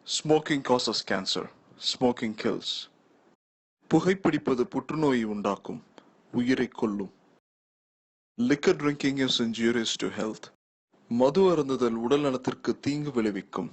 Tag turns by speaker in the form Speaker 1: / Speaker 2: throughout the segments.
Speaker 1: Smoking causes cancer. Smoking kills. புகைப்பிடிப்பது புற்றுநோயை உண்டாக்கும், உயிரை கொல்லும். Liquor drinking is injurious to health. மது அருந்துதல் உடல் நலத்திற்கு தீங்கு விளைவிக்கும்.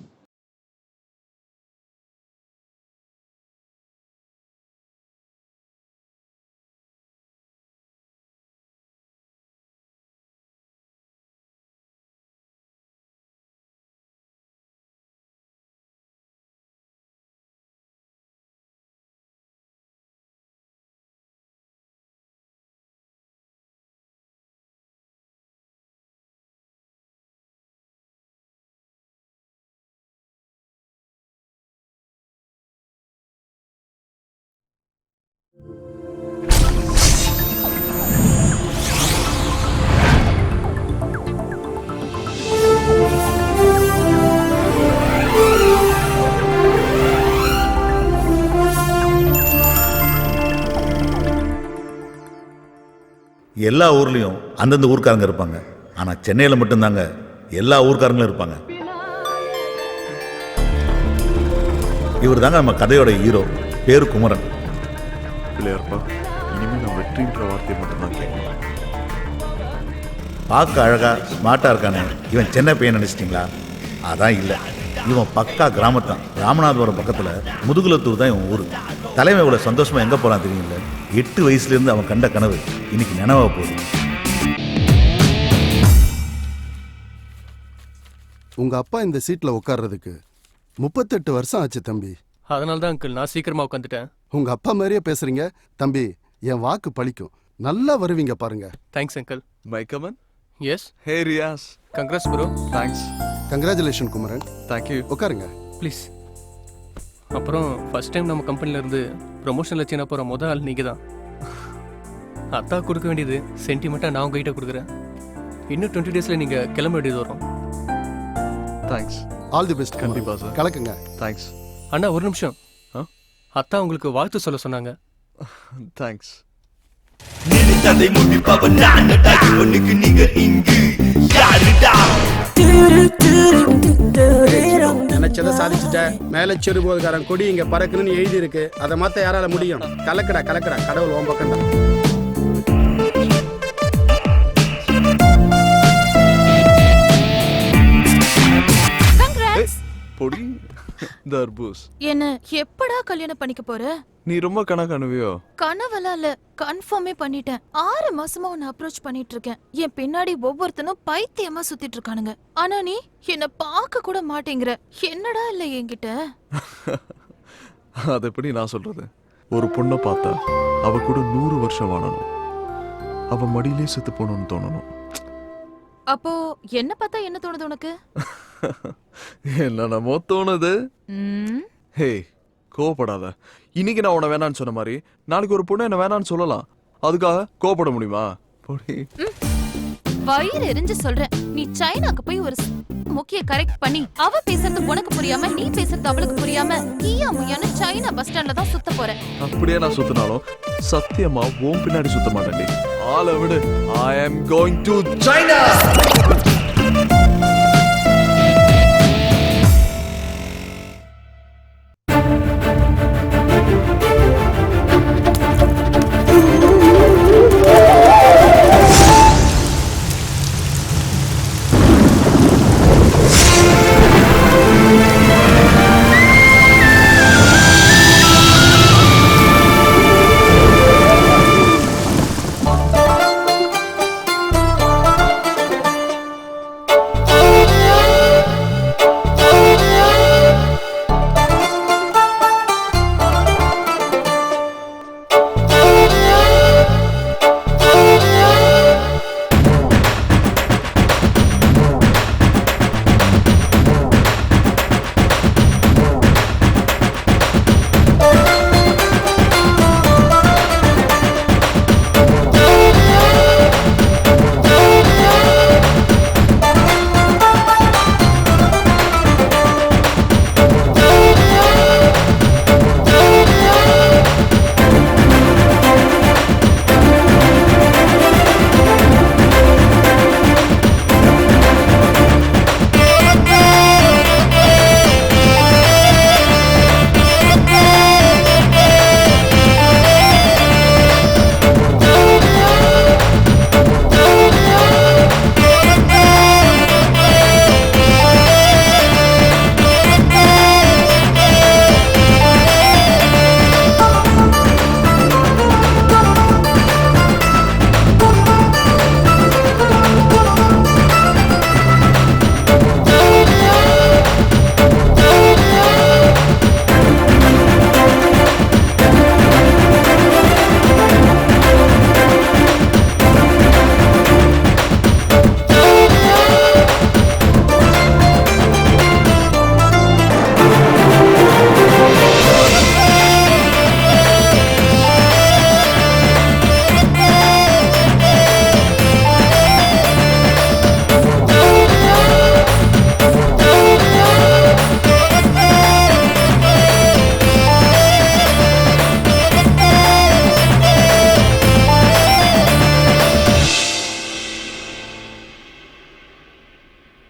Speaker 2: எல்லா ஊர்லேயும் அந்தந்த ஊர்க்காரங்க இருப்பாங்க. ஆனால் சென்னையில் மட்டும்தாங்க எல்லா ஊர்க்காரங்களும் இருப்பாங்க. இவர் தாங்க நம்ம கதையோட ஹீரோ. பேரு குமரன்.
Speaker 1: பிள்ளையார்ப்பா, இனிமேல் நான் வெற்றின்ற வார்த்தையை மட்டும்தான் கேட்கணும்.
Speaker 2: பார்க்க அழகா ஸ்மார்ட்டாக இருக்கானே, இவன் சென்னை பையன் நினச்சிட்டிங்களா? அதான் இல்லை, இவன் பக்கா கிராமத்தான். ராமநாதபுரம் பக்கத்தில் முதுகுலத்தூர் தான் இவன் ஊர். தலைமை இவ்வளோ சந்தோஷமாக எங்கே போகலாம் தெரியுமில்ல. 8 வயசுலேருந்து அவன் கண்ட கனவு இன்னைக்கு நினைவா போகுது.
Speaker 3: உங்க அப்பா இந்த சீட்ல உட்கார்றதுக்கு 38 வருஷம் ஆச்சு தம்பி.
Speaker 4: அதனால தான் அங்கிள் நான் சீக்கிரமா உட்காந்துட்டேன்.
Speaker 3: உங்க அப்பா மாதிரியே பேசுறீங்க தம்பி. என் வாக்கு பழிக்கும். நல்லா வருவீங்க பாருங்க.
Speaker 4: Thanks uncle.
Speaker 5: My come on.
Speaker 4: Yes.
Speaker 5: Hey Riyaz.
Speaker 4: Congrats bro.
Speaker 5: Thanks.
Speaker 3: Congratulation Kumaran.
Speaker 5: Thank you.
Speaker 3: உட்காருங்க
Speaker 4: ப்ளீஸ். அப்புறம் ஃபர்ஸ்ட் டைம் நம்ம கம்பெனில இருந்து ப்ரொமோஷனில் வச்சுனா போகிற முதல் ஆள் நீங்கள் தான். அத்தா கொடுக்க வேண்டியது சென்டிமெண்ட்டாக நான் உங்ககிட்ட கொடுக்குறேன். இன்னும் 20 டேஸில் நீங்கள் கிளம்ப வேண்டியது வரும்.
Speaker 5: தேங்க்ஸ்.
Speaker 3: All the best.
Speaker 5: கண்டிப்பா சார்.
Speaker 3: கலக்குங்க.
Speaker 5: தேங்க்ஸ்.
Speaker 4: அண்ணா ஒரு நிமிஷம். அத்தா உங்களுக்கு வாழ்த்து சொல்ல சொன்னாங்க.
Speaker 5: தேங்க்ஸ்.
Speaker 6: நினைத்ததை முடிப்பவன் நானடா, இவனுக்கு நிகர் இங்கு யாருடா?
Speaker 7: நினைச்சதை சாதிச்சுட்ட. மேல சிறுபோதுக்காரன் கொடி இங்க பறக்குன்னு எழுதி இருக்கு. அதை மாத்த யாரால முடியும்? கலக்கடா கலக்கடா, கடவுள் உன் பக்கம் தான்.
Speaker 5: பொடி தர்பூஸ்.
Speaker 8: என்ன எப்படா கல்யாணம் பண்ணிக்க போற?
Speaker 5: நீ ரொம்ப கனவுவியோ?
Speaker 8: கனவெல்லாம் இல்ல, கன்ஃபார்மே பண்ணிட்டேன். 6 மாசமா உன்னை அப்ரோச் பண்ணிட்டு இருக்கேன். என் பின்னாடி ஒவ்வொருத்தனும் பைத்தியமா சுத்திட்டு இருக்கானுங்க. ஆனா நீ என்ன பார்க்க கூட மாட்டேங்கிற. என்னடா இல்ல என்கிட்ட?
Speaker 5: அது எப்படி நான் சொல்றது? ஒரு பொண்ணை பார்த்தா அவ கூட 100 வருஷம் வாழணும். அவ மடியிலே செத்து போகணும்னு தோணணும்.
Speaker 8: அப்போ என்ன பார்த்தா என்ன தோணுது உனக்கு?
Speaker 5: என்னமோ தோணுது. ஹே, கோவப்படாத. இன்னைக்கு நான் உன்னை வேணான்னு சொன்ன மாதிரி நாளைக்கு ஒரு பொண்ணு என்ன வேணான்னு சொல்லலாம். அதுக்காக கோவப்பட முடியுமா?
Speaker 8: வயிறு எரிஞ்சு சொல்றேன். நீ சைனாக்கு போய் ஒரு முக்கிய கரெக்ட் பண்ணி அவ பேசுறது உனக்கு புரியாம நீ பேசுறது அவளுக்கு புரியாம கியா முயான்னு சைனா பஸ் ஸ்டாண்ட்ல தான் சுத்த போறேன்.
Speaker 5: அப்படியே நான் சுத்தினாலும் சத்தியமா உன் பின்னாடி சுத்த மாட்டேன். ஆளை விடு. I am going to China.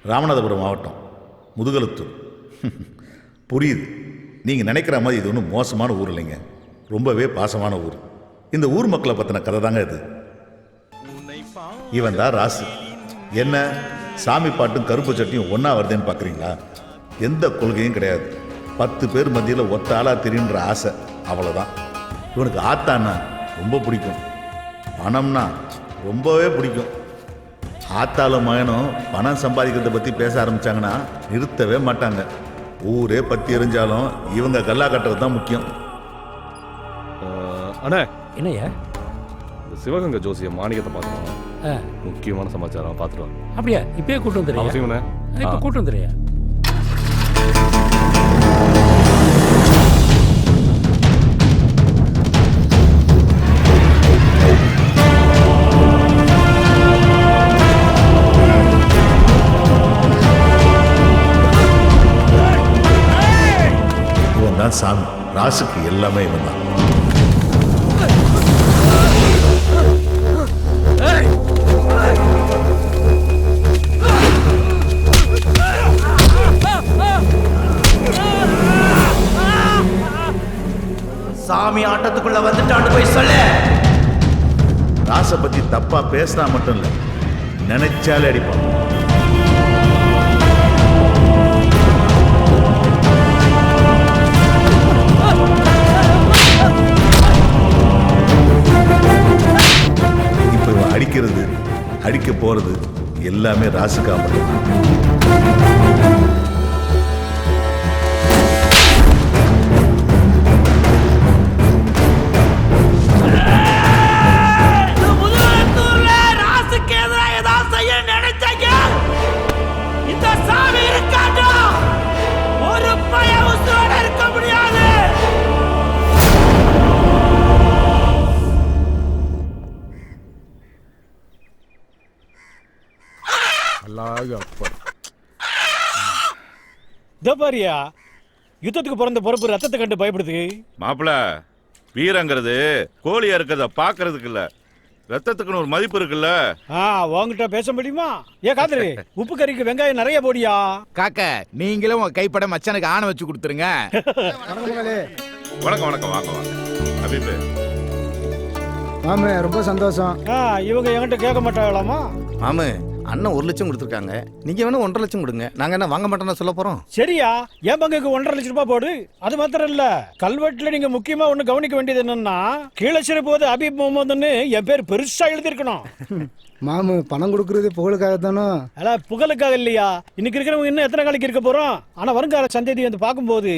Speaker 2: Ramanathapuram மாவட்டம் முதுகலத்தூர். புரியுது, நீங்கள் நினைக்கிற மாதிரி இது ஒன்றும் மோசமான ஊர் இல்லைங்க, ரொம்பவே பாசமான ஊர். இந்த ஊர் மக்களை பற்றின கதை தாங்க இது. இவன் தான் ராசு. என்ன சாமி பாட்டும் கருப்பு சட்டியும் ஒன்றா வருதுன்னு பார்க்குறீங்களா? எந்த கொள்கையும் கிடையாது. 10 பேர் மத்தியில் ஒத்த ஆளாக தெரியுன்ற ஆசை, அவ்வளோதான். இவனுக்கு ஆத்தான்னா ரொம்ப பிடிக்கும், பணம்னா ரொம்பவே பிடிக்கும். ஆத்தாலும் மகனும் பணம் சம்பாதிக்கிறத பற்றி பேச ஆரம்பித்தாங்கன்னா நிறுத்தவே மாட்டாங்க. ஊரே பற்றி எரிஞ்சாலும் இவங்க கல்லா கட்டுறது தான் முக்கியம்.
Speaker 9: அண்ணே,
Speaker 10: என்னையா?
Speaker 9: இந்த சிவகங்கை ஜோசிய மாணிக்கத்தை பார்க்கணும், முக்கியமான சமாச்சாரம் பார்த்துருவாங்க.
Speaker 10: அப்படியா? இப்பயே கூட்டு வந்துடுறியா?
Speaker 9: அவசியம்ண்ணே.
Speaker 10: இப்போ கூட்டு வந்துடுறியா?
Speaker 2: இவன் தான் சாமி. ராசுக்கு எல்லாமே இவன் தான்.
Speaker 6: சாமி ஆட்டத்துக்குள்ள வந்துட்டான்னு போய் சொல்ல.
Speaker 2: ராசை பத்தி தப்பா பேசினா மட்டும் இல்ல, நினைச்சாலே அடிப்பான். இப்ப இவன் அடிக்கிறது, அடிக்க போறது எல்லாமே ராசுக்காக மட்டும்தான்.
Speaker 10: பாரியா, யுத்தத்துக்கு பிறந்த பொறுப்பு ரத்தத்தை கண்டு பயப்படுது.
Speaker 11: மாப்பிள, வீரங்கிறது கோழியா இருக்கிறத பாக்குறதுக்கு இல்ல, ரத்தத்துக்குன்னு ஒரு மதிப்பு இருக்குல்ல.
Speaker 10: உங்ககிட்ட பேச முடியுமா? காதரி, உப்பு கறிக்கு வெங்காயம் நிறைய போடியா.
Speaker 7: காக்க, நீங்களும் உங்க கைப்பட மச்சானுக்கு ஆணை வச்சு கொடுத்துருங்க.
Speaker 11: வணக்கம் வணக்கம், வாங்க வாங்க. அபிப்பு
Speaker 7: மாமே, ரொம்ப சந்தோஷம்.
Speaker 10: இவங்க என்கிட்ட கேட்க மாட்டாங்களாமா?
Speaker 7: மாமே, அண்ணன் 1 லட்சம் கொடுத்துருக்காங்க, நீங்க வேணும் 1.5 லட்சம் கொடுங்க. நாங்க என்ன வாங்க மாட்டோம்னு சொல்ல போறோம்?
Speaker 10: சரியா, என் பங்குக்கு 1.5 லட்சம் ரூபாய் போடு. அது மாத்திரம் இல்ல, கல்வெட்டுல நீங்க முக்கியமா ஒண்ணு கவனிக்க வேண்டியது என்னன்னா, கீழச்சிறு போது அபீப் முகமதுன்னு என் பேர் பெருசா எழுதி இருக்கணும்.
Speaker 7: மாமு, பணம் கொடுக்கறது புகழுக்காக தானோ?
Speaker 10: அல்ல, புகழுக்காக இல்லையா. இன்னைக்கு இருக்கிறவங்க இன்னும் எத்தனை நாளைக்கு இருக்க போறோம்? ஆனா வருங்கால சந்ததி வந்து பார்க்கும்போது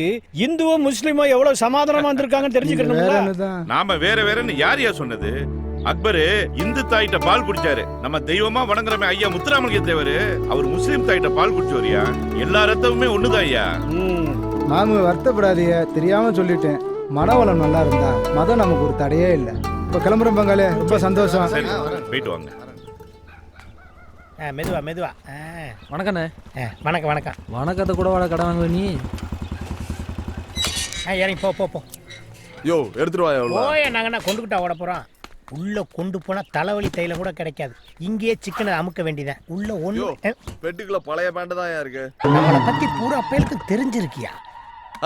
Speaker 10: இந்துவும் முஸ்லீமும் எவ்வளவு சமாதானமா இருந்திருக்காங்கன்னு தெரிஞ்சுக்கணும்.
Speaker 11: நாம வேற வேறன்னு யார் சொன்னது? அக்பரு இந்து தாயிட்ட பால் குடிச்சாரு. நம்ம தெய்வமா வணங்குறமே ஐயா முத்துராமலிங்க தேவர், அவர் முஸ்லீம் தாயிட்ட பால் குடிச்சவரியா. எல்லா ரத்தமுமே ஒண்ணுதான் ஐயா.
Speaker 7: மாமு, வருத்தப்படாதீங்க, தெரியாம சொல்லிட்டேன். மனவளம் நல்லா இருந்தா மதம் நமக்கு ஒரு தடையே இல்லை. இப்ப கிளம்புறோம் பங்காளி, ரொம்ப சந்தோஷம்.
Speaker 11: போயிட்டு வாங்க.
Speaker 10: மெதுவா மெதுவா.
Speaker 4: வணக்கண்ணே.
Speaker 10: வணக்கம் வணக்கம்.
Speaker 4: வணக்கத்தை கூட வாழ கடை வாங்குவ நீ.
Speaker 10: இறங்கி போ போ போ.
Speaker 5: யோ, எடுத்துட்டு வாயா.
Speaker 10: போய நாங்கன்னா கொண்டுகிட்டா ஓட போறோம். உள்ள கொண்டு போனா தலைவலி தைலம் கூட கிடைக்காது. இங்கேயே சிக்கனை அமுக்க வேண்டியதான். உள்ள ஒண்ணு
Speaker 5: பெட்டுக்குள்ள பழைய பேண்ட் தான் இருக்கு.
Speaker 10: நம்மளை பத்தி பூரா பேருக்கு தெரிஞ்சிருக்கியா?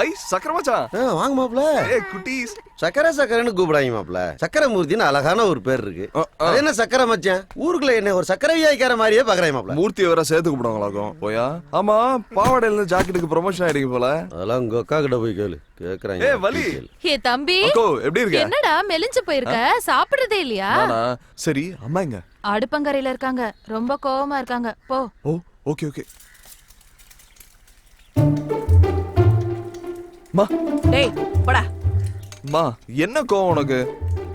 Speaker 5: ஐ, சக்கர மச்சான்.
Speaker 7: வாங்க மாப்ள.
Speaker 5: குட்டீஸ்.
Speaker 7: சக்கரன்னு கூப்பிடாங்க மாப்ள. சக்கரமூர்த்தின்னு அழகான ஒரு பேர் இருக்கு. அது என்ன சக்கர மச்சான்? ஊருக்குள்ள என்ன ஒரு சக்கர வியாய்க்கார மாதிரியே பாக்குறேன் மாப்ள.
Speaker 5: மூர்த்தியை வேற சேர்த்து கூப்பிடுவாங்களாக்கும். போயா? ஆமா, பாவாடையில இருந்து ஜாக்கெட்டுக்கு ப்ரொமோஷன் ஆயிடுங்க போல.
Speaker 7: அதெல்லாம் உங்க அக்கா கிட்ட போய் கேளு. கேக்குறாங்க.
Speaker 5: வலி.
Speaker 8: ஏ தம்பி,
Speaker 5: அக்கோ, எப்படி இருக்க?
Speaker 8: என்னடா மெலிஞ்சு போயிருக்க? சாப்பிடுறதே இல்லையா?
Speaker 5: சரி, அம்மா எங்க?
Speaker 8: அடுப்பங்கரையில இருக்காங்க, ரொம்ப கோவமா இருக்காங்க. போ.
Speaker 5: ஓ, ஓகே ஓகே. மா,
Speaker 12: டேய் போடா.
Speaker 5: மா, என்ன கோவம் உனக்கு?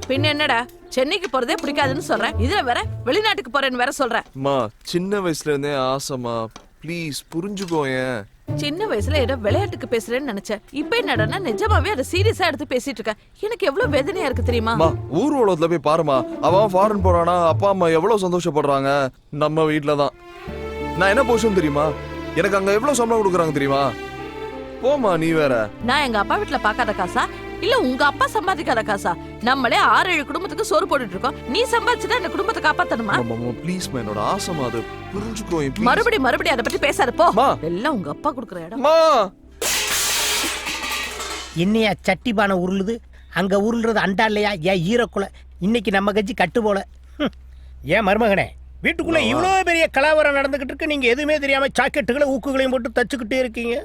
Speaker 12: பின்ன என்னடா, சென்னைக்கு போறதே பிடிக்காதுன்னு சொல்றேன், இதுல வேற வெளிநாட்டுக்கு போறேன்னு வேற சொல்றேன்.
Speaker 5: மா, சின்ன வயசுல இருந்தே ஆசைமா, ப்ளீஸ் புரிஞ்சுக்கோயேன்.
Speaker 12: சின்ன வயசுல ஏதோ விளையாட்டுக்கு பேசுறேன்னு நினைச்சேன். இப்ப என்னடா நிஜமாவே அதை சீரியஸா எடுத்து பேசிட்டு இருக்க. எனக்கு எவ்வளவு வேதனையா இருக்கு தெரியுமா?
Speaker 5: மா, ஊர் உலகத்துல போய் பாருமா. அவன் ஃபாரின் போறானா, அப்பா அம்மா எவ்வளவு சந்தோஷப்படுறாங்க. நம்ம வீட்டுல தான். நான் என்ன பொசிஷன் தெரியுமா? எனக்கு அங்க எவ்வளவு சம்பளம் கொடுக்குறாங்க தெரியுமா? போமா, நீ வேற.
Speaker 12: நான் எங்க அப்பா வீட்டுல பாக்காத காசா இல்ல உங்க அப்பா சம்பாதிக்காத காசா? நம்மளே 6-7 குடும்பத்துக்கு சோறு போட்டுட்டு இருக்கோம். நீ சம்பாதிச்சுதான் இந்த குடும்பத்தை காப்பாத்தணுமா?
Speaker 5: ப்ளீஸ் மா, என்னோட ஆசைமா, அது புரிஞ்சுக்கோ.
Speaker 12: மறுபடியும் அதை பத்தி பேசாத போ. எல்லாம் உங்க அப்பா குடுக்குற இடம்.
Speaker 6: என்னையா சட்டி பானை உருளுது, அங்க உருளுறது அண்டா இல்லையா? ஏன் ஈரக்குலை இன்னைக்கு நம்ம கட்சி கட்டு போல. ஏன் மருமகனே, வீட்டுக்குள்ள இவ்வளவு பெரிய கலவரம் நடந்துகிட்டு இருக்கு, நீங்க எதுவுமே தெரியாம சாக்கெட்டுகளை ஊக்குகளையும் போட்டு தச்சுக்கிட்டே இருக்கீங்க.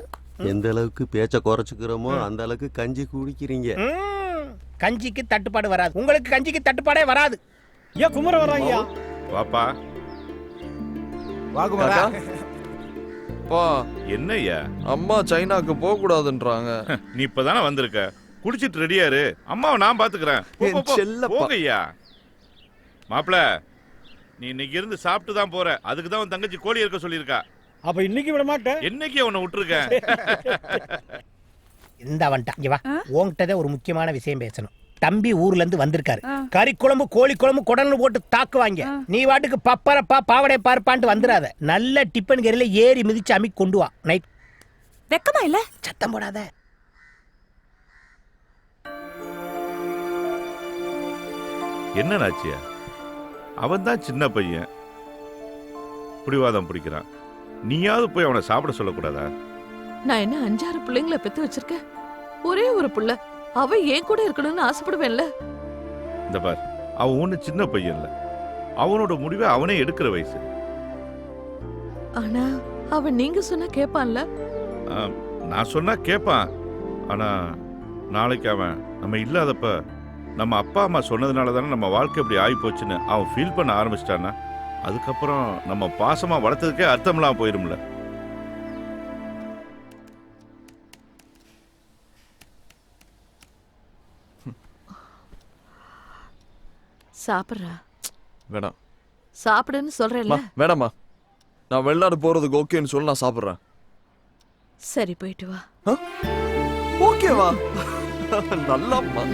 Speaker 13: எந்த அளவுக்கு பேச்ச குறைச்சுக்கிறோமோ அந்த அளவுக்கு கஞ்சி குடிக்கிறீங்க.
Speaker 6: கஞ்சிக்கு தட்டுப்பாடு வராது, உங்களுக்கு கஞ்சிக்கு தட்டுப்பாடே வராது.
Speaker 10: ஏன் குமர வர்றாங்க?
Speaker 11: வாப்பா. என்னய்யா?
Speaker 5: அம்மா சைனாக்கு போக கூடாதுன்றாங்க.
Speaker 11: நீ இப்பதானே வந்திருக்க, குடிச்சிட்டு ரெடியாரு, அம்மாவை நான் பாத்துக்கிறேன். போகையா மாப்பிள, நீ இன்னைக்கு இருந்து சாப்பிட்டு தான் போற. அதுக்கு தான் உன் தங்கச்சி கோழி இருக்க சொல்லியிருக்கா.
Speaker 10: அப்ப இன்னைக்கு விட மாட்டேன்.
Speaker 11: என்னைக்கு உன்னை விட்டுருக்கேன்.
Speaker 6: இந்த வந்துட்டான், இங்க வா. உன்கிட்ட ஒரு முக்கியமான விஷயம் பேசணும். தம்பி ஊர்ல இருந்து வந்திருக்காரு. கறி குழம்பு, கோழி குழம்பு, குடல்னு போட்டு தாக்குவாங்க. நீ வாட்டுக்கு பப்பரப்பா பாவடை பார்ப்பான்ட்டு வந்துடாத. நல்ல டிப்பன் கறியில ஏறி மிதிச்சு அம்மி கொண்டு வா. நைட்
Speaker 12: வெக்கமா இல்ல?
Speaker 6: சத்தம் போடாத.
Speaker 11: என்ன நாச்சியா? அவன் தான் சின்ன பையன், பிடிவாதம் பிடிக்கிறான். நீயாவது போய் அவனை சாப்பிட சொல்லக்கூடாதா?
Speaker 12: நான் என்ன 5-6 பிள்ளைங்களை பெத்து வச்சிருக்கேன். ஒரே ஒரு புள்ள, அவ ஏன் கூட இருக்கணும்னு ஆசைப்படுவேன்ல.
Speaker 11: இந்த பார், அவன் ஒண்ணு சின்ன பையன் இல்ல, அவனோட முடிவை அவனே எடுக்கிற வயசு.
Speaker 12: ஆனா அவன் நீங்க சொன்னா கேட்பான்ல.
Speaker 11: நான் சொன்னா கேட்பான். ஆனா நாளைக்கு அவன் நம்ம இல்லாதப்ப நம்ம அப்பா அம்மா சொன்னதுனால தானே நம்ம வாழ்க்கை இப்படி ஆகி போச்சுன்னு அவன் ஃபீல் பண்ண ஆரம்பிச்சிட்டான்னா, அதுக்கப்புறம் நம்ம பாசமா வளர்த்ததுக்கே அர்த்தம்லாம் போயிரும்ல.
Speaker 12: சாப்பிடுறா?
Speaker 5: வேணாம்.
Speaker 12: சாப்பிடுன்னு சொல்றேன்ல.
Speaker 5: வேணாமா, நான் வெளிநாடு போறதுக்கு ஓகேன்னு சொல்லி நான் சாப்பிடுறேன்.
Speaker 12: சரி, போயிட்டு வா.
Speaker 5: ஓகேவா? நல்லாம்மா.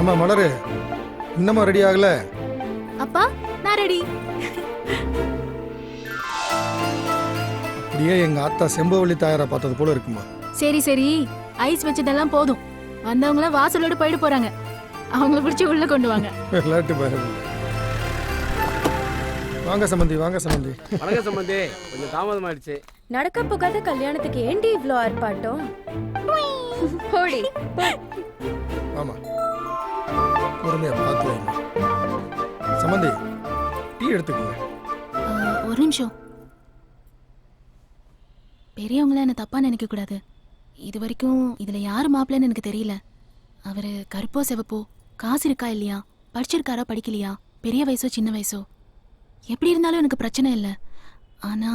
Speaker 14: அம்மா மலரு, இன்னமும் ரெடி ஆகல?
Speaker 8: அப்பா, நான் ரெடி.
Speaker 14: அப்படியே எங்க ஆத்தா செம்பவள்ளி தாயாரா பார்த்தது போல இருக்குமா?
Speaker 8: சரி சரி, ஐஸ் வச்சதெல்லாம் போதும். வந்தவங்கள வாசலோட போயிட்டு போறாங்க. அவங்கள பிடிச்சி உள்ள கொண்டு வாங்க.
Speaker 14: விளையாட்டு பாருங்க. வாங்க சம்பந்தி, வாங்க சம்பந்தி.
Speaker 7: வணக்கம் சம்பந்தி, கொஞ்சம் தாமதம் ஆயிடுச்சு.
Speaker 8: நடக்க போகாத கல்யாணத்துக்கு ஏண்டி இவ்ளோ ஆர்ப்பாட்டம்? போடி.
Speaker 14: ஆமா, பொறுமையா பார்த்து வைங்க. சம்பந்தி, டீ எடுத்துக்கோங்க.
Speaker 8: ஒரு நிமிஷம். பெரியவங்கள என்ன தப்பா நினைக்க கூடாது. இது வரைக்கும் இதுல யாரு மாப்பிள்ளைன்னு எனக்கு தெரியல. அவரு கருப்போ சிவப்போ, காசு இருக்கா இல்லையா, படிச்சிருக்காரா படிக்கலையா, பெரிய வயசோ சின்ன வயசோ, எப்படி இருந்தாலும் எனக்கு பிரச்சனை இல்லை. ஆனா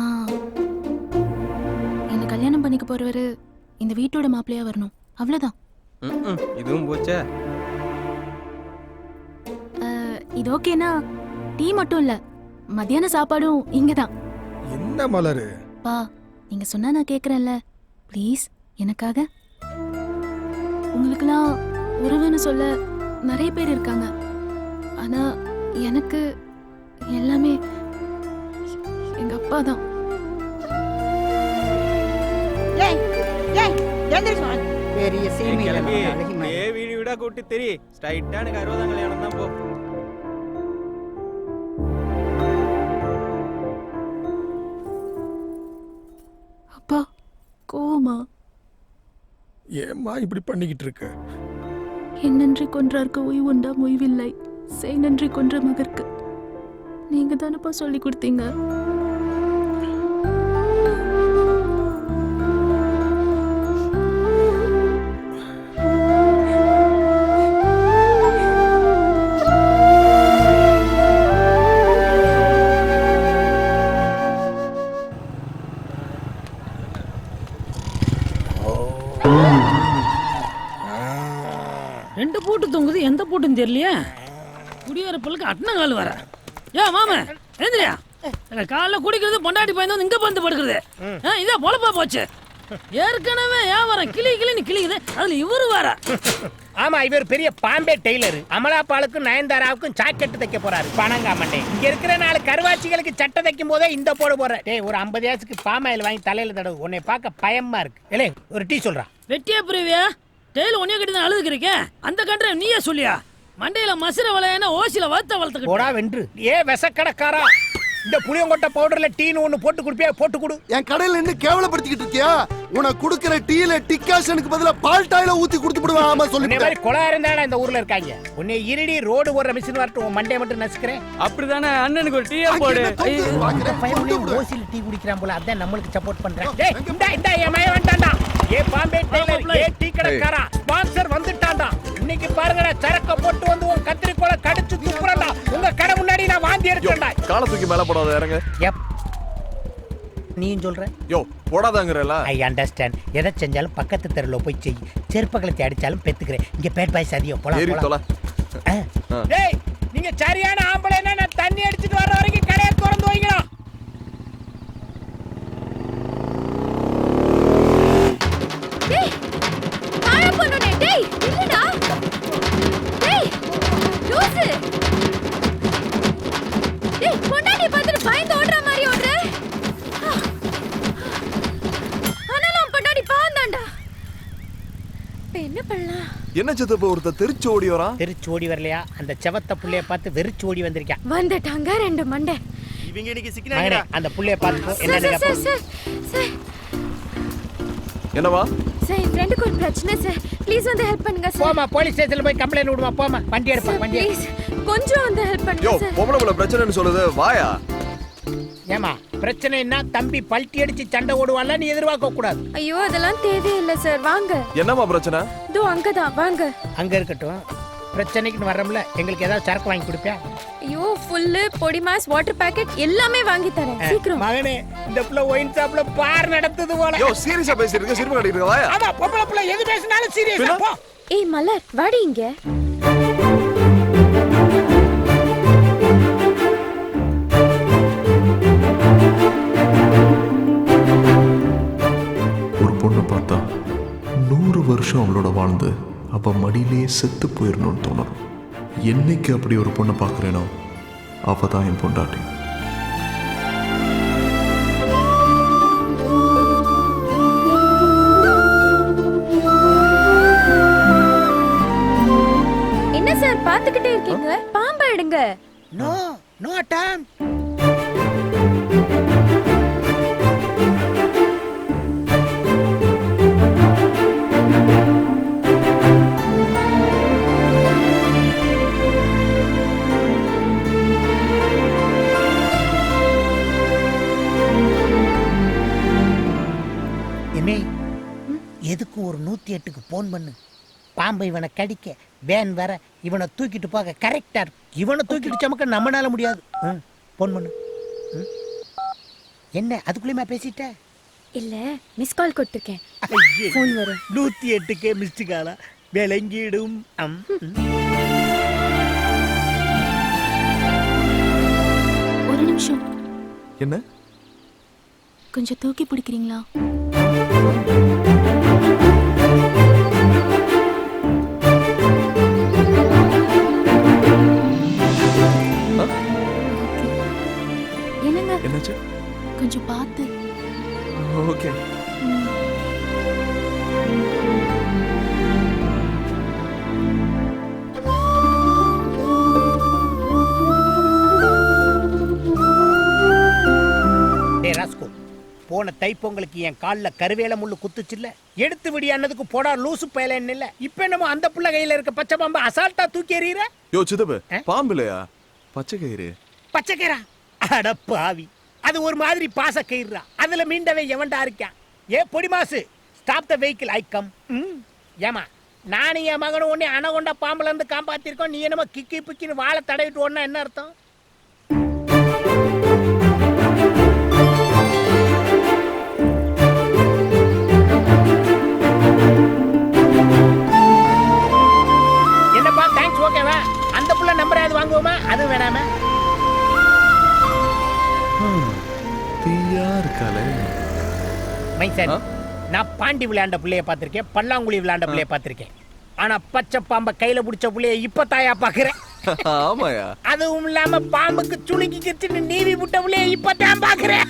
Speaker 8: என்ன கல்யாணம் பண்ணிக்க போறவரு இந்த வீட்டோட மாப்பிள்ளையா வரணும், அவ்வளவுதான்.
Speaker 4: இதுவும் போச்சே.
Speaker 8: இது ஓகேனா டீ மட்டும் இல்ல, மத்தியான சாப்பாடும் இங்கதான்.
Speaker 14: என்ன மலரு?
Speaker 8: பா, நீங்க சொன்னா நான் கேக்குறேன்ல, ப்ளீஸ் எனக்காக. உங்களுக்கெல்லாம் உறவுன்னு சொல்ல நிறைய பேர் இருக்காங்க. ஆனா எனக்கு எல்லாமே எங்க அப்பா தான்.
Speaker 6: பெரிய
Speaker 4: வீடு வீடா கூட்டி தெரி ஸ்ட்ரைட்டா எனக்கு 60ஆம் கல்யாணம் தான் போ.
Speaker 8: அப்பா கோவமா?
Speaker 14: ஏம்மா இப்படி பண்ணிக்கிட்டு இருக்க?
Speaker 8: என் நன்றி கொன்றார்க்கு ஓய்வுண்டா ஓய்வில்லை, செய் நன்றி கொன்ற மகற்கு. நீங்க தானப்பா சொல்லி கொடுத்தீங்க.
Speaker 15: ரெண்டு பூட்டு தொங்குது, எந்த பூட்டுன்னு தெரியலையே. குடியேற பொருளுக்கு அட்ன கால் வர. ஏன் மாமா எழுந்திரியா காலைல குடிக்கிறது பொண்டாட்டி பையன் வந்து இங்க வந்து படுக்கிறது இதே பொழப்பா போச்சு ஏற்கனவே வியாபாரம் கிளின்னு கிளிக்குது அதுல இவரு வேற
Speaker 6: ஆமா இவர் பெரிய பாம்பே டெய்லர் அமலாபாலுக்கும் நயன்தாராவுக்கும் ஜாக்கெட் தைக்க போறாரு பணங்காமண்டே இங்க இருக்கிற 4 கருவாச்சிகளுக்கு சட்டை தைக்கும் போதே இந்த போற டேய் ஒரு 50 ஏசுக்கு பாமாயில் வாங்கி தலையில தடவு உன்னை பார்க்க பயமா இருக்கு ஏலே ஒரு டீ சொல்றா
Speaker 15: வெட்டியா புரிவியா டெய்ல ஒன்னே கட்டி தான் அழுதுக்கிறீங்க அந்த கண்ட நீயே சொல்லியா மண்டையில மசுர வளையன ஓசில வளர்த்த
Speaker 6: போடா வென்று ஏ விசக்கடக்காரா இந்த புளியங்கொட்டை பவுடர்ல டீன்னு ஒண்ணு போட்டு குடிப்பியா போட்டு குடு
Speaker 3: என் கடையில நின்னு கேவலப்படுத்திக்கிட்டு இருக்கியா உனக்கு குடுக்கிற டீல டிகாஷனுக்கு பதிலா பால் டாயில ஊத்தி குடுத்து விடுவேன் ஆமா சொல்லி
Speaker 6: இந்த மாதிரி கொலா இருந்தாடா இந்த ஊர்ல இருக்காங்க உன்னை இருடி ரோடு ஓடுற மிஷின் வரட்டும் உன் மண்டைய மட்டும் நசுக்கிறேன்
Speaker 15: அப்படிதானே அண்ணனுக்கு ஒரு டீயா போடு
Speaker 6: ஓசில டீ குடிக்கிறான் போல அதான் நம்மளுக்கு சப்போர்ட் பண்றேன் டேய் இந்த என் மய வேண்டாம்டா ஏ பாம்பே டெய்லர் ஏ டீ கடைக்காரா ஸ்பான்சர் வந்துட்டான்டா இன்னைக்கு பாருங்கடா சரக்க போட்டு வந்து உன் கத்திரிக்கோல கடிச்சு துப்புறடா உங்க கடை முன்னாடி நான் வாந்தி எடுத்தேன்டா
Speaker 5: காலை தூக்கி மேல போடாத இறங்க
Speaker 6: நீயும் சொல்ற
Speaker 5: யோ போடாதங்கறல
Speaker 6: ஐ அண்டர்ஸ்டாண்ட் எதை செஞ்சாலும் பக்கத்து தெருல போய் செய் செருப்பகலத்தை அடிச்சாலும் பெத்துக்கிறேன் இங்க பேட் பாய் சதியோ போலாம்
Speaker 5: ஏறி தொலை
Speaker 6: டேய் நீங்க சரியான ஆம்பளைனா நான் தண்ணி அடிச்சிட்டு வர வரைக்கும் கடையை திறந்து வைங்க
Speaker 16: டேய் காண பண்ணனே டேய் இல்லடா டேய் லூசு டேய் பொண்டாட்டி பார்த்துட்டு பயந்து ஓடுற மாதிரி ஓடுற ஆனாலும் பொண்டாட்டி பாந்தாண்டா இப்போ என்ன பண்ணலாம்
Speaker 5: என்ன சித்தப்ப ஒருத்த தெரிச்சு ஓடி வரான்
Speaker 6: தெரிச்சு ஓடி வரலையா அந்த செவத்த புள்ளைய பார்த்து வெறிச்சு ஓடி வந்திருக்கான்
Speaker 16: வந்துட்டாங்க 2 மண்டை
Speaker 6: இவங்க இன்னைக்கு சிக்கினாங்க அந்த புள்ளைய பார்த்து என்ன
Speaker 5: என்னவா
Speaker 16: சார் என் ஃப்ரெண்டுக்கு ஒரு பிரச்சனை சார் ப்ளீஸ் வந்து ஹெல்ப் பண்ணுங்க சார்
Speaker 6: போமா போலீஸ் ஸ்டேஷன்ல போய் கம்ப்ளைன்ட் விடுமா போமா வண்டி எடுப்பா வண்டி
Speaker 16: ப்ளீஸ் கொஞ்சம் வந்து ஹெல்ப்
Speaker 5: யோ
Speaker 16: பண்ணுங்க சார்
Speaker 5: பொம்பளை பிரச்சனைன்னு சொல்லுது வாயா
Speaker 6: ஏமா பிரச்சனைனா தம்பி பல்ட்டி அடிச்சு சண்டை ஓடுவான்ல நீ எதிர்பார்க்க கூடாது
Speaker 16: ஐயோ அதெல்லாம் தேவையில்லை சார் வாங்க
Speaker 5: என்னமா பிரச்சனை
Speaker 16: இதோ அங்கதான் வாங்க
Speaker 6: அங்க இருக்கட்டும் பிரச்சனைக்கு வர்றோம்ல எங்களுக்கு ஏதாவது சரக்கு வாங்கி கொடுப்பியா
Speaker 16: ஐயோ ஃபுல்லு பொடி மாஸ் வாட்டர் பாக்கெட் எல்லாமே வாங்கி தரேன் சீக்கிரம்
Speaker 6: மகனே இந்த புள்ள ஒயின் ஷாப்ல பார் நடத்துது போல
Speaker 5: யோ சீரியஸா பேசிட்டு சிரிப்பு கட்டிட்டு இருக்க வாயா
Speaker 6: ஆமா பொம்பளை புள்ள எது பேசினாலும் சீரியஸா போ
Speaker 16: ஏய் மலர் வாடி இங்க
Speaker 1: ஒரு பொண்ணை பார்த்தா 100 வருஷம் அவளோட வாழ்ந்து அவ மடியிலேயே செத்து போயிடணும்னு தோணும் என்னைக்கு அப்படி ஒரு பொண்ணை பார்க்குறேனோ அவ தான் என் பொண்டாட்டி
Speaker 16: என்ன சார் பாத்துக்கிட்டே இருக்கீங்க பாம்பை எடுங்க
Speaker 6: நோ நோ டைம் எதுக்கு ஒரு 108க்கு போன் பண்ணு பாம்பை இவனை கடிக்க வேன் வர இவனை தூக்கிட்டு போக கரெக்டா இருக்கும் இவனை தூக்கிட்டு சமக்க நம்மனால முடியாது போன் பண்ணு என்ன அதுக்குள்ளேயுமா பேசிட்ட
Speaker 16: இல்ல மிஸ் கால் கொடுத்துருக்கேன் போன் வரும்
Speaker 6: 108க்கு மிஸ்டு காலா விளங்கிடும்
Speaker 8: ஒரு நிமிஷம்
Speaker 5: என்ன
Speaker 8: கொஞ்சம் தூக்கி பிடிக்கிறீங்களா என்னங்க
Speaker 5: என்னாச்சு
Speaker 8: கொஞ்சம் பார்த்து
Speaker 5: ஓகே
Speaker 6: போன தைப்பொங்கலுக்கு என் காலில் கருவேல முள்ளு குத்துச்சுல்ல எடுத்து விடியானதுக்கு போடா லூசு பயலன்னு இல்ல இப்ப என்னமோ அந்த புள்ள கையில இருக்க பச்சை பாம்பு அசால்ட்டா தூக்கி எறியற
Speaker 5: யோ சித்தப்பு பாம்பு இல்லையா பச்சை கயிறு
Speaker 6: பச்சை கயிறா அட பாவி அது ஒரு மாதிரி பாச கயிறுடா அதுல மீண்டவே எவன்டா இருக்கான் ஏ பொடி மாசு stop the vehicle I come ஏமா நானும் என் மகனும் ஒன்னே அணகொண்டா பாம்புல இருந்து காப்பாத்திருக்கோம் நீ என்னமோ கிக்கி பிக்கின்னு வாழை தடவிட்டு ஓடனா என்ன அர்த்தம் என்னப்பா தேங்க்ஸ் ஓகேவா அந்த புள்ள நம்பர் ஏதாவது வாங்குவோமா அது வேணாமா நான் பாண்டி விளையாண்ட பிள்ளைய பார்த்திருக்கேன், பல்லாங்குழி விளையாண்ட பிள்ளைய பார்த்திருக்கேன். ஆனா பச்சை பாம்பை கையில பிடிச்ச புள்ளைய இப்ப தாயா பாக்குறேன்.
Speaker 5: ஆமாயா.
Speaker 6: அதுவும் இல்லாம பாம்புக்கு சுளுக்கி கிச்சுன்னு நீவி விட்ட புள்ளைய இப்ப தான் பாக்குறேன்.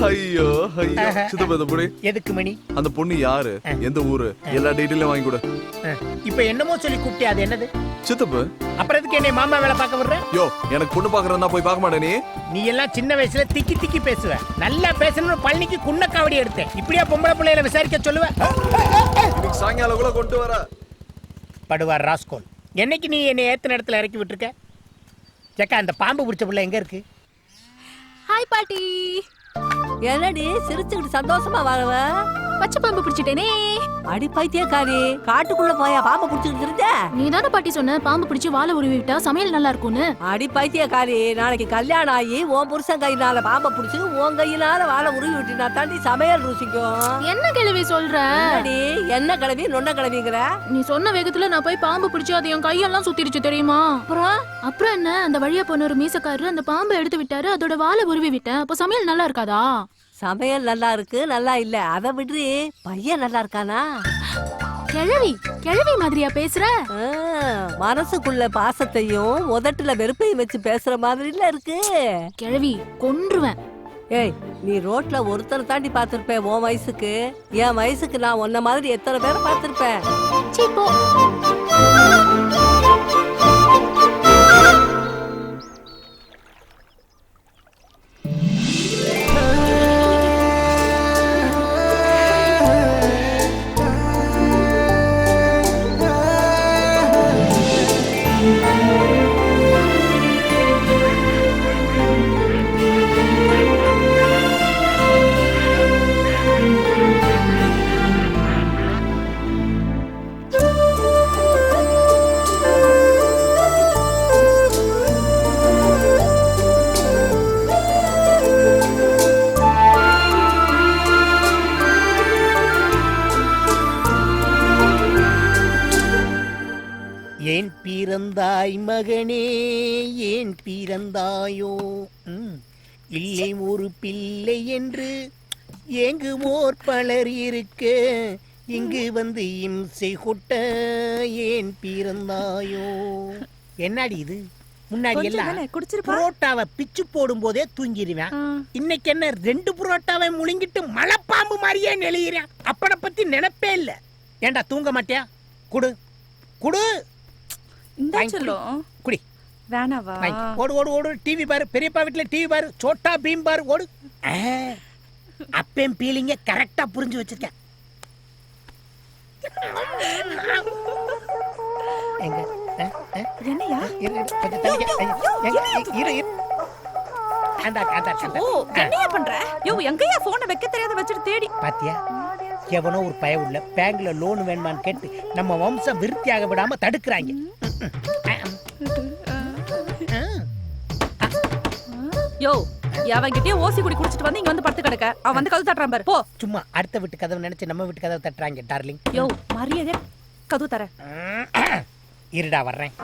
Speaker 5: ஐயோ ஐயோ சித்தப்பா இந்த பொண்ணு
Speaker 6: எதுக்கு மணி?
Speaker 5: அந்த பொண்ணு யாரு, எந்த ஊரு, எல்லா டீடைலும் வாங்கி கொடு.
Speaker 6: இப்ப என்னமோ சொல்லி கூப்பிட்டே, அது என்னது?
Speaker 5: சித்தப்பு.
Speaker 6: அப்புறம் எதுக்கு என்னை மாமா வேலை பார்க்க விடுற?
Speaker 5: யோ எனக்கு பொண்ணு பாக்குறதா போய் பார்க்க மாட்டே நீ?
Speaker 6: நீ எல்லாம் சின்ன வயசுல திக்கி திக்கி பேசுவ. நல்லா பேசணும்னு பழனிக்கு குன்னக்காவடி எடுத்தேன். இப்படியா பொம்பளை பிள்ளைகளை விசாரிக்க சொல்லுவ?
Speaker 5: இன்னைக்கு சாயங்காலம் கூட கொண்டு வர
Speaker 6: படுவார் ராஸ்கோல். என்னைக்கு நீ என்னை ஏத்த இடத்துல இறக்கி விட்டுருக்க? ஜக்கா, அந்த பாம்பு பிடிச்ச பிள்ளை எங்க இருக்கு?
Speaker 17: ஹாய் பாட்டி. என்னடி சிரிச்சுக்கிட்டு சந்தோஷமா வரவ?
Speaker 8: பச்சை பாம்பு பிடிச்சிட்டேனே.
Speaker 17: அடி பைத்தியக்காரி, காட்டுக்குள்ள போயா பாம்பு பிடிச்சிட்டு இருந்த?
Speaker 8: நீ தானே பாட்டி சொன்ன பாம்பு பிடிச்சி வாழை உருவி விட்டா சமையல் நல்லா இருக்கும்னு.
Speaker 17: அடி பைத்தியக்காரி, நாளைக்கு கல்யாணம் ஆகி உன் புருஷன் கையினால பாம்பை பிடிச்சி உன் கையினால வாழை உருவி விட்டினா தாண்டி சமையல் ருசிக்கும்.
Speaker 8: என்ன கிழவி சொல்ற?
Speaker 17: என்ன கிழவி நொன்ன கிழவிங்கிற?
Speaker 8: நீ சொன்ன வேகத்துல நான் போய் பாம்பு பிடிச்சி அது என் கையெல்லாம் சுத்திடுச்சு தெரியுமா? அப்புறம் என்ன, அந்த வழியா போன ஒரு மீசக்காரரு அந்த பாம்பை எடுத்து விட்டாரு, அதோட வாழை உருவி விட்டேன். அப்ப சமையல் நல்லா இருக்காதா?
Speaker 17: சமையல் நல்லா இருக்கு, நல்லா இல்ல அத விட்டு பையன் நல்லா இருக்கானா?
Speaker 8: கிழவி கிழவி மாதிரியா பேசுற?
Speaker 17: மனசுக்குள்ள பாசத்தையும் உதட்டுல வெறுப்பையும் வச்சு பேசுற மாதிரில இருக்கு.
Speaker 8: கிழவி கொன்றுவேன்.
Speaker 17: ஏய், நீ ரோட்ல ஒருத்தர் தாண்டி பாத்திருப்பேன் உன் வயசுக்கு. என் வயசுக்கு நான் உன்ன மாதிரி எத்தனை பேரை பாத்திருப்பேன்.
Speaker 6: ஏன் பிறந்தாய் மகனே, ஏன் பிறந்தாயோ? இல்லை ஒரு பிள்ளை என்று ஏங்குமோர் பலர் இருக்க, இங்கு வந்து இம்சை கொட்ட ஏன் பிறந்தாயோ? என்னடி இது? முன்னாடி எல்லாம் புரோட்டாவை பிச்சு போடும் போதே தூங்கிடுவேன். இன்னைக்கு என்ன 2 புரோட்டாவை முழுங்கிட்டு மலைப்பாம்பு மாதிரியே நெளிகிறேன். அப்பனை பத்தி நினைப்பே இல்ல. ஏண்டா தூங்க மாட்டியா? குடு குடு குடி.
Speaker 16: வேணாவா?
Speaker 6: ஓடு ஓடு ஓடு, டிவி பாரு. பெரியப்பா வீட்டுல டிவி பாரு, சோட்டா பீம் பாரு, ஓடு. அப்பேம் பீலிங்க கரெக்டா புரிஞ்சு வச்சிருக்கேன். எங்க
Speaker 16: என்னையா? என்னையா பண்ற? யோ எங்கயா போனை வைக்க தெரியாத வச்சிட்டு தேடி
Speaker 6: பாத்தியா? எவனோ ஒரு பய உள்ள பேங்க்ல லோன் வேணுமான்னு கேட்டு நம்ம வம்சம் விருத்தியாக விடாம தடுக்கிறாங்க.
Speaker 16: யோ அவங்கிட்டே ஓசி குடி குடிச்சிட்டு வந்து இங்க வந்து படுத்து கிடக்க. அவன் வந்து கதவு தட்டுறான் பாரு. போ.
Speaker 6: சும்மா அடுத்த வீட்டு கதவு நினைச்சு நம்ம வீட்டு கதவு தட்டுறாங்க டார்லிங்.
Speaker 16: யோ மரியாதை கதவு தர.
Speaker 6: இருடா வர்றேன்.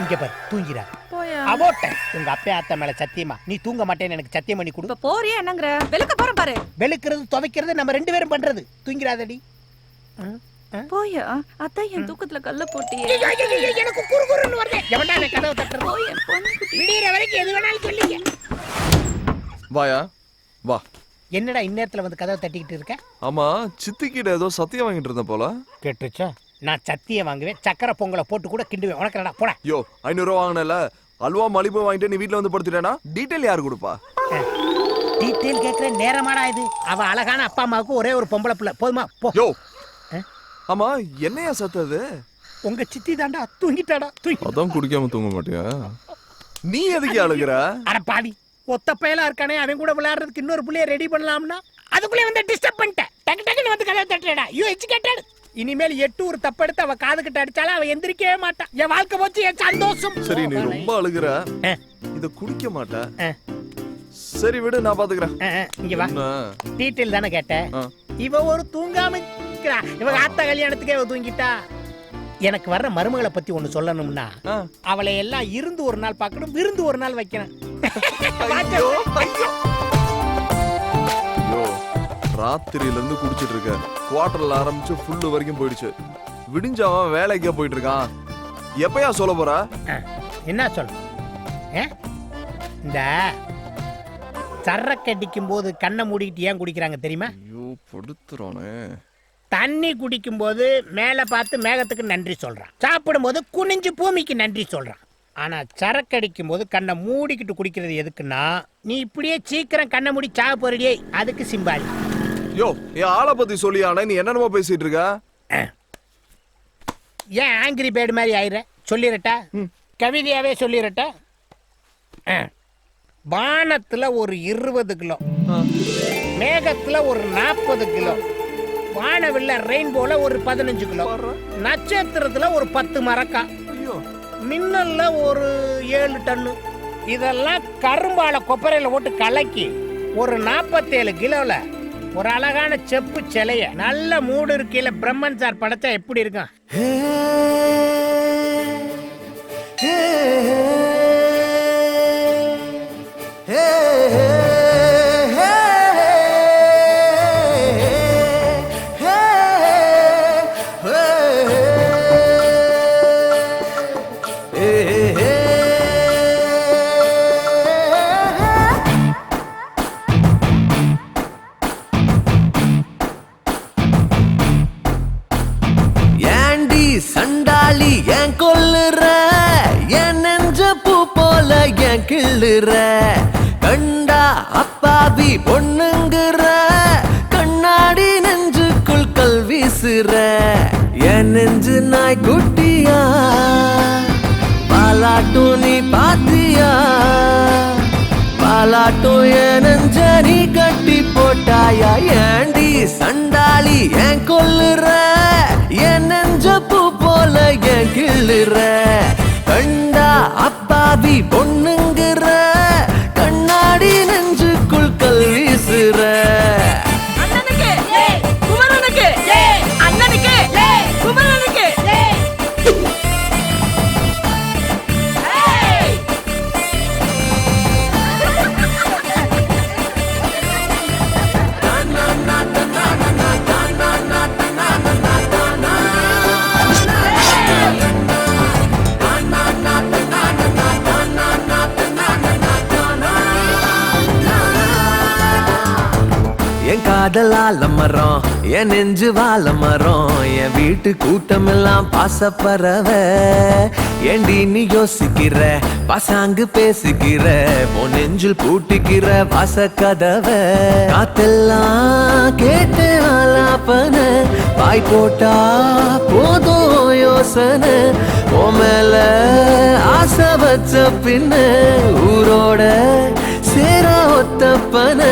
Speaker 6: இங்க பாரு தூங்கிடா.
Speaker 16: போயா.
Speaker 6: அபோட்ட உங்க அப்பா அத்தை மேல சத்தியமா நீ தூங்க மாட்டேன்னு எனக்கு சத்தியம் பண்ணி கொடு.
Speaker 16: போறியா என்னங்கற? வெளுக்க போறேன் பாரு.
Speaker 6: வெளுக்கிறது துவைக்கிறது நம்ம 2 பேரும் பண்றது. தூங்கிடாதடி.
Speaker 16: போயா. அத்தை என் தூக்கத்துல கல்ல போட்டியே.
Speaker 6: எனக்கு குறுகுறுன்னு வருது. எவன்டா அந்த கதவை தட்டுறது? போய் விடியற வரைக்கும் எது வேணாலும் சொல்லிக்க.
Speaker 5: வாயா வா.
Speaker 6: என்னடா இந்நேரத்துல வந்து கதவை தட்டிக்கிட்டு இருக்க?
Speaker 5: ஆமா சித்திக்கிட்ட ஏதோ சத்தியம் வாங்கிட்டு இருந்த போல.
Speaker 6: கேட்டுச்சா? நான் சத்தியம் வாங்குவேன், சக்கரை பொங்கலை போட்டு கூட கிண்டுவேன். உனக்கு என்னடா போடா.
Speaker 5: யோ 500 ரூபா வாங்கினல, அல்வா மலிப்பு வாங்கிட்டு நீ வீட்டுல வந்து படுத்துட்டேனா டீடைல் யாரு கொடுப்பா?
Speaker 6: டீடைல் கேக்குற நேரமாடா இது? அவ அழகான அப்பா அம்மாவுக்கு ஒரே ஒரு பொம்பளை பிள்ளை. போதுமா போ.
Speaker 5: யோ ஆமா என்னையா சத்தது?
Speaker 6: உங்க சித்தி தாண்டா தூங்கிட்டாடா.
Speaker 5: அதான் குடிக்காம தூங்க மாட்டியா? நீ எதுக்கு அழுகுற?
Speaker 6: அட பாவி, ஒத்த பயலா இருக்கானே, அவன் கூட விளையாடுறதுக்கு இன்னொரு புள்ளைய ரெடி பண்ணலாம்னா அதுக்குள்ளே வந்து டிஸ்டர்ப் பண்ணிட்டேன். டக்கு டக்குன்னு வந்து கதவை தட்டுறடா. You educated. இனிமேல் 8 ஒரு தப்படுத்து அவ காது கிட்ட அடிச்சாலும் அவ எந்திரிக்கவே மாட்டான். என் வாழ்க்கை போச்சு, என் சந்தோஷம்.
Speaker 5: சரி நீ ரொம்ப அழுகுற, இத குடிக்க மாட்ட. சரி விடு, நான் பாத்துக்கிறேன்.
Speaker 6: இங்க வா. டீடைல் தானே கேட்டேன். இவ ஒரு தூங்காம இருக்கா. இவ ஆத்தா கல்யாணத்துக்கே இவ தூங்கிட்டா. எனக்கு வர்ற மருமகளை பத்தி ஒண்ணு சொல்லணும்னா, அவளை எல்லாம் இருந்து ஒரு நாள் பார்க்கணும், விருந்து ஒரு நாள் வைக்கணும்.
Speaker 5: ராத்திரியில இருந்து குடிச்சிட்டு இருக்க. குவார்டர்ல ஆரம்பிச்சு ஃபுல்லு வரைக்கும் போயிடுச்சு. விடிஞ்ச அவன் வேலைக்கே போயிட்டு இருக்கான். எப்பயா சொல்ல போற?
Speaker 6: என்ன சொல்ல? இந்த சரக்கு அடிக்கும் போது கண்ணை மூடிக்கிட்டு ஏன் குடிக்கிறாங்க தெரியுமா?
Speaker 5: ஐயோ படுத்துறானே.
Speaker 6: தண்ணி குடிக்கும் போது மேலே பார்த்து மேகத்துக்கு நன்றி சொல்றான். சாப்பிடும் போது குனிஞ்சு பூமிக்கு நன்றி சொல்றான். ஆனா சரக்கு அடிக்கும் போது கண்ணை மூடிக்கிட்டு குடிக்கிறது எதுக்குன்னா, நீ இப்படியே சீக்கிரம் கண்ணை மூடி சாக போறியே, அதுக்கு சிம்பாலி.
Speaker 5: யோ என் ஆளை பத்தி சொல்லியானே, நீ என்னென்னமோ பேசிட்டு இருக்க?
Speaker 6: ஏன் ஆங்கிரி பேர்டு மாதிரி ஆயிர? சொல்லிரட்டா, கவிதையாவே சொல்லிரட்டா. வானத்துல ஒரு 20 கிலோ, மேகத்துல ஒரு 40 கிலோ, வானவில்ல ரெயின்போல ஒரு 15 கிலோ, நட்சத்திரத்துல ஒரு 10 மரக்கா, மின்னல்ல ஒரு 7 டன்னு. இதெல்லாம் கரும்பால கொப்பரையில போட்டு கலக்கி ஒரு 47 கிலோல ஒரு அழகான செப்பு சிலைய நல்ல மூடு இருக்கையில பிரம்மன் சார் படைச்சா எப்படி இருக்கும்?
Speaker 18: சண்டாளி ஏன் கொல்லுற, என் நெஞ்ச பூ போல ஏன் கிள்ளுற, கண்டா அப்பாவி பொண்ணுங்குற, கண்ணாடி நெஞ்சுக்குள் கல் வீசுற, என் நெஞ்சு நாய் குட்டியா, பாலாட்டும் நீ பாத்தியா, பாலாட்டும் என் நெஞ்ச நீ கட்டி போட்டாயா, ஏண்டி சண்டாளி ஏன் கொல்லுற, என் நெஞ்ச பூ போல ஏன் கிள்ளுற, கண்டா அப்பாவி பொண்ணுங்குற, கண்ணாடி நெஞ்சுக்குள் கல் வீசுற.
Speaker 12: அண்ணனுக்கு குமரனுக்கு அண்ணனுக்கு குமரனுக்கு
Speaker 18: என் காதலால மரம், என் நெஞ்சு வாழ மரம், என் வீட்டு கூட்டம் எல்லாம் பாசப்பறவ, ஏண்டி நீ யோசிக்கிற, பாசாங்கு பேசுகிற, உன் நெஞ்சில் பூட்டிக்கிற வாச கதவ, காத்தெல்லாம் கேட்டு ஆலாப்பன, பாய் போட்டா போதும் யோசனை, ஓ மேல ஆசை வச்ச பின்ன ஊரோட சேர ஒத்தப்பன,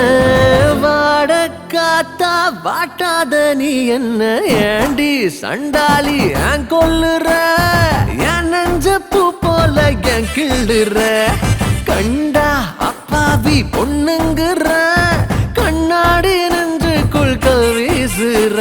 Speaker 18: வாட காத்தா வாட்டாத நீ என்ன, ஏண்டி சண்டாளி ஏன் கொல்லுற, என் நெஞ்ச பூ போல ஏன் கிள்ளுற, கண்டா அப்பாவி பொண்ணுங்குற, கண்ணாடி நெஞ்சுக்குள் கல் வீசுற.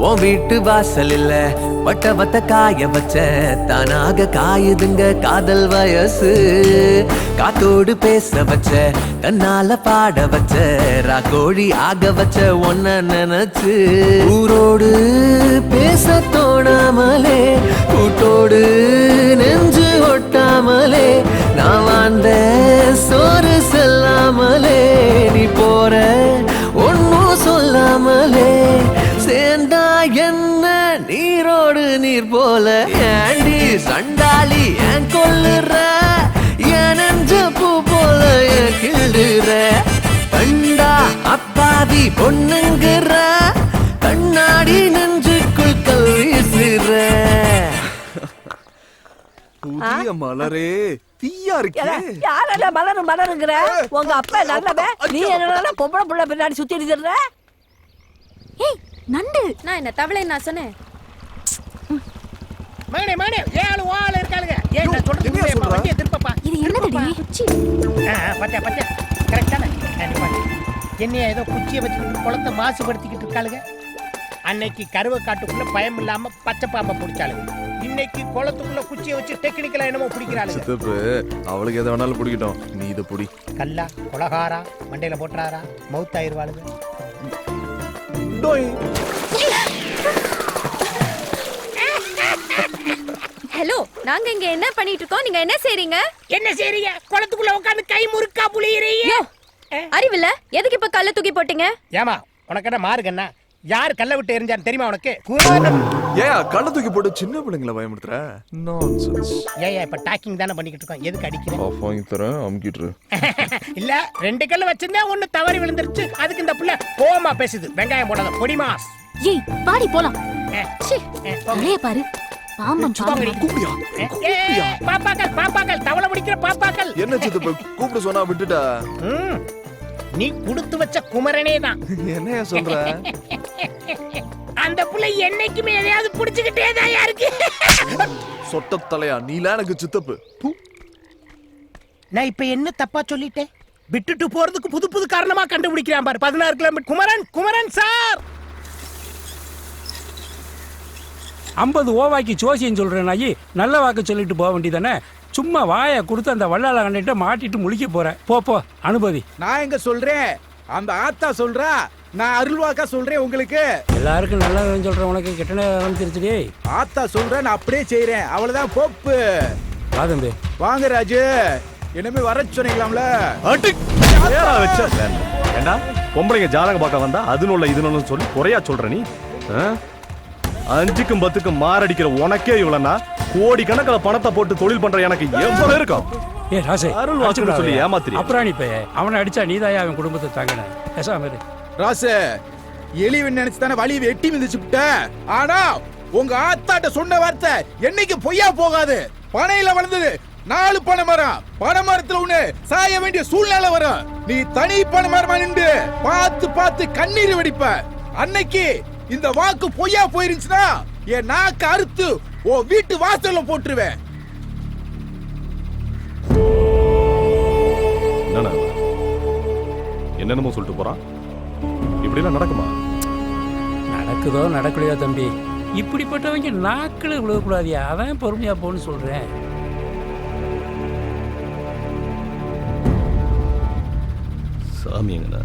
Speaker 18: உன் வீட்டு வாசல் இல்ல வட்ட காய வச்ச, தானாக காயுதுங்க காதல் வயசு, காத்தோடு பேச வச்ச, கண்ணால பாட வச்ச, ராக்கோழி ஆக வச்ச ஒன்ன நினைச்சு, ஊரோடு பேச தோணாமலே, கூட்டோடு நெஞ்சு ஒட்டாமலே, நான் வாழ்ந்த சோறு செல்லாமலே, நீ போற ஒன்னும் சொல்லாமலே, சேர்ந்தா என்ன நீரோடு நீர் போல, ஏண்டி சண்டாளி ஏன் கொல்லுற, என் நெஞ்ச பூ போல ஏன் கிள்ளுற, கண்டா அப்பாவி பொண்ணுங்குற, கண்ணாடி நெஞ்சுக்குள் கல் வீசுற.
Speaker 5: புதிய மலரே தீயா இருக்கே.
Speaker 17: யாரடா மலருங்கிற? உங்க அப்பா நல்லவன், நீ என்னடா பொம்பளை புள்ள பின்னாடி சுத்தி அடிச்சிடுற?
Speaker 8: ஏய் நண்டு.
Speaker 16: நான் என்ன தவளை நான் சொன்னேன்.
Speaker 6: மகனே மகனே ஏழு வாள் இருக்காளுங்க. ஏன் நான் சொல்றது வண்டியை திருப்பப்பா.
Speaker 8: இது என்னடடி? குச்சி.
Speaker 6: பத்தியா பத்தியா கரெக்டான. என்னைய ஏதோ குச்சியை வச்சுக்கிட்டு குளத்தை மாசுபடுத்திக்கிட்டு இருக்காளுங்க. அன்னைக்கு கருவை காட்டுக்குள்ள பயம் இல்லாம பச்சை பாம்பை பிடிச்சாளுங்க. இன்னைக்கு குளத்துக்குள்ள குச்சியை வச்சு டெக்னிக்கலா என்னமோ பிடிக்கிறாளுங்க.
Speaker 5: சித்தப்பு அவளுக்கு எதை வேணாலும் பிடிக்கட்டும், நீ இதை பிடி.
Speaker 6: கல்லா கொலகாரா மண்டையில போட்டுறாரா மவுத் ஆயிருவாளுங்க.
Speaker 16: ஹலோ, நாங்க இங்க என்ன பண்ணிட்டு இருக்கோம்? நீங்க என்ன செய்றீங்க?
Speaker 6: என்ன செய்றீங்க? குளத்துக்குள்ள உட்கார்ந்து கை முறுக்கா புளியறீங்க.
Speaker 16: அறிவில்ல, எதுக்கு இப்ப கல்ல தூக்கி போட்டீங்க?
Speaker 6: ஏமா உனக்கு என்ன மார்க்கண்ணா? யார் கல்ல விட்டு எரிஞ்சான்னு தெரியுமா உனக்கு?
Speaker 5: ஏன் கல்ல தூக்கி போட்டு சின்ன பிள்ளைங்களை பயமுறுத்துற? நான்சென்ஸ்.
Speaker 6: ஏன் இப்ப டாக்கிங் தானே பண்ணிக்கிட்டு இருக்கோம், எதுக்கு அடிக்கிறேன்?
Speaker 5: ஆஃப் வாங்கி தரேன், அமுக்கிட்டு.
Speaker 6: இல்ல 2 கல்ல வச்சிருந்தா ஒன்னு தவறி விழுந்துருச்சு, அதுக்கு இந்த புள்ள கோவமா பேசுது. வெங்காயம் போடாத பொடிமாஸ்.
Speaker 8: ஏய் பாடி போலாம். ச்சே தலைய பாரு. பாம்பம் பாம்பம்.
Speaker 5: கூப்பிடியா?
Speaker 6: பாப்பாக்கள் பாப்பாக்கள் தவளை முடிக்கிற பாப்பாக்கள்.
Speaker 5: என்ன சித்தப்பு கூப்பிட சொன்னா விட்டுட்டா?
Speaker 6: நீ குடுத்து வச்ச குமரனே தான்.
Speaker 5: என்னையா சொல்ற?
Speaker 6: அந்த புள்ள என்னைக்குமே எதையாவது புடிச்சுக்கிட்டே தான் இருக்கு.
Speaker 5: சொட்ட தலையா நீல எனக்கு சித்தப்பு.
Speaker 6: நான் இப்ப என்ன தப்பா சொல்லிட்டேன்? விட்டுட்டு போறதுக்கு புது புது காரணமா கண்டுபிடிக்கிறான் பாரு. 16 கிலோமீட்டர். குமரன் குமரன் சார்
Speaker 10: 50 ஓவாய்க்கு ஜோசியம் சொல்றேன் நாயி, நல்ல வாக்கு சொல்லிட்டு போக வேண்டியதானே. சும்மா வாயை கொடுத்து அந்த வள்ளால கண்டிட்டு மாட்டிட்டு முழிக்க போறேன். போ அனுபவி.
Speaker 7: நான் எங்க சொல்றேன், அந்த ஆத்தா சொல்றா, நான் அருள்வாக்கா சொல்றேன் உங்களுக்கு.
Speaker 10: எல்லாருக்கும் நல்லா சொல்றேன், உனக்கு கெட்ட நேரம் தெரிஞ்சுடி.
Speaker 7: ஆத்தா சொல்றேன், நான் அப்படியே செய்யறேன், அவ்வளவுதான் போப்பு.
Speaker 10: வாதம்பி
Speaker 7: வாங்க ராஜு, என்னமே வர சொன்னீங்களாம்ல.
Speaker 9: ஏண்டா பொம்பளைங்க ஜாதகம் பார்க்க வந்தா அதுனுள்ள இதுன்னு சொல்லி குறையா சொல்ற நீ? 5க்கும் 10க்கும் மாரடிக்கிற உனக்கே இவ்வளவுனா கோடி கணக்கில் பணத்தை போட்டு தொழில் பண்ற எனக்கு எவ்வளவு இருக்கும்?
Speaker 10: ஏ ராசே
Speaker 9: அருள் வாக்கு சொல்லி ஏமாத்திரி.
Speaker 10: அப்புறம் நீ அவனை அடிச்சா நீதாயா அவன் குடும்பத்தை தாங்கின. பேசாம இரு
Speaker 7: ராசு. எலிவன் நினைச்சு தானே வலி வெட்டி மிதிச்சு விட்ட. ஆனா உங்க ஆத்தாட்ட சொன்ன வார்த்தை என்னைக்கு பொய்யா போகாது. பனையில வளர்ந்தது 4 பனை மரம். பனை மரத்துல ஒண்ணு சாய வேண்டிய சூழ்நிலை வரும். நீ தனி பனை மரமா நின்று பார்த்து பார்த்து கண்ணீர் வெடிப்ப. அன்னைக்கு இந்த வாக்கு பொய்யா போயிருந்துச்சுன்னா என் நாக்கு அறுத்து ஓ வீட்டு வாசல்ல போட்டுருவேன்.
Speaker 9: என்னென்னமோ சொல்லிட்டு போறான். இப்படி எல்லாம் நடக்குமா?
Speaker 10: நடக்குதோ நடக்கலையோ தம்பி, இப்படிப்பட்டவங்க நாக்களை விழக்கூடாதியா. அவன் பொறுமையா போன்னு சொல்றேன்.
Speaker 9: சாமி எங்கடா?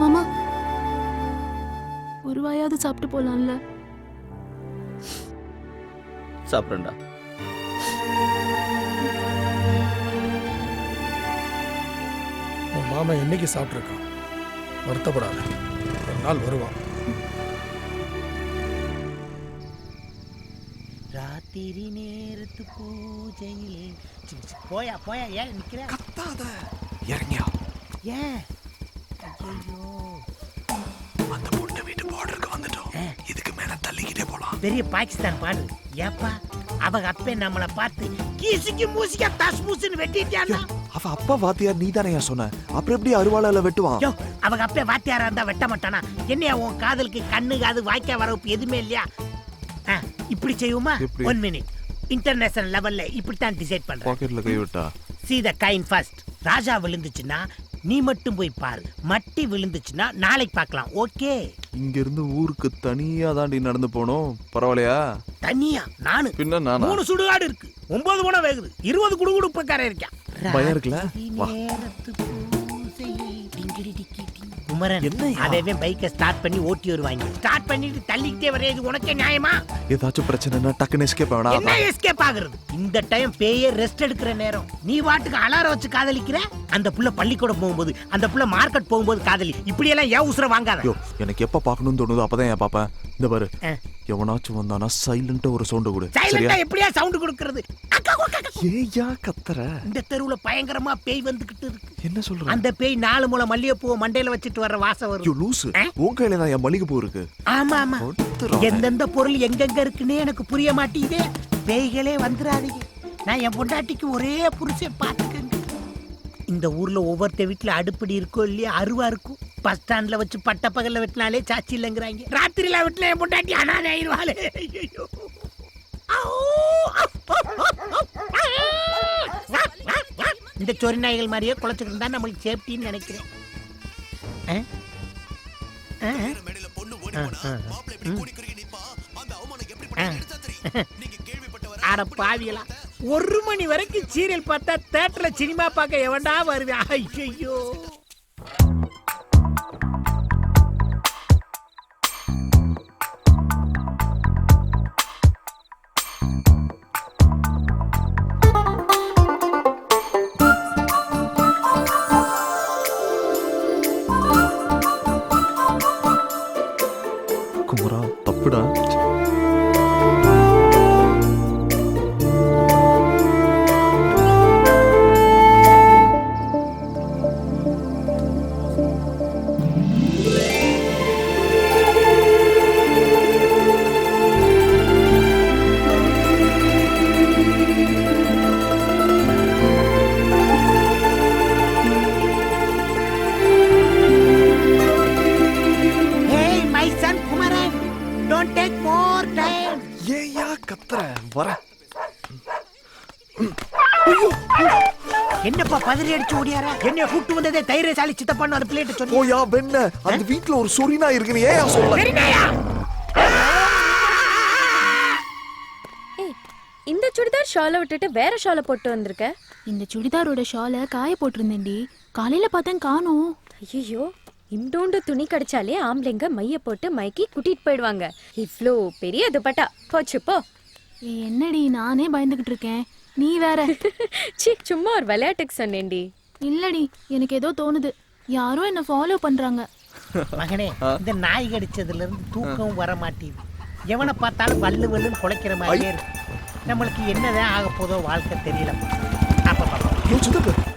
Speaker 8: மாமா ஒரு வாயாவது சாப்பிட்டு போலாம்ல?
Speaker 13: சாப்பிட்றேன்டா.
Speaker 14: உன் மாமா என்னைக்கு சாப்பிட்ருக்கான், வருத்தப்படாத, ஒரு நாள் வருவான்.
Speaker 6: ராத்திரி நேரத்து பூஜையிலே போயா போயா ஏன் நிக்கிற?
Speaker 5: கத்தாத, இறங்கியா.
Speaker 6: ஏன்? ஐயோ
Speaker 5: அந்த பொண்ணு வீட்டு பார்டருக்கு வந்துட்டோம். இதுக்கு மேல தள்ளிக்கிட்டே போலாம்.
Speaker 6: பெரிய பாகிஸ்தான் பாடு. ஏப்பா அவங்க அப்பே நம்மள பார்த்து கீசிக்கு மூசிக்க தஸ் மூசின்னு வெட்டிட்டானா?
Speaker 5: அவ அப்பா வாத்தியார் நீ தானே சொன்ன, அப்புறம் எப்படி அருவாளால வெட்டுவான்?
Speaker 6: யோ அவங்க அப்பே வாத்தியாரா இருந்தா வெட்ட மாட்டானா? என்னையா உன் காதலுக்கு கண்ணு காது வாய்க்கா வரப்பு எதுவுமே இல்லையா? இப்படி செய்யுமா? 1 மினிட். இன்டர்நேஷனல் லெவல்ல இப்படித்தான் டிசைட் பண்றேன்.
Speaker 5: பாக்கெட்ல கை விட்டா
Speaker 6: see the kind first. ராஜா விழுந்துச்சுன்னா நீ மட்டும் போய் பாரு, மட்டி விழுந்துச்சுன்னா நாளைக்கு பார்க்கலாம். ஓகே?
Speaker 5: இங்க இருந்து ஊருக்கு தனியா தாண்டி நடந்து போனோம். பரவாயில்லையா?
Speaker 6: தனியா? நானு
Speaker 5: பின்ன நானா?
Speaker 6: 3 சுடுகாடு இருக்கு, 9 போன வேகுது, 20 குடுகுடுப்பக்காரன் இருக்கான்.
Speaker 5: பயம் இருக்குல்ல? வா.
Speaker 6: இங்க குமரன் அவன் பைக்கை ஸ்டார்ட் பண்ணி ஓட்டி வருவாங்க. ஸ்டார்ட் பண்ணிட்டு தள்ளிக்கிட்டே வரையாது உனக்கே நியாயமா?
Speaker 5: ஏதாச்சும் பிரச்சனைனா டக்குன்னு எஸ்கேப் ஆகணும்.
Speaker 6: என்ன எஸ்கேப் ஆகுறது? இந்த டைம் பேயே ரெஸ்ட் எடுக்கிற நேரம். நீ வாட்டுக்கு அலாரம் வச்சு காதலிக்கிற. அந்த புள்ள பள்ளிக்கூடம் போகும்போது, அந்த புள்ள மார்க்கெட் போகும்போது காதலி. இப்படி எல்லாம் ஏன் உசுர வாங்காத?
Speaker 5: ஐயோ, எனக்கு எப்ப பார்க்கணும்னு தோணுதோ அப்பதான் ஏன் பாப்பேன். இந்த பாரு, எவனாச்சும் வந்தானா சைலண்டா ஒரு சவுண்ட் கொடு.
Speaker 6: சைலண்டா எப்படியா சவுண்ட் கொடுக்கிறது?
Speaker 5: ஏயா கத்துற?
Speaker 6: இந்த தெருவுல பயங்கரமா பேய் வந்துகிட்டு இருக்கு.
Speaker 5: என்ன சொல்ற?
Speaker 6: அந்த பேய் 4 முளை மல்லிகைப்பூவை மண்டையில வச்சிட்டு வர்ற வாசம் வரும்.
Speaker 5: ஐயோ லூசு, உன் கையில தான் என் மல்லிகைப்பூ இருக்கு.
Speaker 6: ஆமா ஆமா, எந்தெந்த பொருள் எங்கெங்க இருக்குன்னே எனக்கு புரிய மாட்டேங்குதே. பேய்களே வந்துடாதீங்க. நான் என் பொண்டாட்டிக்கு ஒரே புருஷன் பாத்துக்கங்க. இந்த ஊர்ல ஒவ்வொருத்த வீட்டுல அடுப்படி இருக்கோ இல்லையா அருவா இருக்கும். பஸ் ஸ்டாண்ட்ல வச்சு பட்ட பகல்ல வெட்டினாலே சாச்சி இல்லைங்கிறாங்க. ராத்திரில வெட்டின என் பொண்டாட்டி அனாதை ஆயிடுவாளே. ஐயோ, இந்த சொறி நாய்கள் மாதிரியே குலைச்சிட்டு இருந்தா நம்மளுக்கு சேஃப்டின்னு நினைக்கிறேன். அட பாவியலா, 1 மணி வரைக்கும் சீரியல் பார்த்தா தியேட்டர்ல சினிமா பார்க்க எவன்டா வருவேன்? ஐயோ,
Speaker 5: குமரா தப்புடா. என்னப்பா பதறி அடிச்சு ஓடியாரா? என்ன கூட்டு வந்ததே தைரியசாலி சித்தப்பான்னு அந்த பிள்ளைகிட்ட சொல்லி. ஓயா வெண்ண, அந்த வீட்ல ஒரு சொரினா இருக்குன்னு ஏன் சொல்லல?
Speaker 16: இந்த சுடிதார் ஷாலை விட்டுட்டு வேற ஷாலை போட்டு வந்திருக்க.
Speaker 8: இந்த சுடிதாரோட ஷாலை காய போட்டிருந்தேன்டி. காலையில பார்த்தேன் காணோம்.
Speaker 16: ஐயோ, இந்தோண்டு துணி கடிச்சாலே ஆம்பளைங்க மைய போட்டு மைக்கி கூட்டிட்டு போயிடுவாங்க. இவ்ளோ பெரிய துப்பட்டா போச்சு போ.
Speaker 8: என்னடி நானே பயந்துகிட்டு இருக்கேன், நீ வேற.
Speaker 16: சீ, சும்மா ஒரு விளையாட்டுக்கு சொன்னேன்டி.
Speaker 8: இல்லடி, எனக்கு ஏதோ தோணுது. யாரோ என்ன ஃபாலோ பண்றாங்க.
Speaker 6: மகனே, இந்த நாய் கடிச்சதுல இருந்து தூக்கம் வர மாட்டேங்குது. எவனை பார்த்தாலும் வல்லு வல்லுன்னு குலைக்கிற மாதிரியே இருக்கு. நம்மளுக்கு என்னதான் ஆக போதோ வாழ்க்கை தெரியல.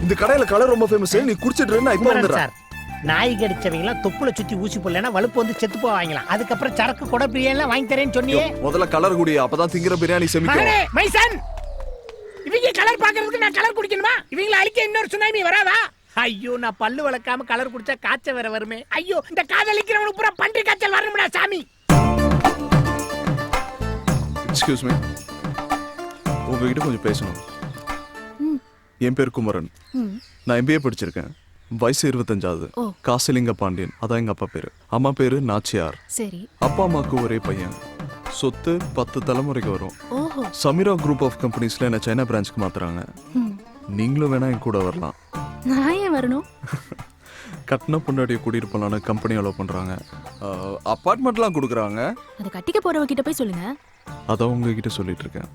Speaker 5: இந்த கடையில கலர் ரொம்ப ஃபேமஸ். நீ குடிச்சிட்டு நான் இப்ப வந்துறேன்.
Speaker 6: நாய் கடிச்சவங்களாம் தொப்புல சுத்தி ஊசி போடலன்னா வலுப்பு வந்து செத்து போவாங்களாம். அதுக்கப்புறம் சரக்கு கொடை பிரியாணி வாங்கி தரேன்னு சொன்னியே.
Speaker 5: முதல்ல கலர் குடி, அப்பதான் திங்கிற பிரியாணி செமிக்கும்.
Speaker 6: மைசன், இவங்க கலர் பாக்குறதுக்கு நான் கலர் குடிக்கணுமா? இவங்களை அழிக்க இன்னொரு சுனாமி வராதா? ஐயோ, நான் பல்லு வளர்க்காம கலர் குடிச்சா காய்ச்சல் வேற வருமே. ஐயோ, இந்த காதலிக்கிறவனுக்கு பூரா பன்றி காய்ச்சல் வரணும்டா சாமி.
Speaker 5: எக்ஸ்கியூஸ் மீ, உங்ககிட்ட கொஞ்சம் பேசணும். என் பேர் குமரன். நான் MBA படிச்சிருக்கேன். வயசு 25. காசிலிங்க பாண்டியன், அதான் எங்க அப்பா பேரு. அம்மா பேரு நாச்சியார்.
Speaker 8: சரி.
Speaker 5: அப்பா அம்மாக்கு ஒரே பையன். சொத்து 10 தலைமுறைக்கு வரும்.
Speaker 8: ஓஹோ.
Speaker 5: சமீரா குரூப் ஆஃப் கம்பெனிஸ்ல என்ன சைனா பிரான்ச்சுக்கு மாத்துறாங்க. நீங்களும் வேணா என் கூட வரலாம்.
Speaker 8: நான் ஏன் வரணும்?
Speaker 5: கட்டின பொண்டாட்டியை கூட்டிட்டு போலான்னு கம்பெனி அலோவ் பண்றாங்க. அபார்ட்மெண்ட்லாம் கொடுக்குறாங்க.
Speaker 8: அதை கட்டிக்க போறவ கிட்ட போய் சொல்லுங்க.
Speaker 5: அதான் உங்ககிட்ட சொல்லிட்டு இருக்கேன்.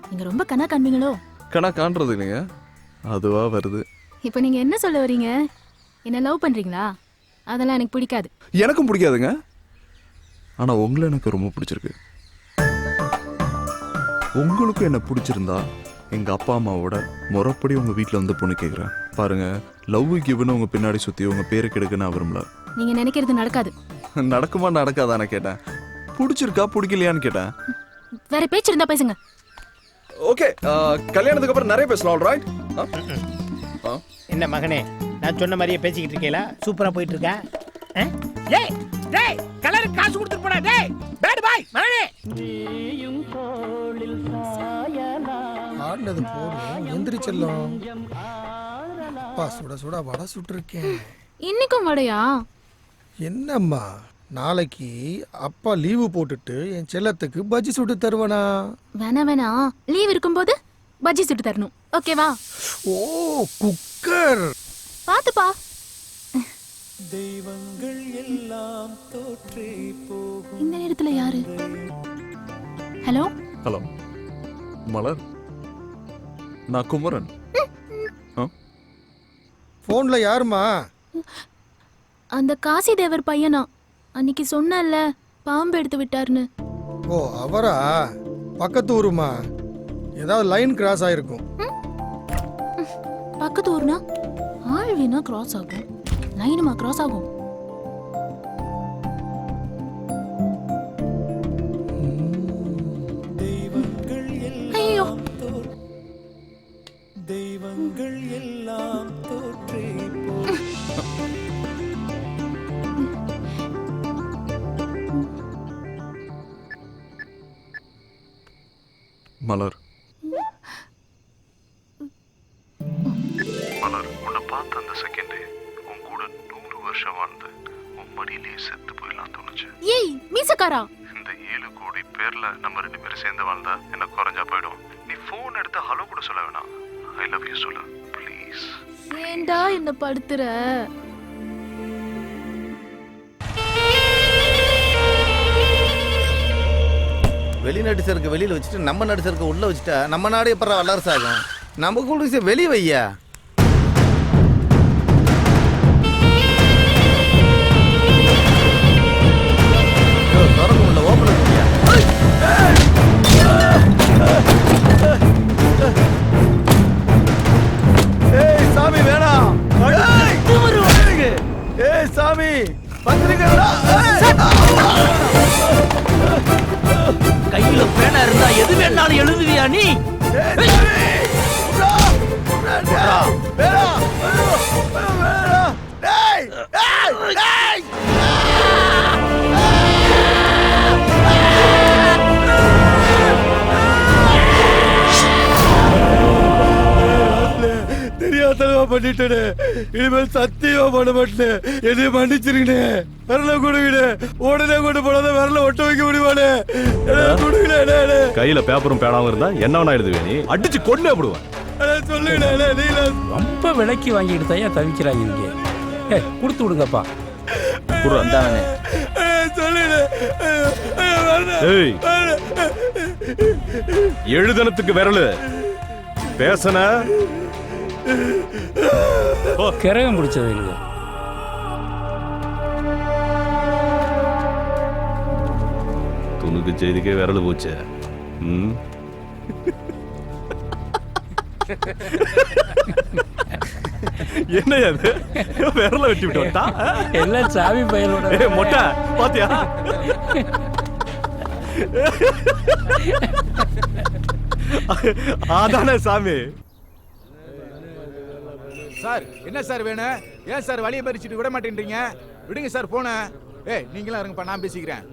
Speaker 8: நீங்க ரொம்ப கணா காண்பீங்களோ?
Speaker 5: கணா காண்றது இல்லைங்க, அதுவா வருது.
Speaker 8: இப்போ நீங்க என்ன சொல்ல வரீங்க? என்ன லவ் பண்றீங்களா? அதெல்லாம் எனக்கு பிடிக்காது.
Speaker 5: எனக்கும் பிடிக்காதுங்க. ஆனா உங்களை எனக்கு ரொம்ப பிடிச்சிருக்கு. உங்களுக்கும் என்ன பிடிச்சிருந்தா எங்க அப்பா அம்மாவோட முறைப்படி உங்க வீட்டுல வந்து பொண்ணு கேக்குறேன். பாருங்க, லவ் கிவ்னு உங்க பின்னாடி சுத்தி உங்க பேரை கெடுக்க நான் விரும்பல.
Speaker 8: நீங்க நினைக்கிறது நடக்காது.
Speaker 5: நடக்குமா நடக்காதான்னு கேட்டேன். பிடிச்சிருக்கா பிடிக்கலையான்னு கேட்டேன்.
Speaker 8: வேற பேச்சு இருந்தா பேசுங்க.
Speaker 5: ஓகே, கல்யாணத்துக்கு அப்புறம் நிறைய பேசலாம். ஆல்ரைட்.
Speaker 6: என்ன மகனே, நான் சொன்ன மாதிரியே பேசிக்கிட்டு இருக்கேல? சூப்பரா போயிட்டு இருக்கா? டேய் டேய், கலருக்கு காசு கொடுத்துட்டு போடா. டேய் பேட் பாய் மகனே.
Speaker 14: ஆடுனது போதும், எந்திரிச்சிடலாம். அப்பா சுட சுட வடை சுட்டுருக்கேன்.
Speaker 8: இன்னைக்கும் வடையா?
Speaker 14: என்னம்மா, நாளைக்கு அப்பா லீவு போட்டுட்டு என் செல்லத்துக்கு பஜ்ஜி சுட்டு தருவனா?
Speaker 8: வேணா லீவ் இருக்கும்போது பஜ்ஜி சுட்டு தரணும். ஓகேவா?
Speaker 14: ஓ, குக்கர்.
Speaker 8: பாத்துப்பா.
Speaker 18: தெய்வங்கள் எல்லாம் தோற்றே போகும்.
Speaker 8: இந்த நேரத்துல யாரு? ஹலோ
Speaker 5: ஹலோ மலர், நான் குமரன்.
Speaker 14: போன்ல யாருமா?
Speaker 8: அந்த காசி தேவர் பையனா? அன்னைக்கு சொன்னல பாம்பு எடுத்து விட்டாருன்னு.
Speaker 14: ஓ அவரா? பக்கத்து ஊருமா? ஏதாவது லைன் கிராஸ் ஆயிருக்கும்.
Speaker 8: பக்கத்து ஊர்னா ஆள் வேணா கிராஸ் ஆகும், லைனுமா கிராஸ் ஆகும்? ஐயோ,
Speaker 18: தெய்வங்கள் எல்லாம் தோற்றே போகும்.
Speaker 5: மலர்,
Speaker 1: மலர், உன்னை பார்த்த அந்த செகண்டே உன் கூட 100 வருஷம் வாழ்ந்து உன் மடியிலேயே செத்து போயிடலாம் தோணுச்சு.
Speaker 8: ஏய் மீசக்காரா,
Speaker 1: இந்த 7 கோடி பேர்ல நம்ம 2 பேரும் சேர்ந்து வாழ்ந்தா என்ன குறைஞ்சா போயிடும். நீ போன் எடுத்து ஹலோ கூட சொல்ல வேணாம், ஐ லவ் யூ சொல்லு ப்ளீஸ்.
Speaker 8: ஏண்டா என்ன படுத்துற?
Speaker 19: வெளிநாட்டு சரக்கு வெளியில் வச்சுட்டு நம்ம நாட்டு சரக்கு உள்ள வச்சுட்டா நம்ம நாடு எப்பறம் வல்லரசு ஆகும்? நம்ம கூட வெளியே வையா. திறக்க முடியல, ஓப்பன் பண்ணியா? ஏய் சாமி வேணாம். ஏய் சாமி பத்திரிக்கா.
Speaker 6: கையில பேனா இருந்தா எது வேணாலும் எழுதுவியா நீ?
Speaker 19: தெரியாதனமா பண்ணிட்டேனே, இனிமேல் சத்தியமா பண்ண மாட்டேன். என்னைய மன்னிச்சிருக்கே. விரல கொடுங்கண்ணே, உடனே கொண்டு போனதை விரல ஒட்ட வைக்க முடியுமாண்ணே? கொடுங்கண்ணே.
Speaker 9: கையில பேப்பரும் பேனாவும் இருந்தா என்ன வேணா எழுதுவே, நீ அடிச்சு கொண்டே விடுவேன்.
Speaker 19: சொல்லுங்கண்ணே. நீங்க
Speaker 10: ரொம்ப விலைக்கு வாங்கிட்டு தான் தவிக்கிறாங்க இங்க. கொடுத்து விடுங்கப்பா.
Speaker 9: ஏய், எழுதனத்துக்கு விரலு பேசன
Speaker 10: கிரகம் பிடிச்சது இல்லையா?
Speaker 9: துணுக்கு செய்திக்கே விரல் போச்சு. என்ன அது? விரல வெட்டி விட்டா
Speaker 10: எல்லாம் சாமி பையனோட
Speaker 9: மொட்டை பாத்தியா? அதானே சாமி.
Speaker 7: சார் என்ன சார் வேணும்? ஏன் சார் வழியை பறிச்சுட்டு விட மாட்டேன்றீங்க? விடுங்க சார் போன. ஏய் நீங்களும் இருங்கப்பா, நான் பேசிக்கிறேன்.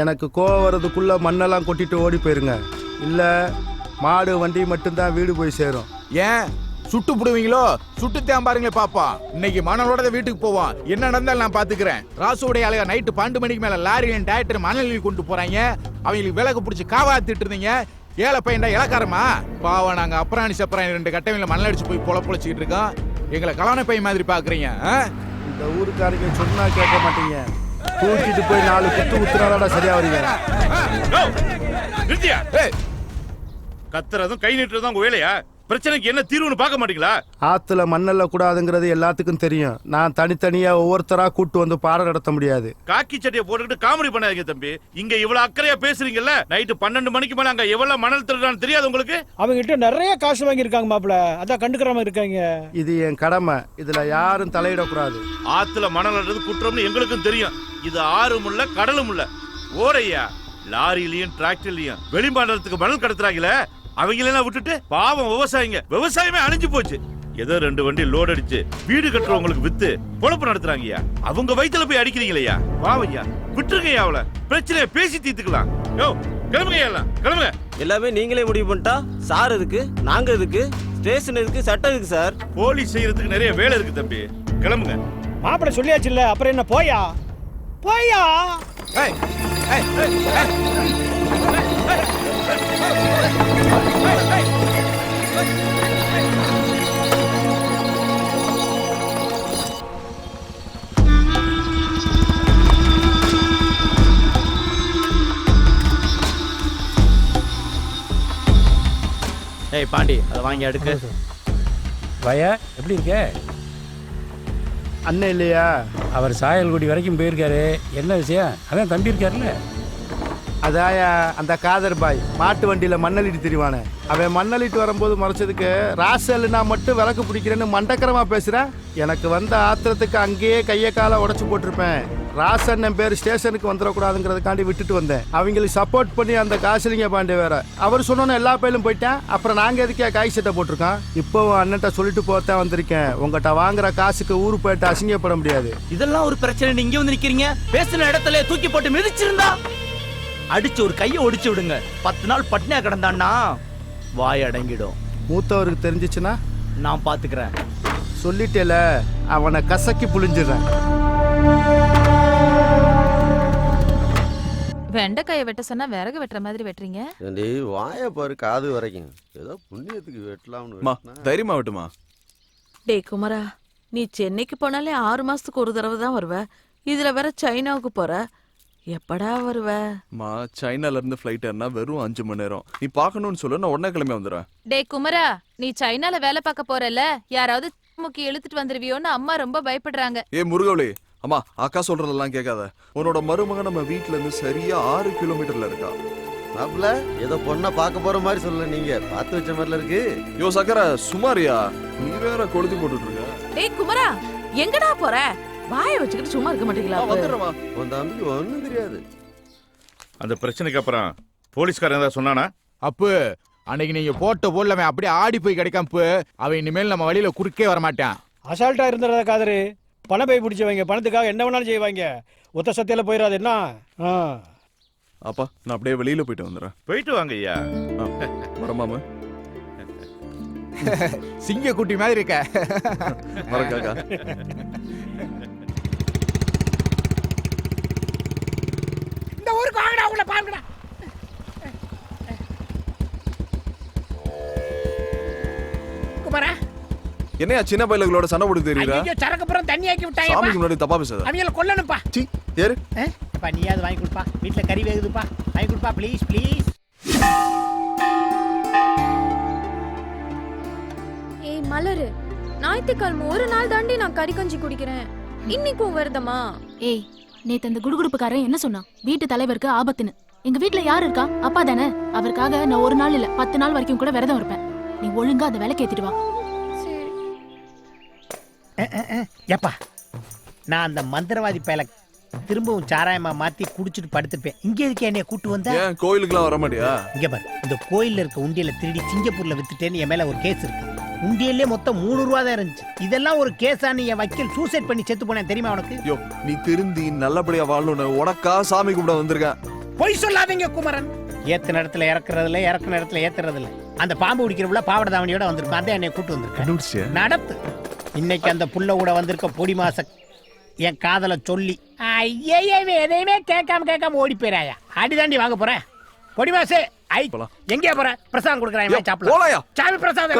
Speaker 19: எனக்கு கோவம் வர்றதுக்குள்ள மண்ணெல்லாம் கொட்டிட்டு ஓடி போயிருங்க. இல்ல மாடு வண்டி மட்டும்தான் வீடு போய் சேரும்.
Speaker 7: ஏன் சுட்டு புடுவீங்களோ? சுட்டுத்தான் பாருங்களே பாப்பா. இன்னைக்கு மணலோட வீட்டுக்கு போவோம். என்ன நடந்தாலும் நான் பாத்துக்கிறேன். ராசுடைய ஆளுங்க நைட்டு 12 மணிக்கு மேல லாரியும் டிராக்டர் மணல் கொண்டு போறாங்க. அவங்களுக்கு விலகு பிடிச்சி காவாத்திட்டு இருந்தீங்க. ஏழை பையன்டா இலக்காரமா பாவம். நாங்க அப்புறாணி சப்பராணி 2 கட்டையில மணல் அடிச்சு போய் பொழச்சிக்கிட்டு இருக்கோம். எங்களை கலான பையன் மாதிரி பாக்குறீங்க.
Speaker 19: இந்த ஊருக்காரங்க சொன்னா கேட்க மாட்டீங்க. தூக்கிட்டு போய் 4 குத்து குத்துனாடா சரியா வரீங்க.
Speaker 11: கத்துறதும் கை நீட்டுறதும் உங்க வேலையா? பிரச்சனைக்கு என்ன தீர்வுன்னு பார்க்க மாட்டீங்களா?
Speaker 19: ஆத்துல மண்ணல்ல கூடாதுங்கிறது எல்லாத்துக்கும் தெரியும். நான் தனித்தனியா ஒவ்வொருத்தரா கூட்டு வந்து பாடம் நடத்த முடியாது.
Speaker 11: காக்கி சட்டையை போட்டுக்கிட்டு காமெடி பண்ணாதீங்க தம்பி. இங்க இவ்வளவு அக்கறையா பேசுறீங்கல்ல, நைட்டு 12 மணிக்கு மேல அங்க எவ்வளவு மணல் திருடான்னு தெரியாது உங்களுக்கு?
Speaker 10: அவங்க கிட்ட நிறைய காசு வாங்கி இருக்காங்க மாப்ள, அதான் கண்டுக்கிறாம இருக்காங்க.
Speaker 19: இது என் கடமை, இதுல யாரும் தலையிடக்கூடாது.
Speaker 11: ஆத்துல மணல் அள்ளுறது குற்றம்னு எங்களுக்கும் தெரியும். இது ஆறும் இல்ல கடலும் இல்ல. ஓரையா லாரியிலயும் டிராக்டர்லயும் வெளிமாநிலத்துக்கு மணல் கடத்துறாங்களே, அவங்களெல்லாம் விட்டுட்டு பாவம் விவசாயிங்க, விவசாயமே அழிஞ்சு போச்சு. ஏதோ 2 வண்டி லோட் அடிச்சு வீடு கட்டுறவங்களுக்கு வித்து பொழப்பு நடத்துறாங்கய்யா. அவங்க வயித்துல போய் அடிக்கிறீங்களையா? பாவையா விட்டுருங்கய்யா. அவளை பிரச்சனையை பேசி தீர்த்துக்கலாம். யோ கிளம்புங்க, எல்லாம் கிளம்புங்க.
Speaker 20: எல்லாமே நீங்களே முடிவு பண்ணிட்டா சார் இருக்கு, நாங்க இருக்கு, ஸ்டேஷன் இருக்கு, சட்டம் இருக்கு சார்.
Speaker 11: போலீஸ் செய்யறதுக்கு நிறைய வேலை இருக்கு தம்பி, கிளம்புங்க.
Speaker 10: மாப்பிள்ள சொல்லியாச்சு இல்ல, அப்புறம் என்ன? போயா போயா.
Speaker 20: ஏய் பாண்டி அதை வாங்கி அடுக்கு.
Speaker 10: பயா எப்படி இருக்க? அண்ணன் இல்லையா? அவர் சாயல்குடி வரைக்கும் போயிருக்காரு. என்ன விஷயம்? அதான் தம்பி இருக்காருல்ல.
Speaker 19: அதாயா அந்த காதர் பாய் மாட்டு வண்டியில மண்ணலிட்டு திரிவானே, அவன் மண்ணலிட்டு வரும்போது மறைச்சதுக்கு ராசல்னா மட்டும் விளக்கு பிடிக்கிறேன்னு மண்டக்கரமா பேசுறேன். எனக்கு வந்த ஆத்திரத்துக்கு அங்கேயே கையை காலை உடச்சு போட்டிருப்பேன். ராசன் என் பேர் ஸ்டேஷனுக்கு வந்துடக்கூடாதுங்கிறதுக்காண்டி விட்டுட்டு வந்தேன். அவங்களுக்கு சப்போர்ட் பண்ணி அந்த காசிலிங்க பாண்டே வேற அவர் சொன்னோன்னு எல்லா பயிலும் போயிட்டேன். அப்புறம் நாங்க எதுக்கே காய் சட்டை போட்டிருக்கோம். இப்போவும் அண்ணன்ட்ட சொல்லிட்டு போத்தான் வந்திருக்கேன். உங்ககிட்ட வாங்குற காசுக்கு ஊரு போயிட்டு அசிங்கப்பட முடியாது.
Speaker 20: இதெல்லாம் ஒரு பிரச்சனை. நீங்க வந்து நிக்கிறீங்க. பேசின இடத்துல தூக்கி போட்டு மிதிச்சிருந்தா அடிச்சு ஒரு கையை ஒடிச்சு விடுங்க. 10 நாள் பட்னியா கிடந்தான்னா வாய் அடங்கிடும்.
Speaker 19: மூத்தவருக்கு தெரிஞ்சிச்சுன்னா
Speaker 20: நான் பாத்துக்கிறேன்.
Speaker 19: சொல்லிட்டேல, அவனை கசக்கி புளிஞ்சிடுறேன்.
Speaker 12: வெண்டைக்காயை வெட்ட சொன்னா விறகு வெட்டுற மாதிரி வெட்டுறீங்க.
Speaker 13: ஏண்டி வாயை பாரு காது வரைக்கும். ஏதோ புண்ணியத்துக்கு வெட்டலாம்னு.
Speaker 5: தைரியமா வெட்டுமா?
Speaker 12: டேய் குமரா, நீ சென்னைக்கு போனாலே 6 மாசத்துக்கு ஒரு தடவை தான் வருவ. இதுல வேற சைனாவுக்கு போற. எப்படா வருவ?
Speaker 5: சைனால இருந்து ஃபிளைட் ஏறினா வெறும் 5 மணி நேரம். நீ பார்க்கணும்னு சொல்ல, நான் உடனே கிளம்பி வந்துடுறேன்.
Speaker 8: டேய் குமரா, நீ சைனால வேலை பார்க்க போறல, யாராவது முக்கி இழுத்துட்டு வந்துருவியோன்னு அம்மா ரொம்ப பயப்படுறாங்க.
Speaker 5: ஏ முருகவளி, அம்மா அக்கா சொல்றதெல்லாம் கேட்காத. உன்னோட மருமகன் நம்ம வீட்டுல இருந்து சரியா 6 கிலோமீட்டர்ல இருக்கா.
Speaker 13: மாப்பிள்ள ஏதோ பொண்ணை பார்க்க போற மாதிரி சொல்ல, நீங்க பார்த்து வச்ச மாதிரில இருக்கு.
Speaker 5: யோ சக்கர சுமாரியா, நீ வேற கொளுத்தி போட்டுட்டு இருக்க.
Speaker 12: டேய் குமரா, எங்கடா போற? வாயை வச்சுக்கிட்டு சும்மா இருக்க மாட்டீங்களா?
Speaker 13: உன் தம்பிக்கு ஒண்ணும் தெரியாது.
Speaker 11: அந்த பிரச்சனைக்கு அப்புறம் போலீஸ்காரன் ஏதாவது சொன்னானா?
Speaker 7: அப்பு அன்னைக்கு நீங்க போட்ட போடலவன் அப்படியே ஆடி போய் கிடைக்காம அவன் இனிமேல் நம்ம வழியில குறுக்கே வர மாட்டான்.
Speaker 10: அசால்ட்டா இருந்துறத காதரு. பணம் போய் பிடிச்சவங்க பணத்துக்காக என்ன வேணாலும் செய்வாங்க. ஒத்த சத்தியில போயிடாது என்ன?
Speaker 5: அப்பா நான் அப்படியே வெளியில போயிட்டு வந்துடுறேன்.
Speaker 11: போயிட்டு வாங்க ஐயா.
Speaker 5: வரமாமா?
Speaker 7: சிங்க குட்டி மாதிரி இருக்க.
Speaker 5: வரக்காக்கா.
Speaker 6: இந்த ஊருக்கு வாங்கடா, உள்ள பாருங்கடா. குமாரா,
Speaker 5: என்னையா சின்ன பையலங்களோட சண்டை போட்டு தெரியுதா?
Speaker 6: ஐயோ சரக்கு புறம் தண்ணி ஆக்கி விட்டாங்க.
Speaker 5: சாமிக்கு முன்னாடி தப்பா பேசாத.
Speaker 6: அவங்கள கொல்லணும்ப்பா.
Speaker 5: சீ ஏறு.
Speaker 6: அப்பா நீயாவது வாங்கி கொடுப்பா. வீட்ல கறி வேகுதுப்பா, வாங்கி கொடுப்பா ப்ளீஸ் ப்ளீஸ்.
Speaker 16: ஏய் மலரு, ஞாயிற்றுக்கிழமை ஒரு நாள் தாண்டி நான் கறி கஞ்சி குடிக்கிறேன். இன்னைக்கும் வருதமா?
Speaker 8: ஏய், நேத்து அந்த குடுகுடுப்புக்காரன் என்ன சொன்னான்? வீட்டு தலைவருக்கு ஆபத்துன்னு. எங்க வீட்ல யாரு இருக்கா? அப்பா தானே. அவருக்காக நான் ஒரு நாள் இல்ல 10 நாள் வரைக்கும் கூட விரதம் இருப்பேன். நீ ஒழுங்கா அந்த விலைக்கு ஏத்திட்டு வா.
Speaker 6: ஏப்பா, நான் அந்த மந்திரவாதி பயல திரும்பவும் சாராயமா மாத்தி குடிச்சிட்டு படுத்துப்பேன். இங்க எதுக்கு என்னைய கூட்டு வந்த?
Speaker 5: ஏன் கோயிலுக்குலாம் வர மாட்டியா?
Speaker 6: இங்க பாரு, இந்த கோயில்ல இருக்க உண்டியல திருடி சிங்கப்பூர்ல வித்துட்டேன்னு என் மேல ஒரு கேஸ் இருக்கு. உண்டியல்லே மொத்தம் 3 ரூபா தான் இருந்துச்சு. இதெல்லாம் ஒரு கேஸான்னு என் வக்கீல் சூசைட் பண்ணி செத்து போனேன் தெரியுமா உனக்கு?
Speaker 5: யோ நீ திருந்தி நல்லபடியா வாழணும்னு உனக்கா சாமி கும்பிட வந்திருக்கேன்.
Speaker 6: பொய் சொல்லாதீங்க குமரன். ஏத்த நேரத்துல இறக்குறதுல, இறக்குற நேரத்துல ஏத்துறதுல. அந்த பாம்பு பிடிக்கிறவுல பாவட தாவணியோட வந்திருக்கும். அதான் என்னை கூட்டு வந்திருக்கேன். நடத்து. இன்னைக்கு அந்த புள்ள கூட வந்திருக்க பொடி மாச என் காதல சொல்லி ஐயே எதையுமே கேட்காம ஓடி போயிராயா. அடிதாண்டி வாங்க போறேன். பொடி மாசே ஐ எங்கேயா போற? பிரசாதம் கொடுக்குறாங்க சாப்பிடலாம். சாமி பிரசாதம்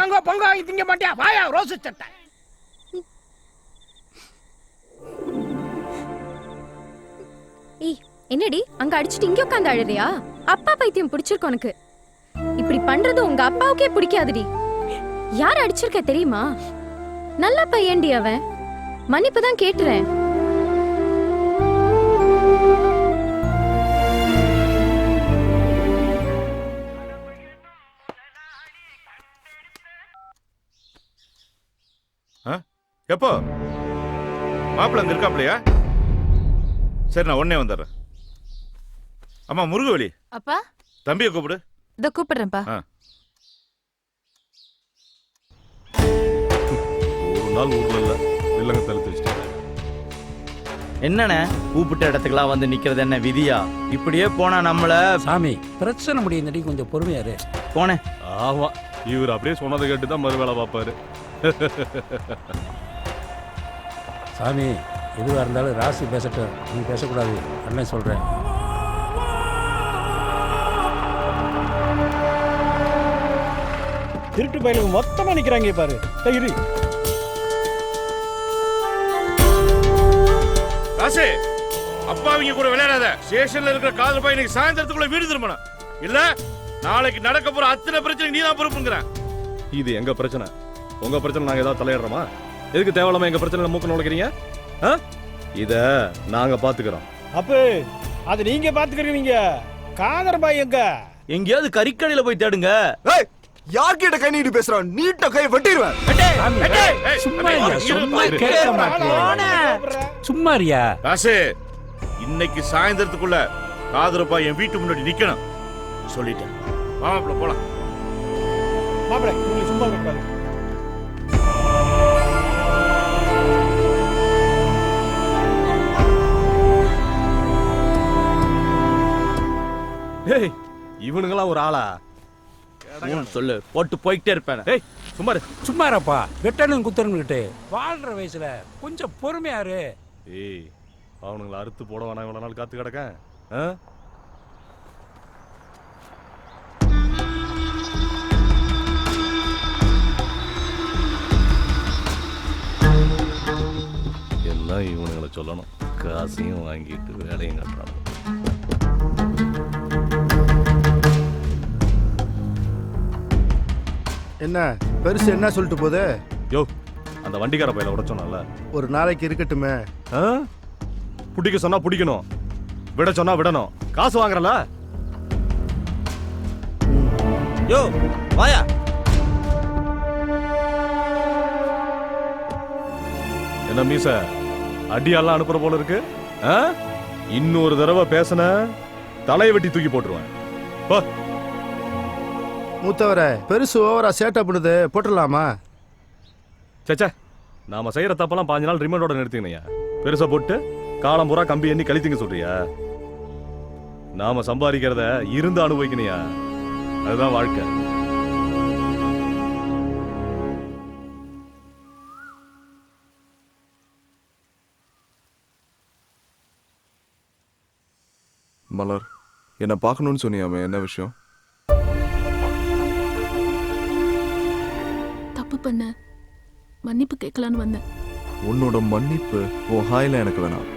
Speaker 6: வாங்க பொங்க வாங்கி திங்க மாட்டியா? வாயா ரோசு சட்டை.
Speaker 16: என்னடி அங்க அடிச்சுட்டு இங்க உட்காந்து அழுறியா? அப்பா பைத்தியம் பிடிச்சிருக்கு உனக்கு. இப்படி பண்றது உங்க அப்பாவுக்கே பிடிக்காதுடி. யார் அடிச்சிருக்க தெரியுமா? நல்ல பையன்டி அவன். மன்னிப்பு தான் கேட்டுறேன்.
Speaker 11: எப்போ மாப்பிள்ள அங்க இருக்காப்லையா? சரி நான் உடனே வந்துடுறேன். அம்மா முருகவலி,
Speaker 12: அப்பா
Speaker 11: தம்பியை கூப்பிடு.
Speaker 12: இத கூப்பிடுறேன்ப்பா.
Speaker 9: ஒரு நாள் ஊர்ல இல்ல வில்லங்க தடுத்து வச்சிட்டாங்க.
Speaker 20: என்னண்ணே கூப்பிட்ட இடத்துக்குலாம் வந்து நிக்கிறது என்ன விதியா? இப்படியே போனா நம்மள
Speaker 10: சாமி பிரச்சனை முடியுதுடி, கொஞ்சம் பொறுமையாரு.
Speaker 20: போனேன்.
Speaker 9: ஆமா, இவர் அப்படியே சொன்னதை கேட்டு தான் மறு வேலை பார்ப்பாரு.
Speaker 10: சாமி எதுவாக இருந்தாலும் ராசி பேசட்டும், நீ பேசக்கூடாது. அண்ணன் சொல்கிறேன். திருட்டு பயிலுக்கு மொத்தமாக நிற்கிறாங்க பாரு. இரு
Speaker 11: ராசே, அப்பாவிங்க கூட விளையாடாத. ஸ்டேஷன்ல இருக்கிற காதல் பையன் இன்னைக்கு சாயந்தரத்துக்குள்ள வீடு திரும்பணும். இல்ல நாளைக்கு நடக்க போற அத்தனை பிரச்சனை நீ தான் பொறுப்புங்கிறேன்.
Speaker 9: இது எங்க பிரச்சனை. உங்க பிரச்சனை நாங்க ஏதாவது தலையிடுறோமா? எதுக்கு தேவையில்லாம எங்க பிரச்சனை மூக்க நுழைக்கிறீங்க? இத நாங்க பாத்துக்கிறோம்.
Speaker 10: அப்ப அது நீங்க பாத்துக்கிறீங்க. காதர் பாய் எங்க?
Speaker 20: எங்கேயாவது கறிக்கடையில போய் தேடுங்க.
Speaker 7: யார்கிட்ட கை நீட்டு பேசுறான்? நீட்ட கை வெட்டிடுவேன்.
Speaker 10: சும்மாரியா
Speaker 11: ராசு, இன்னைக்கு சாயந்தரத்துக்குள்ள காதரப்பா என் வீட்டு முன்னாடி நிக்கணும் சொல்லிட்டேன். மாப்பிள்ள போலாம்.
Speaker 10: மாப்பிள்ள நீங்க சும்மா இருக்காது.
Speaker 9: ஏய், இவனுங்களாம் ஒரு ஆளா?
Speaker 20: சொல்லு போட்டு போய்கிட்டே இருப்பேன்.
Speaker 9: ஏய் சும்மா இரு.
Speaker 10: சும்மா இருப்பா. வெட்டணும் குத்தணும்னுட்டு வாழ்ற வயசுல கொஞ்சம் பொறுமையாரு.
Speaker 9: ஏய், அவனுங்களை அறுத்து போட வேணாம் இவ்வளவு நாள் காத்து கிடக்கேன். எல்லாம் இவனுங்களை சொல்லணும். காசையும் வாங்கிட்டு வேலையும் கட்டுறாங்க.
Speaker 19: என்ன பெருசு என்ன சொல்லிட்டு போகுது?
Speaker 9: யோ, அந்த வண்டிக்கார பையில உடைச்சோம்ல,
Speaker 19: ஒரு நாளைக்கு இருக்கட்டுமே.
Speaker 9: பிடிக்க சொன்னா பிடிக்கணும், விட சொன்னா விடணும். காசு வாங்குறல.
Speaker 20: யோ வாயா.
Speaker 9: என்ன மீச அடியெல்லாம் அனுப்புற போல இருக்கு? இன்னொரு தடவை பேசன தலையை வெட்டி தூக்கி போட்டுருவேன்.
Speaker 19: மூத்தவரை பெருசு ஓவரா சேட்டை பண்ணுது, போட்டுடலாமா?
Speaker 9: சேச்சா, நாம செய்யற தப்பெல்லாம் 5 நாள் ரிமைண்டோட நிறுத்திங்கய்யா. பெருசா போட்டு காலம் பூரா கம்பி எண்ணி கழித்திங்க சொல்றியா? நாம சம்பாதிக்கிறத இருந்து அனுபவிக்கணையா. அதுதான் வாழ்க்கை.
Speaker 5: மலர், என்ன பார்க்கணும்னு சொன்னியாமே, என்ன விஷயம்?
Speaker 8: தப்பு பண்ண மன்னிப்பு கேட்கலான்னு வந்தேன்.
Speaker 5: உன்னோட மன்னிப்பு உன் ஹாயில எனக்கு வேணாம்.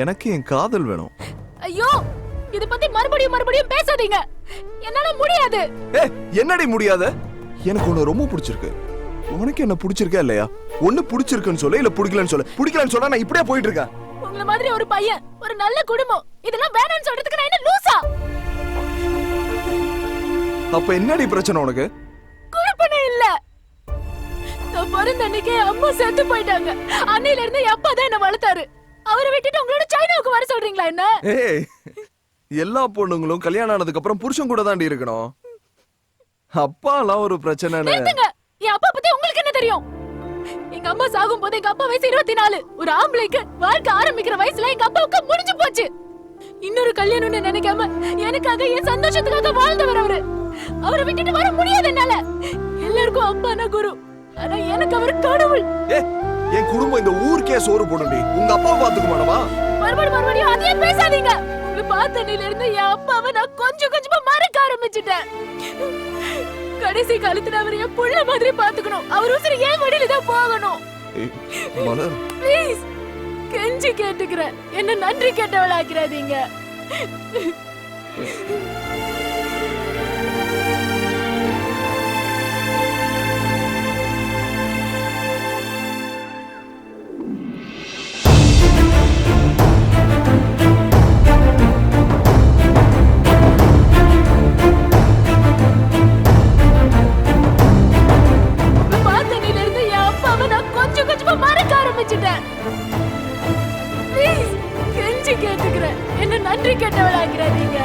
Speaker 5: எனக்கு என் காதல் வேணும்.
Speaker 8: ஐயோ, இத பத்தி மறுபடியும் பேசாதீங்க. என்னால முடியாது.
Speaker 5: என்னடி முடியாத? எனக்கு உன்னை ரொம்ப பிடிச்சிருக்கு. உனக்கு என்ன பிடிச்சிருக்கா இல்லையா? ஒண்ணு பிடிச்சிருக்குன்னு சொல்ல, இல்ல பிடிக்கலன்னு சொல்ல. பிடிக்கலன்னு சொன்னா நான் இப்படியே போயிட்டு இருக்கேன்.
Speaker 8: உங்கள மாதிரி ஒரு பையன், ஒரு நல்ல குடும்பம், இதெல்லாம் வேணும்னு சொல்றதுக்கு நான் என்ன லூசா?
Speaker 5: அப்ப என்னடி பிரச்சனை உனக்கு?
Speaker 8: குழப்பனே இல்ல. நான் பிறந்த அன்னைக்கே அம்மா செத்து போயிட்டாங்க. அன்னையில இருந்து என் அப்பா தான் என்ன வளர்த்தாரு. அவரை விட்டுட்டு உங்களோட சைனாவுக்கு வர சொல்றீங்களா என்ன?
Speaker 5: ஏய், எல்லா பொண்ணுங்களும் கல்யாணம் ஆனதுக்கு அப்புறம் புருஷன் கூட தாண்டி இருக்கணும். அப்பா எல்லாம் ஒரு பிரச்சனை.
Speaker 8: என் அப்பா பத்தி உங்களுக்கு என்ன தெரியும்? எங்க அம்மா சாகும் போது எங்க அப்பா வயசு 24. ஒரு ஆம்பளைக்கு வாழ்க்கை ஆரம்பிக்கிற வயசுல எங்க அப்பாவுக்கு முடிஞ்சு போச்சு. இன்னொரு கல்யாணம்னு நினைக்காம எனக்காக என் சந்தோஷத்துக்காக வாழ்ந்தவர் அவரு. அவரை விட்டுட்டு வர முடியாது என்னால. எல்லாருக்கும் அப்பானா குரு, ஆனா எனக்கு அவர் கடவுள்.
Speaker 5: என் குடும்பம் இந்த ஊருக்கே சோறு போடுடி. உங்க அப்பா பாத்துக்க மாட்டவா?
Speaker 8: மறுபடியும் அதையே பேசாதீங்க. உங்களை பார்த்தனில இருந்து என் அப்பாவை நான் கொஞ்சம் கொஞ்சமா மறக்க ஆரம்பிச்சுட்டேன். கடைசி காலத்துல அவர் என் புள்ள மாதிரி பாத்துக்கணும். அவர் உசுறு ஏன் வழியில தான் போகணும்.
Speaker 5: மலர்,
Speaker 8: ப்ளீஸ் கெஞ்சி கேட்டுக்கிறேன், என்ன நன்றி கேட்டவளாக்கிறாதீங்க. என்ன நன்றி கேட்டவளாக்கிறாதீங்க.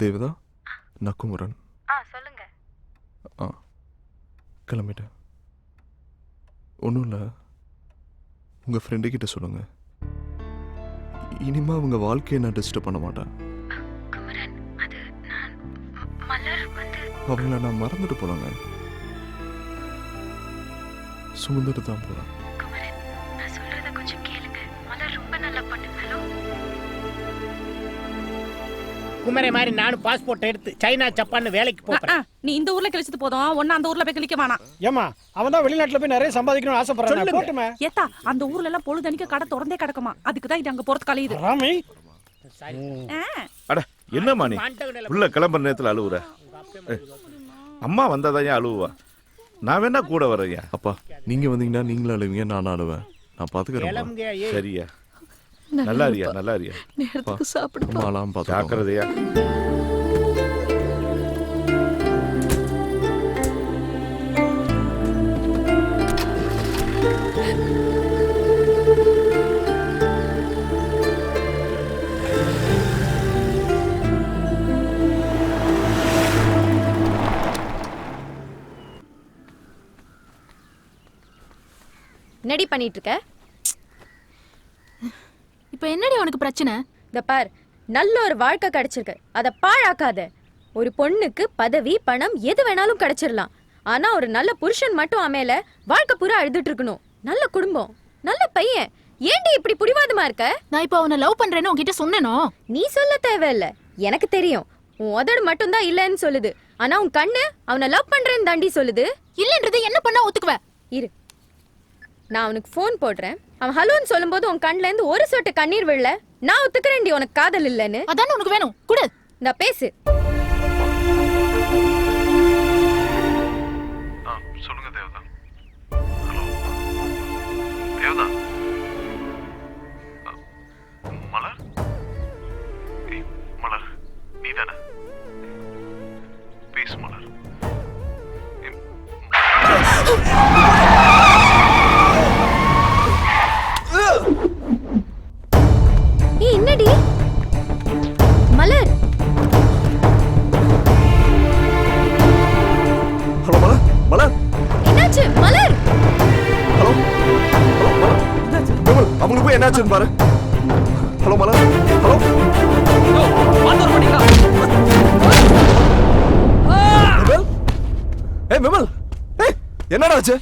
Speaker 5: தேவதா, நான் குமரன்.
Speaker 16: சொல்லுங்க.
Speaker 5: கிளம்பிட்டேன். ஒன்றும் இல்லை, உங்கள் ஃப்ரெண்டு கிட்ட சொல்லுங்க. இனிமே அவங்க வாழ்க்கையை நான் டிஸ்டர்ப் பண்ண மாட்டேன்.
Speaker 16: குமரன்,
Speaker 5: அவங்கள நான் மறந்துட்டு போனாங்க. சுமந்துட்டு தான் போறேன்.
Speaker 8: நான் சொல்றத கொஞ்சம் கேளுங்க. மலர் ரொம்ப நல்ல பொண்ணு. ஹலோ
Speaker 6: குமரே மாதிரி நானும் பாஸ்போர்ட் எடுத்து சைனா ஜப்பான் வேலைக்கு போறேன்.
Speaker 21: நீ இந்த ஊர்ல கிழிச்சிட்டு போதும், ஒன்னு அந்த ஊர்ல போய் கிழிக்க வேணாம்.
Speaker 10: ஏமா அவன் தான் வெளிநாட்டுல போய் நிறைய சம்பாதிக்கணும்னு ஆசைப்படுறான். போட்டுமே.
Speaker 21: ஏத்தா அந்த ஊர்ல எல்லாம் பொழுதனிக்க கடை திறந்தே கிடக்குமா, அதுக்கு தான் இது அங்க போறது கலையுது.
Speaker 10: ராமி
Speaker 11: அட என்னம்மா நீ உள்ள கிளம்புற நேரத்துல அழுவுற? அம்மா வந்தாதான் ஏன் அழுவா? நான் வேணா கூட வரையா?
Speaker 5: அப்பா நீங்க வந்தீங்கன்னா நீங்களும் அழுவீங்க, நானும் அழுவேன். நான் பாத்துக்கிறேன்.
Speaker 11: சரியா? நல்லா இருக்கியா? நல்லா இருக்கியா?
Speaker 12: நேரத்துக்கு சாப்பிடு.
Speaker 5: அம்மாலாம் பார்த்து
Speaker 11: ஜாக்கிரதையா.
Speaker 16: என்னடி பண்ணிட்டு இருக்க?
Speaker 8: இப்போ என்னடி உனக்கு பிரச்சனை?
Speaker 16: இந்த பார், நல்ல ஒரு வாழ்க்கை கிடைச்சிருக்கு, அதை பாழாக்காத. ஒரு பொண்ணுக்கு பதவி பணம் எது வேணாலும் கிடைச்சிடலாம், ஆனா ஒரு நல்ல புருஷன் மட்டும் அமையல வாழ்க்கை பூரா அழுதுட்டு இருக்கணும். நல்ல குடும்பம், நல்ல பையன். ஏண்டி இப்படி புடிவாதமா இருக்க?
Speaker 8: நான் இப்போ அவனை லவ் பண்றேன்னு உன்கிட்ட சொன்னேனோ?
Speaker 16: நீ சொல்ல தேவையில்ல, எனக்கு தெரியும். உன் உதடு மட்டும் தான் இல்லைன்னு சொல்லுது, ஆனா உன் கண்ணு அவனை லவ் பண்றேன்னு தாண்டி சொல்லுது.
Speaker 8: இல்லன்றது என்ன பண்ணா ஒத்துக்குவ?
Speaker 16: இரு, நான் அவனுக்கு ஃபோன் போடுறேன். அவன் ஹலோன்னு சொல்லும்போது உன் கண்ணுல இருந்து ஒரு சொட்டு கண்ணீர் விழல. நான் ஒத்துக்கிறேன்டி உனக்கு காதல் இல்லைன்னு.
Speaker 8: அதானே உனக்கு வேணும், குடு.
Speaker 16: நான் பேசு.
Speaker 5: சொல்லுங்க தேவதா. ஹலோ தேவதா. மலர், மலர் நீ தானே? பேசு மலர்.
Speaker 16: என்னடி மலர்?
Speaker 5: ஹலோ மலர். மலர்
Speaker 16: என்னாச்சு மலர்?
Speaker 5: ஹலோ ஹலோ அவங்களுக்கு போய் என்னாச்சுன்னு பாரு. ஹலோ மலர். ஹலோ விமல். என்னடா ஆச்சு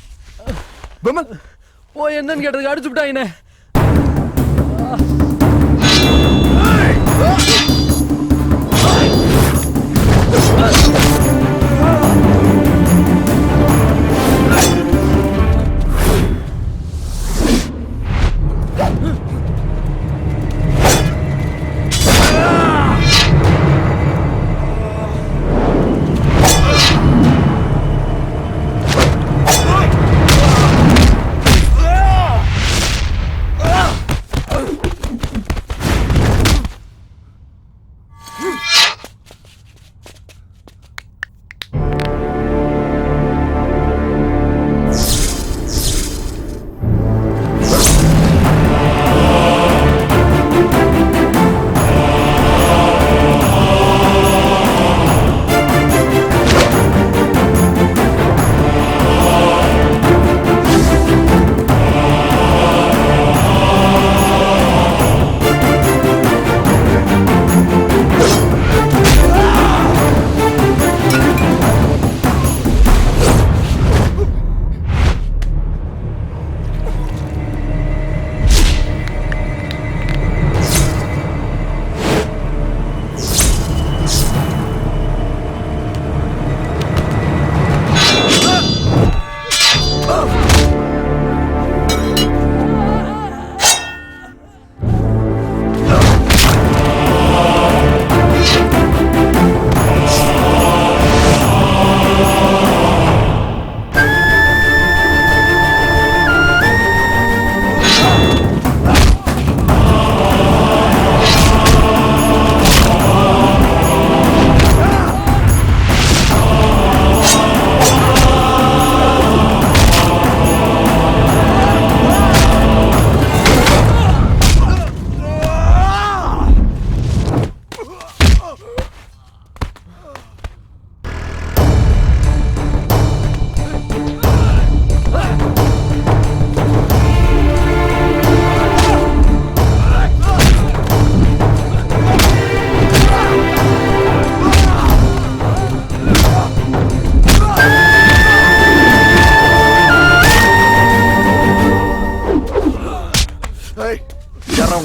Speaker 5: விமல்?
Speaker 20: ஓ என்னன்னு கேட்டதுக்கு அடிச்சு விட்டாங்க.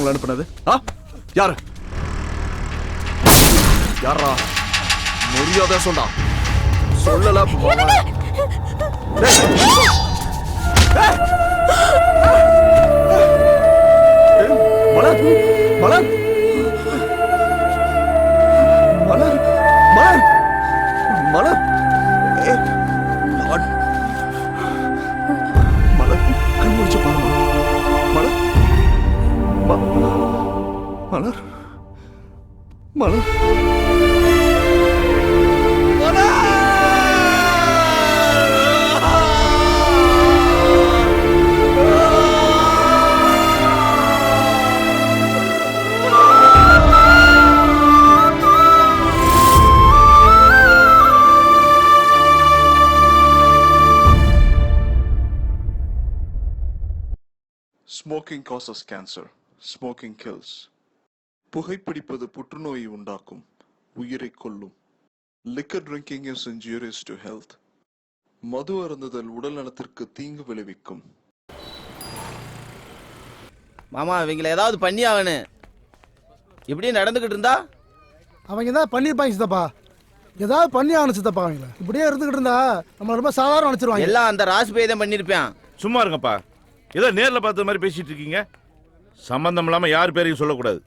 Speaker 5: உங்களை அனுப்புனது? யாரு? யாரா? மரியாதை சொன்னா சொல்லல. மலர் மலர் மலர் மலர் மலர் மலர் கண் முடிச்சு பாருங்க. மலர் மலர் மலர்
Speaker 1: Smoking causes cancer. Smoking kills. புகைப்பிடிப்பது புற்றுநோயை உண்டாக்கும், உயிரை கொல்லும். Liquor drinking is injurious to health. மது அருந்துதல் உடல் நலத்திற்கு தீங்கு விளைவிக்கும்.
Speaker 20: மாமா இவங்களை ஏதாவது பண்ணி ஆகணு. இப்படியே நடந்துகிட்டு இருந்தா
Speaker 14: அவங்க தான் பண்ணிருப்பாங்க சித்தப்பா. ஏதாவது பண்ணி ஆகணும் சித்தப்பா. அவங்கள இப்படியே இருந்துகிட்டு இருந்தா நம்ம ரொம்ப சாதாரண நினைச்சிருவாங்க.
Speaker 20: எல்லாம் அந்த ராசி பேய் தான் பண்ணிருப்பான்.
Speaker 11: சும்மா இருங்கப்பா. ஏதோ நேர்ல பார்த்த மாதிரி பேசிட்டு இருக்கீங்க. சம்பந்தம் இல்லாம யார் பேரையும் சொல்லக்கூடாது.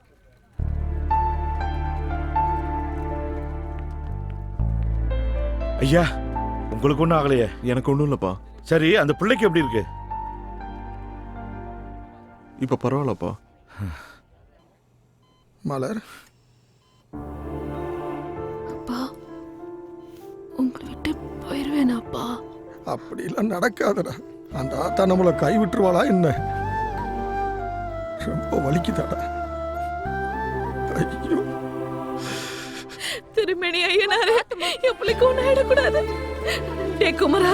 Speaker 11: ஐயா உங்களுக்கு ஒன்றும் ஆகலையே?
Speaker 5: எனக்கு ஒன்றும் இல்லைப்பா.
Speaker 11: சரி அந்த பிள்ளைக்கு எப்படி இருக்கு?
Speaker 5: இப்போ பரவாயில்லப்பா.
Speaker 14: மலர்
Speaker 8: அப்பா உங்களை விட்டு போயிடுவேனாப்பா?
Speaker 14: அப்படிலாம் நடக்காதடா. அந்த ஆத்தா நம்மளை கை விட்டுருவாளா என்ன? ரொம்ப வலிக்குதாடா. ஐயோ
Speaker 12: திருமணி ஐயனாரே, என் பிள்ளைக்கு ஒன்றும் ஆயிடக்கூடாது. டே குமரா,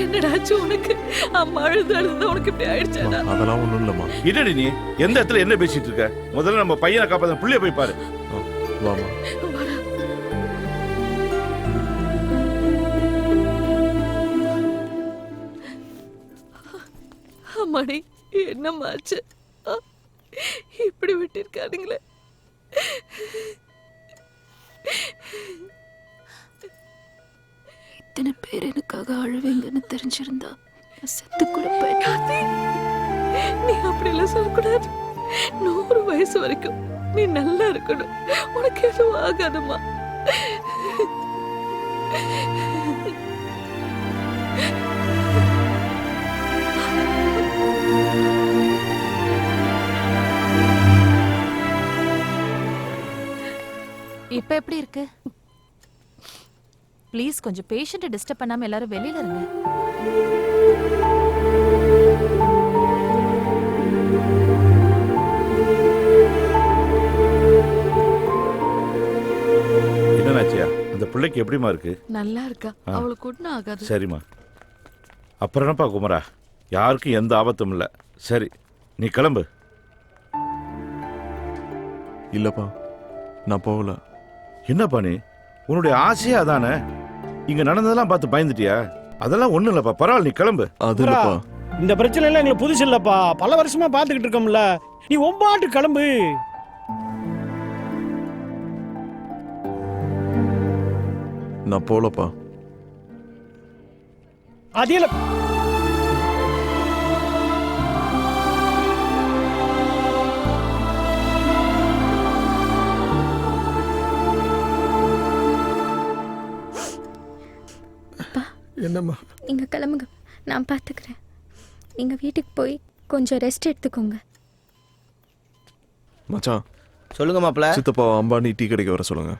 Speaker 12: என்னடாச்சு உனக்கு? அம்மா அழுது அழுது உனக்கு இப்படி ஆயிடுச்சாடா?
Speaker 5: அதெல்லாம் ஒன்றும் இல்லைம்மா.
Speaker 11: என்னடி நீ எந்த இடத்துல என்ன பேசிட்டு இருக்க? முதல்ல நம்ம பையனை காப்பாத்த புள்ளைய போய் பாரு.
Speaker 5: வாமா.
Speaker 12: அம்மாடி என்னம்மாச்சு? இப்படி விட்டிருக்கானுங்களே.
Speaker 8: இத்தனை பேர் எனக்காக அழுவீங்கன்னு தெரிஞ்சிருந்தா செத்து கூட போயிட்டேன்.
Speaker 12: நீ அப்படிலாம் சொல்லக்கூடாது. 100 வயசு வரைக்கும் நீ நல்லா இருக்கணும். உனக்கு எதுவும் ஆகாதுமா.
Speaker 21: இப்ப எப்படி இருக்கு? ப்ளீஸ் கொஞ்சம் பேஷண்ட்டை டிஸ்டர்ப் பண்ணாம எல்லாரும் வெளியில இருங்க.
Speaker 11: என்னன்னாச்சியா? அந்த பிள்ளைக்கு எப்படிமா இருக்கு?
Speaker 12: நல்லா இருக்கா. அவளுக்கு ஒன்றும் ஆகாது.
Speaker 11: சரிம்மா. அப்புறம் என்னப்பா குமரா, யாருக்கும் எந்த ஆபத்தும் இல்லை. சரி நீ கிளம்பு.
Speaker 5: இல்லப்பா நான் போகல.
Speaker 11: என்னப்பா நீ? உன்னுடைய ஆசையா அதானே? இங்க நடந்ததெல்லாம் பார்த்து பயந்துட்டியா? அதெல்லாம் ஒண்ணும் இல்லப்பா, பரவாயில்ல நீ கிளம்பு.
Speaker 5: அது இல்லப்பா.
Speaker 10: இந்த பிரச்சனை எல்லாம் எங்களுக்கு புதுசு இல்லப்பா. பல வருஷமா பாத்துக்கிட்டு இருக்கோம்ல. நீ ஒம்பாட்டு கிளம்பு.
Speaker 5: நான் போலப்பா.
Speaker 10: அதில
Speaker 14: என்னம்மா?
Speaker 16: நீங்க கிளம்புங்க, நான் பார்த்துக்கிறேன். நீங்க வீட்டுக்கு போய் கொஞ்சம் ரெஸ்ட் எடுத்துக்கோங்க.
Speaker 5: மச்சான்
Speaker 20: சொல்லுங்க மாப்ள.
Speaker 5: சித்தப்பா அம்பானி டீ கடைக்கு வர சொல்லுங்க.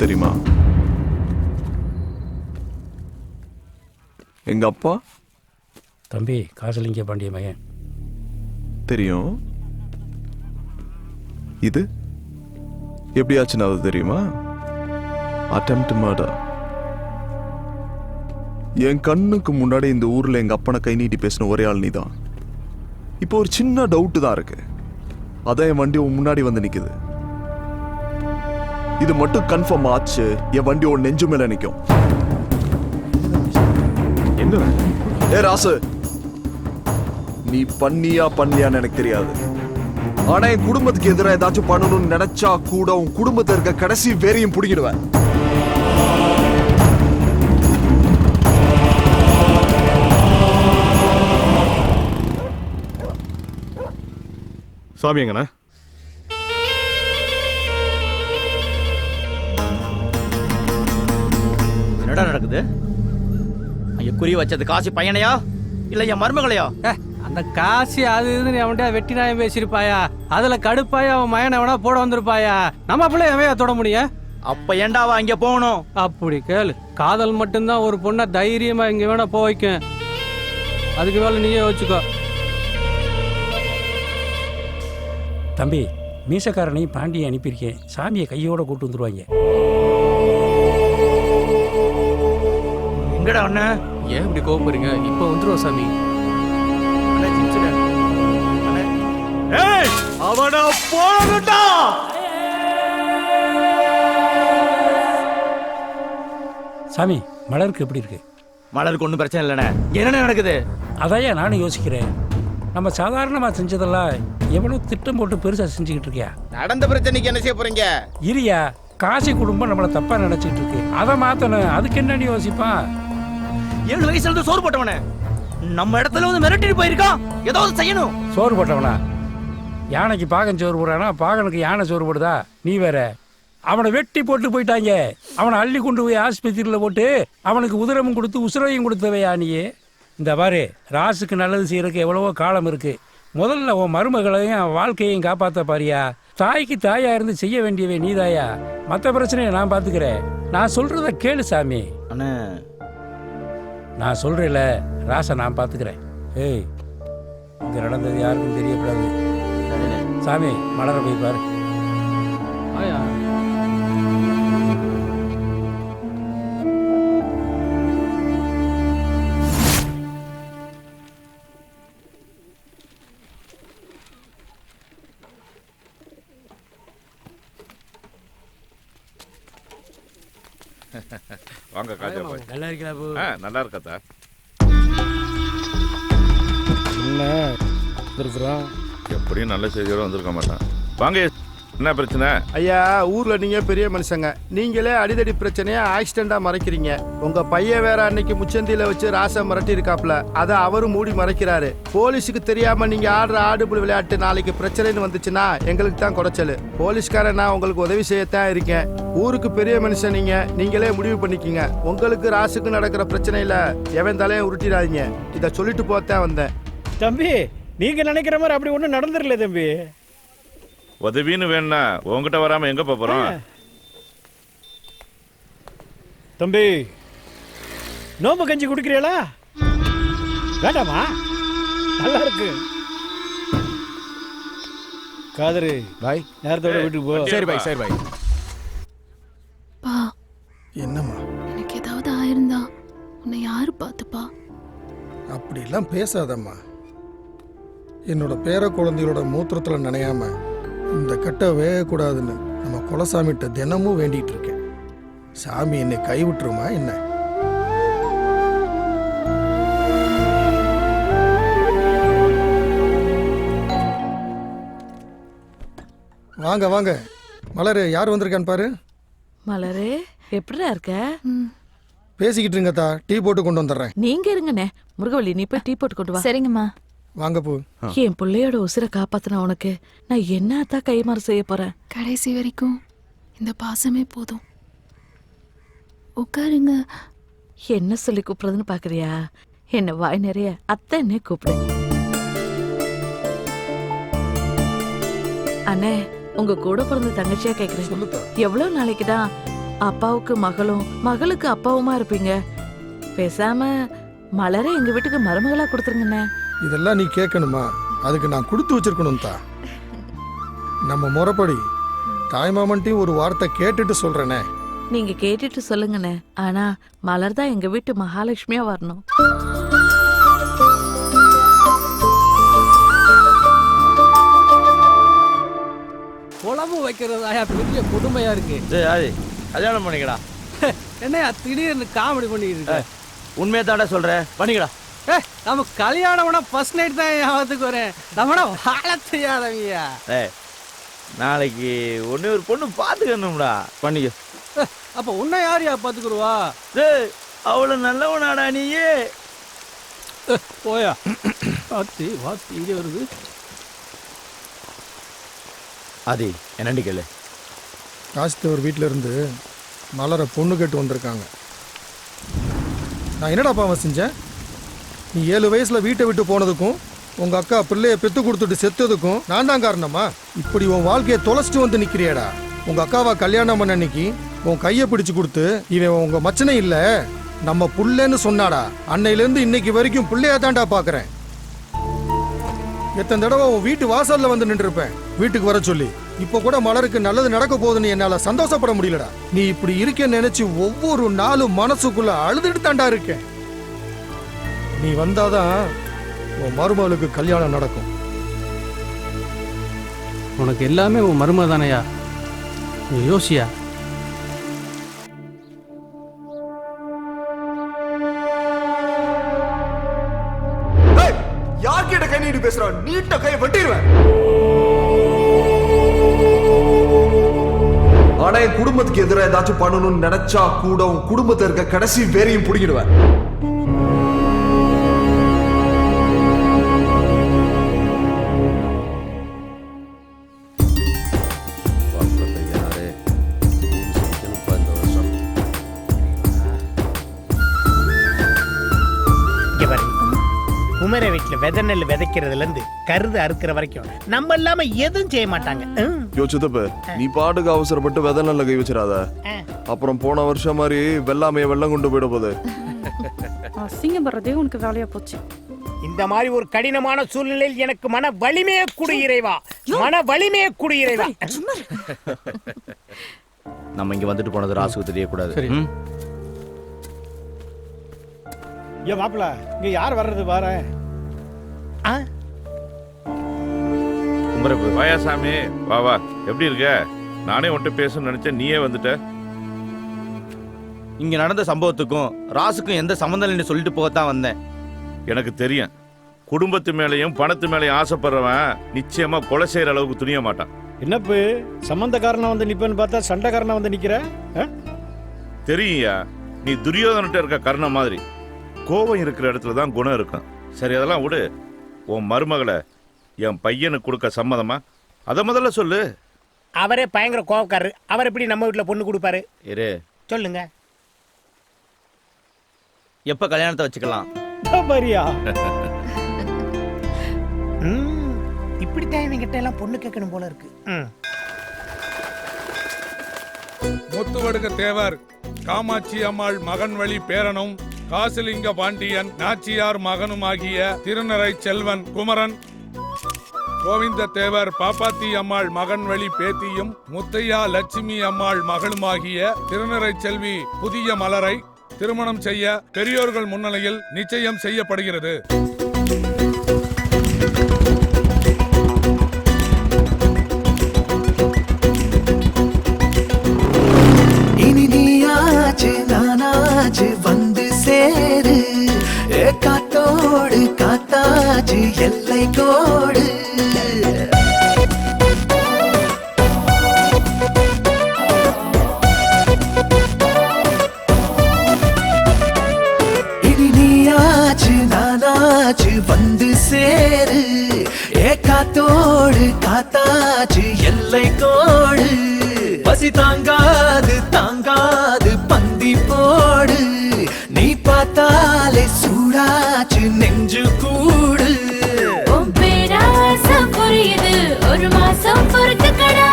Speaker 5: தெரியுமா? எங்க அப்பா
Speaker 10: தம்பி காசலிங்க பாண்டிய மகன்.
Speaker 5: தெரியும். இது எப்படி ஆச்சுன்னு அது தெரியுமா? Attempt murder. என் கண்ணுக்கு முன்னாடி இந்த ஊர்ல எங்க அப்பனை கை நீட்டி பேசின ஒரே ஆள் நீதான். இப்போ ஒரு சின்ன டவுட் தான் இருக்கு. அதான் என் வண்டி உன் முன்னாடி வந்து நிக்குது. இது மட்டும் கன்ஃபார்ம் ஆச்சு, என் வண்டி உன் நெஞ்சு மேல நிக்கும்.
Speaker 9: என்ன?
Speaker 5: ஏ ராசு, நீ பண்ணியான்னு எனக்கு தெரியாது. ஆனா என் குடும்பத்துக்கு எதிராக ஏதாச்சும் பண்ணணும்னு நினைச்சா கூட உன் குடும்பத்தை இருக்க கடைசி வேறையும் பிடிக்கிடுவேன்.
Speaker 9: சாமி எங்கண்ணா?
Speaker 20: என்னடா நடக்குது? அங்க குறி வச்சது காசு பையனையா இல்ல என் மருமகளையா?
Speaker 2: அந்த காசு அது இதுன்னு அவன்கிட்ட வெட்டி நாயம் பேசியிருப்பாயா, அதுல கடுப்பாயா அவன் மயனை எவனா போட வந்திருப்பாயா. நம்ம பிள்ளை எவையா தொட முடியும்?
Speaker 20: அப்ப ஏண்டாவா இங்க போகணும்?
Speaker 2: அப்படி கேளு. காதல் மட்டும்தான் ஒரு பொண்ணை தைரியமா இங்க வேணா போக வைக்கும். அதுக்கு மேல நீயே வச்சுக்கோ.
Speaker 10: தம்பி மீசக்காரனையும் பாண்டியை அனுப்பியிருக்கேன். சாமியை கையோட கூட்டு வந்துருவாங்க.
Speaker 20: எங்கடா அண்ணன்?
Speaker 4: ஏன் இப்படி கோபப்படுறீங்க? இப்போ வந்துருவோம் சாமி.
Speaker 20: அவன போடா.
Speaker 10: சாமி மலருக்கு எப்படி இருக்கு?
Speaker 20: மலருக்கு ஒன்றும் பிரச்சனை இல்லைண்ணே. என்ன நடக்குது?
Speaker 10: அதையா நானும் யோசிக்கிறேன். நம்ம சாதாரணமா செஞ்சதெல்லாம் எவ்வளவு திட்டம் போட்டு பெருசா செஞ்சுக்கிட்டு இருக்கியா?
Speaker 7: நடந்த பிரச்சனைக்கு என்ன செய்ய போறீங்க?
Speaker 10: இரியா, காசி குடும்பம் நம்மள தப்பா நினைச்சிட்டு இருக்கு. அதை மாத்தணும். அதுக்கு என்ன யோசிப்பான்?
Speaker 20: 7 வயசுல இருந்து சோறு போட்டவனே நம்ம இடத்துல வந்து மிரட்டிட்டு போயிருக்கான். ஏதாவது செய்யணும்.
Speaker 10: சோறு போட்டவனா? யானைக்கு பாகன் சோறு போடுறானா? பாகனுக்கு யானை சோறு போடுதா? நீ வேற. அவனை வெட்டி போட்டு போயிட்டாங்க. அவனை அள்ளி கொண்டு போய் ஆஸ்பத்திரியில் போட்டு அவனுக்கு உதிரமும் கொடுத்து உசுரையும் கொடுத்தவையா நீ? இந்த பாரு, ராசுக்கு நல்லது செய்யறதுக்கு எவ்வளவோ காலம் இருக்கு. முதல்ல உன் மருமகளையும் வாழ்க்கையையும் காப்பாத்த பாரியா. தாய்க்கு தாயா இருந்து செய்ய வேண்டியவே நீதாயா. மற்ற பிரச்சனையை நான் பாத்துக்கிறேன். நான் சொல்றத கேளு சாமி. நான் சொல்றேன்ல, ராசை நான் பாத்துக்கிறேன். ஏய், இங்க நடந்தது யாருக்கும் தெரியக்கூடாது. சாமி மலர போய் பாரு.
Speaker 11: வாங்க காஜா பாய்.
Speaker 10: நல்லா இருக்கா போ?
Speaker 11: நல்லா இருக்கா?
Speaker 10: என்ன இருக்கிறோம்?
Speaker 11: எப்படியும் நல்ல செய்தியோட வந்திருக்க மாட்டான். வாங்க, என்ன பிரச்சனை?
Speaker 19: ஐயா, ஊர்ல நீங்க பெரிய மனுஷங்க. நீங்களே அடிதடி பிரச்சனைய ஆக்சிடென்டா மறைக்கிறீங்க. உங்க பையன் வேற அன்னைக்கு முச்சந்தியில வச்சு ராசா மிரட்டி இருக்காப்ல. அதை அவரும் மூடி மறைக்கிறாரு. போலீஸுக்கு தெரியாம நீங்க ஆடுற ஆடுபுல் விளையாட்டு நாளைக்கு பிரச்சனைன்னு வந்துச்சுன்னா எங்களுக்கு தான் குறைச்சல். போலீஸ்காரன் நான் உங்களுக்கு உதவி செய்யத்தான் இருக்கேன். ஊருக்கு பெரிய மனுஷன் நீங்க. நீங்களே முடிவு பண்ணிக்கீங்க. உங்களுக்கு ராசுக்கு நடக்கிற பிரச்சனையில எவன் தலையை உருட்டிடாதீங்க. இதை சொல்லிட்டு போத்தான் வந்தேன்.
Speaker 10: தம்பி, நீங்க நினைக்கிற மாதிரி அப்படி ஒண்ணும் நடந்துடல தம்பி.
Speaker 11: உதவின்னு வேணா உங்ககிட்ட வராம எங்க போறோம்?
Speaker 10: தம்பி, நோம்பு கஞ்சி குடிக்கிறீங்களா? வேண்டாமா? நல்லா இருக்கு. காதரு
Speaker 7: பாய்,
Speaker 10: நேரத்தோட வீட்டுக்கு போ.
Speaker 7: சரி பாய், சரி பாய்.
Speaker 8: பா,
Speaker 14: என்னம்மா?
Speaker 8: எனக்கு ஏதாவது ஆயிருந்தா உன்னை யாரு பார்த்துப்பா?
Speaker 14: அப்படிலாம் பேசாதம்மா. என்னோட பேர குழந்தைகளோட மூத்திரத்தில் நனையாம இந்த கட்டை வேகக்கூடாதுன்னு நம்ம குலசாமிகிட்ட தினமும் வேண்டிட்டு இருக்கேன். சாமி என்னை கைவிட்டுருமா என்ன? வாங்க வாங்க. மலரு, யார் வந்திருக்கான்னு பாரு.
Speaker 12: மலரே, எப்படிடா இருக்க?
Speaker 14: பேசிக்கிட்டு இருங்கத்தா, டீ போட்டு கொண்டு வந்துடுறேன்.
Speaker 12: நீங்க இருங்கண்ணே. முருகவள்ளி, நீ போய் டீ போட்டு கொண்டு வா.
Speaker 8: சரிங்கம்மா.
Speaker 14: வாங்க போ.
Speaker 12: என் பிள்ளையோட உசிரை காப்பாத்தின உனக்கு நான் என்னத்தான் கைமாறு செய்ய போறேன்?
Speaker 8: கடைசி வரைக்கும் இந்த பாசமே போதும். உட்காருங்க.
Speaker 12: என்ன சொல்லி கூப்பிடுறதுன்னு பாக்குறியா? என்ன வாய் நிறைய அத்தன்னே கூப்பிடு. அண்ணே, உங்க கூட பிறந்த தங்கச்சியா கேக்குறேன். எவ்வளவு நாளைக்குதான் அப்பாவுக்கு மகளும் மகளுக்கு அப்பாவுமா இருப்பீங்க. பேசாம மலரை எங்க வீட்டுக்கு மருமகளா கொடுத்துருங்கண்ணே.
Speaker 14: இதெல்லாம் நீ கேட்கணுமா? அதுக்கு நான் கொடுத்து வச்சிருக்கணும் தான். நம்ம முறைப்படி தாய்மாமன்ட்டையும் ஒரு வார்த்தை கேட்டுட்டு சொல்றேனே.
Speaker 12: நீங்க கேட்டுட்டு சொல்லுங்கண்ணே. ஆனா மலர் தான் எங்க வீட்டு மகாலட்சுமியா வரணும்.
Speaker 2: குழம்பு வைக்கிறதாயா பெரிய கொடுமையா இருக்கு.
Speaker 20: கல்யாணம் பண்ணிக்கடா.
Speaker 2: என்னையா திடீர்னு காமெடி பண்ணிட்டு இருக்க?
Speaker 20: உண்மையை தாண்டா சொல்றேன், பண்ணிக்கடா.
Speaker 2: நம்ம கல்யாணம்னா ஃபர்ஸ்ட் நைட் தான் ஞாபகத்துக்கு வரேன். நம்மள வாழ தெரியாதவங்கயா.
Speaker 20: நாளைக்கு ஒன்னே ஒரு பொண்ணு பாத்துக்கணும்டா, பண்ணிக்க.
Speaker 2: அப்ப உன்னை யாரையா பாத்துக்குருவா?
Speaker 20: அவ்வளவு நல்லவனாடா நீயே.
Speaker 2: போயா வாத்தி வாத்தி இங்கே வருது.
Speaker 20: அது என்னண்டி கேளு.
Speaker 14: ராஜ்தேவர் வீட்டில இருந்து மலரை பொண்ணு கேட்டு வந்திருக்காங்க. நான் என்னடா பாவம் செஞ்சேன்? நீ 7 வயசுல வீட்டை விட்டு போனதுக்கும் உங்க அக்கா பிள்ளைய பெத்து கொடுத்துட்டு செத்ததுக்கும் நான் தான் காரணமா? இப்படி உன் வாழ்க்கையை தொலைச்சிட்டு வந்து நிக்கிறியடா. உங்க அக்காவை கல்யாணம் பண்ண அன்னைக்கு உன் கையை பிடிச்சு கொடுத்து இவன் உங்க மச்சனை இல்ல நம்ம புள்ளன்னு சொன்னாடா. அன்னையிலேருந்து இன்னைக்கு வரைக்கும் பிள்ளையா தான்டா பாக்குறேன். எத்தனை தடவை உன் வீட்டு வாசல்ல வந்து நின்று இருப்பேன் வீட்டுக்கு வர சொல்லி. இப்ப கூட மலருக்கு நல்லது நடக்க போகுதுன்னு என்னால சந்தோஷப்பட முடியலடா. நீ இப்படி இருக்கேன்னு நினைச்சு ஒவ்வொரு நாளும் மனசுக்குள்ள அழுதுட்டு தாண்டா இருக்கேன். நீ வந்தாதான் உன் மருமகளுக்கு கல்யாணம் நடக்கும்.
Speaker 2: உனக்கு எல்லாமே உன் மருமக தானையா? நீ யோசியா.
Speaker 5: யார்கிட்ட கை நீட்டு பேசுற? நீட்ட கை வெட்டிடுவேன். ஆனா என் குடும்பத்துக்கு எதிராக ஏதாச்சும் பண்ணணும்னு நினைச்சா கூட உன் குடும்பத்தில் இருக்க கடைசி வேறையும் பிடிக்கிடுவேன்.
Speaker 6: குமர வீட்டுல விதை நெல் விதைக்கிறதுல இருந்து கருது அறுக்கிற வரைக்கும் நம்ம இல்லாம எதுவும் செய்ய மாட்டாங்க.
Speaker 5: யோசித்தப்ப நீ பாட்டுக்கு அவசரப்பட்டு விதை நல்ல கை வச்சிடாத. அப்புறம் போன வருஷம் மாதிரி வெள்ளாமைய வெள்ளம் கொண்டு போயிட போகுது.
Speaker 21: அசிங்கம் வர்றதே உனக்கு வேலையா போச்சு.
Speaker 6: இந்த மாதிரி ஒரு கடினமான சூழ்நிலையில் எனக்கு மன வலிமையை கொடு இறைவா, மன வலிமையை கொடு இறைவா.
Speaker 20: நம்ம இங்க வந்துட்டு போனது ராசுக்கு தெரியக்கூடாது.
Speaker 3: ஏன் மாப்பிள்ள இங்க யார் வர்றது பாரு.
Speaker 11: வாயாசாமி வா வா, எப்படி இருக்க? நானே உன்கிட்ட பேசணும்னு நினைச்சேன், நீயே வந்துட்ட.
Speaker 20: இங்க நடந்த சம்பவத்துக்கும் ராசுக்கும் எந்த சம்பந்தம் இல்லைன்னு சொல்லிட்டு போகத்தான் வந்தேன்.
Speaker 11: எனக்கு தெரியும், குடும்பத்து மேலையும் பணத்து மேலையும் ஆசைப்படுறவன் நிச்சயமா கொலை செய்யற அளவுக்கு துணிய மாட்டான்.
Speaker 3: என்னப்பு சம்பந்தக்காரனா வந்து நிப்பேன்னு பார்த்தா சண்டைக்காரனா வந்து நிக்கிற?
Speaker 11: தெரியுயா, நீ துரியோதனிட்ட இருக்க கர்ணம் மாதிரி. கோபம் இருக்கிற இடத்துல தான் குணம் இருக்கும். சரி, அதெல்லாம் விடு. உன் மருமகளை என் பையனுக்கு கொடுக்க சம்மதமா? அத முதல்ல சொல்லு.
Speaker 6: அவரே பயங்கர கோவக்காரரு. அவர் எப்படி நம்ம வீட்டுல பொண்ணு கொடுப்பாரு?
Speaker 20: இரு
Speaker 6: சொல்லுங்க.
Speaker 20: எப்ப கல்யாணத்தை வச்சுக்கலாம்?
Speaker 6: இப்படித்தான் இவங்கிட்ட எல்லாம் பொண்ணு கேட்கணும் போல இருக்கு.
Speaker 22: முத்துவடுக தேவர் காமாட்சி அம்மாள் மகன் வழி பேரனும் காசிலிங்க பாண்டியன் நாச்சியார் மகனுமாகிய திருநறை செல்வன் குமரன், கோவிந்த தேவர் பாப்பாத்தி அம்மாள் மகன் வழி பேத்தியும் முத்தையா லட்சுமி அம்மாள் மகளுமாகிய திருநறை செல்வி புதிய மலரை திருமணம் செய்ய பெரியோர்கள் முன்னிலையில் நிச்சயம் செய்யப்படுகிறது.
Speaker 18: இனி நீயாச்சு நானாச்சு வந்து சேரு, காத்தோடு காத்தாச்சு எல்லை கோடு. இனி நீயாச்சு நானாச்சு வந்து சேரு, காத்தோடு காத்தாச்சு எல்லை கோடு. பசி தாங்காது தாங்காது பந்தி போடு, நீ பார்த்தாலே சூடாச்சு நெஞ்சு கூடு.
Speaker 23: புரியுது, ஒரு மாசம் பொறுத்துக்கடா,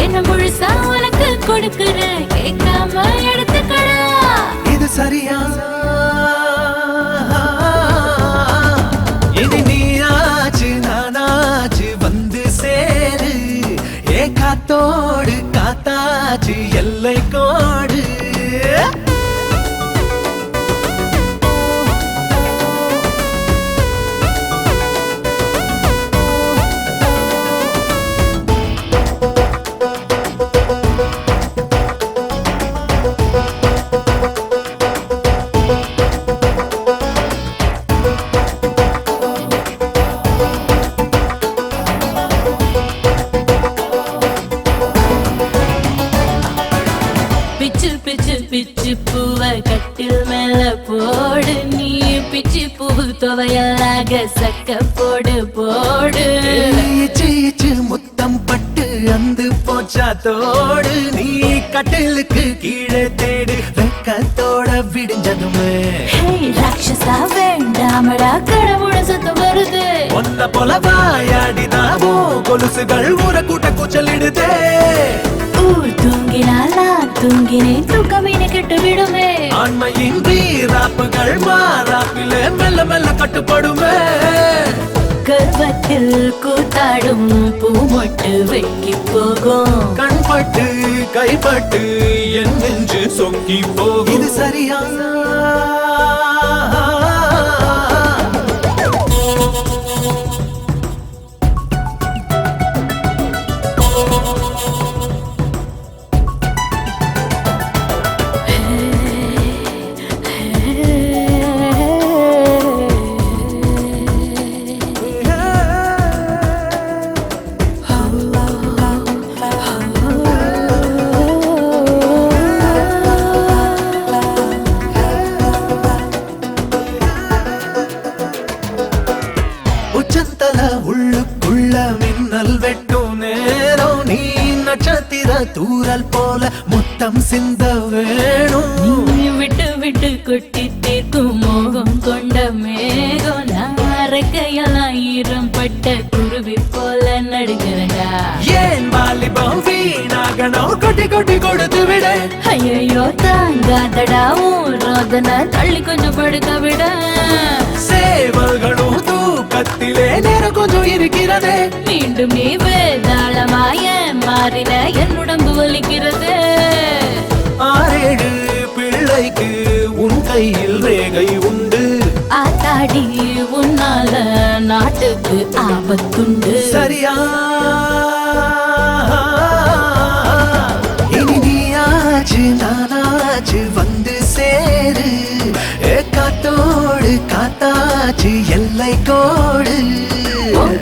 Speaker 23: என்ன முழுசா உனக்கு கொடுக்குற கேட்காம
Speaker 18: காத்தோடு காத்தாச்சு எல்லை கோடு
Speaker 15: பிச்சு பூவ கட்டில் மேல போடு நீ பிச்சு பூ துவையலாக சக்க போடு போடு
Speaker 18: முத்தம் பட்டு அந்து போச்சா தோடு நீ கட்டிலுக்கு கீழே தேடு வெக்கத்தோட விடிஞ்சதுமே
Speaker 15: ராட்சசா வேண்டாமடா கடவுள சத்தம் வருது
Speaker 18: ஒன்ன போல வாயாடிதாவோ கொலுசுகள் ஊர கூட்ட கூச்சலிடுதே
Speaker 15: தூங்கினால் நான் தூங்கினேன் தூக்கமீன கெட்டு விடுமே
Speaker 18: ஆண்மையின் வீராப்புகள் மாறாப்பிலே மெல்ல மெல்ல கட்டுப்படுமே
Speaker 15: கர்வத்தில் கூத்தாடும் பூமொட்டு வெக்கி போகும்
Speaker 18: கண்பட்டு கைப்பட்டு என் நெஞ்சு சொக்கி போகும் இது சரியா உள்ளுக்குள்ள மின்னல் வெட்டும் நேரம் நீ நட்சத்திர தூரல் போல முத்தம் சிந்த வேணும்
Speaker 15: நீ விட்டு விட்டு கொட்டி தீர்க்கும் மோகம் கொண்ட மேகம் நாரக்கையெல்லாம் ஈரம் பட்ட குருவி போல நடுக்கிறடா
Speaker 18: ஏன் வாலிபம் வீணாகணும் கொட்டி கொட்டி கொடுத்து விட
Speaker 15: ஐயோ தாங்காதடா ரோதனை தள்ளி கொஞ்சம் படுக்க விட
Speaker 18: சேவல்களும் தூக்கத்திலே நேரம் கொஞ்சம் இருக்கிறதே
Speaker 15: மீண்டும் நீ வேதாளமாய மாறின என் உடம்பு வலிக்கிறது
Speaker 18: 6-7 பிள்ளைக்கு உன் கையில் ரேகை உண்டு
Speaker 15: ஆத்தாடி உன்னால நாட்டுக்கு ஆபத்துண்டு
Speaker 18: சரியா இனி நீயாச்சு நானாச்சு வந்து சேரு காத்தோடு காத்தாச்சு எல்லை கோடு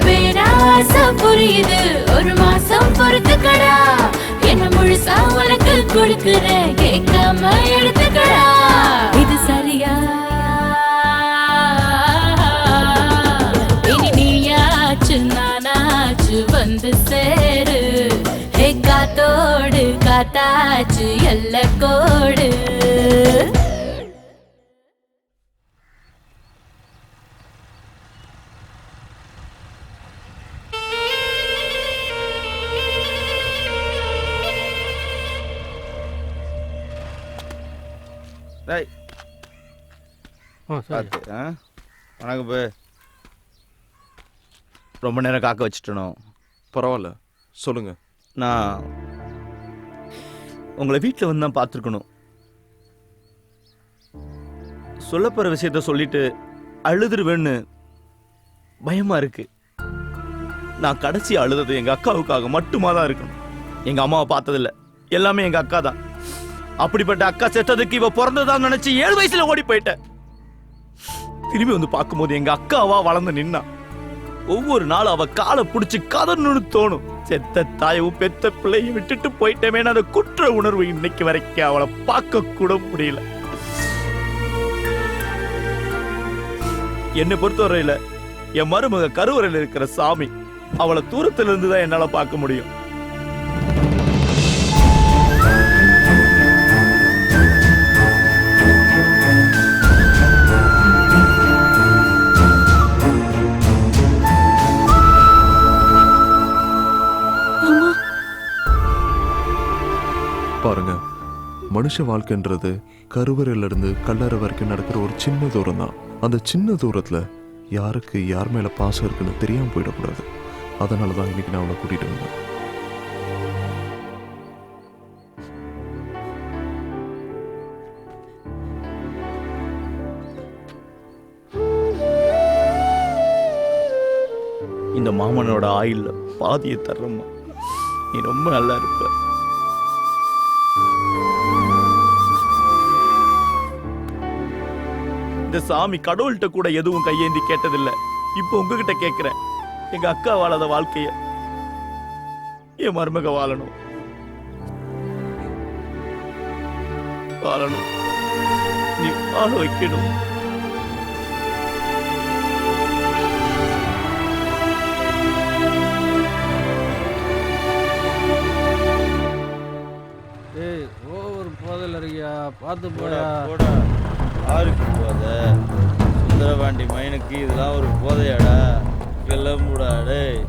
Speaker 15: பேராசை புரியுது ஒரு மாசம் பொறுத்துக்கடா என்ன முழுசா உனக்கு கொடுக்குறேன் கேட்காம எடுத்துக்கடா இது சரியா இனி நீயாச்சு நானாச்சு வந்து சேரு காத்தோடு காத்தாச்சு எல்லை கோடு
Speaker 20: வணக்கம் பே ரொம்ப நேரம் காக்க வச்சுட்டனோ
Speaker 5: பரவாயில்ல சொல்லுங்க
Speaker 20: நான் உங்களை வீட்டில் வந்து தான் பார்த்துருக்கணும் சொல்லப்போகிற விஷயத்த சொல்லிட்டு அழுதுருவேன்னு பயமா இருக்கு நான் கடைசி அழுதது எங்க அக்காவுக்காக மட்டுமா தான் இருக்கணும் எங்க அம்மாவை பார்த்ததில்ல எல்லாமே எங்க அக்கா தான் அப்படிப்பட்ட அக்கா செத்ததுக்கு இவ பிறந்ததான் நினைச்சு 7 வயசுல ஓடி போயிட்டேன் திரும்பி வந்து பார்க்கும்போது எங்க அக்காவா வளர்ந்து நின்னா ஒவ்வொரு நாளும் அவ காலை பிடிச்சு கதன்னு தோணும் செத்த தாயவும் பெத்த பிள்ளையும் விட்டுட்டு போயிட்டேமே அந்த குற்ற உணர்வு இன்னைக்கு வரைக்கும் அவளை பார்க்க கூட முடியல என்னை பொறுத்தவரையில என் மருமக கருவறையில் இருக்கிற சாமி அவளை தூரத்துல இருந்து தான் என்னால பார்க்க முடியும்
Speaker 5: பாருங்க மனுஷ வாழ்க்கைன்றது கருவறையில இருந்து கல்லறை வரைக்கும் நடக்கிற ஒரு சின்ன தூரம் தான் அந்த சின்ன தூரத்துல யாருக்கு யார் மேல பாசம் இருக்குன்னு தெரியாம போயிடக்கூடாது அதனாலதான் இன்னைக்கு நான் அவளை கூட்டிட்டு வந்தேன்
Speaker 20: இந்த மாமனோட ஆயில்ல பாதியை தர்றம்மா. நீ ரொம்ப நல்லா இருப்ப. இந்த சாமி கடவுள்கிட்ட கூட எதுவும் கையேந்தி கேட்டதில்லை. இப்போ உங்ககிட்ட கேட்கிறேன், எங்க அக்கா வாழாத வாழ்க்கைய என் மருமக வாழணும். வாழணும், நீ வாழ வைக்கணும்.
Speaker 2: ஏய் ஓவர் போதல் இருக்கியா, பார்த்து போடா.
Speaker 13: யாருக்கு போதை? சுந்தரபாண்டி மைனுக்கு இதெல்லாம் ஒரு போதையாடா? கிளம்புடா டேய்.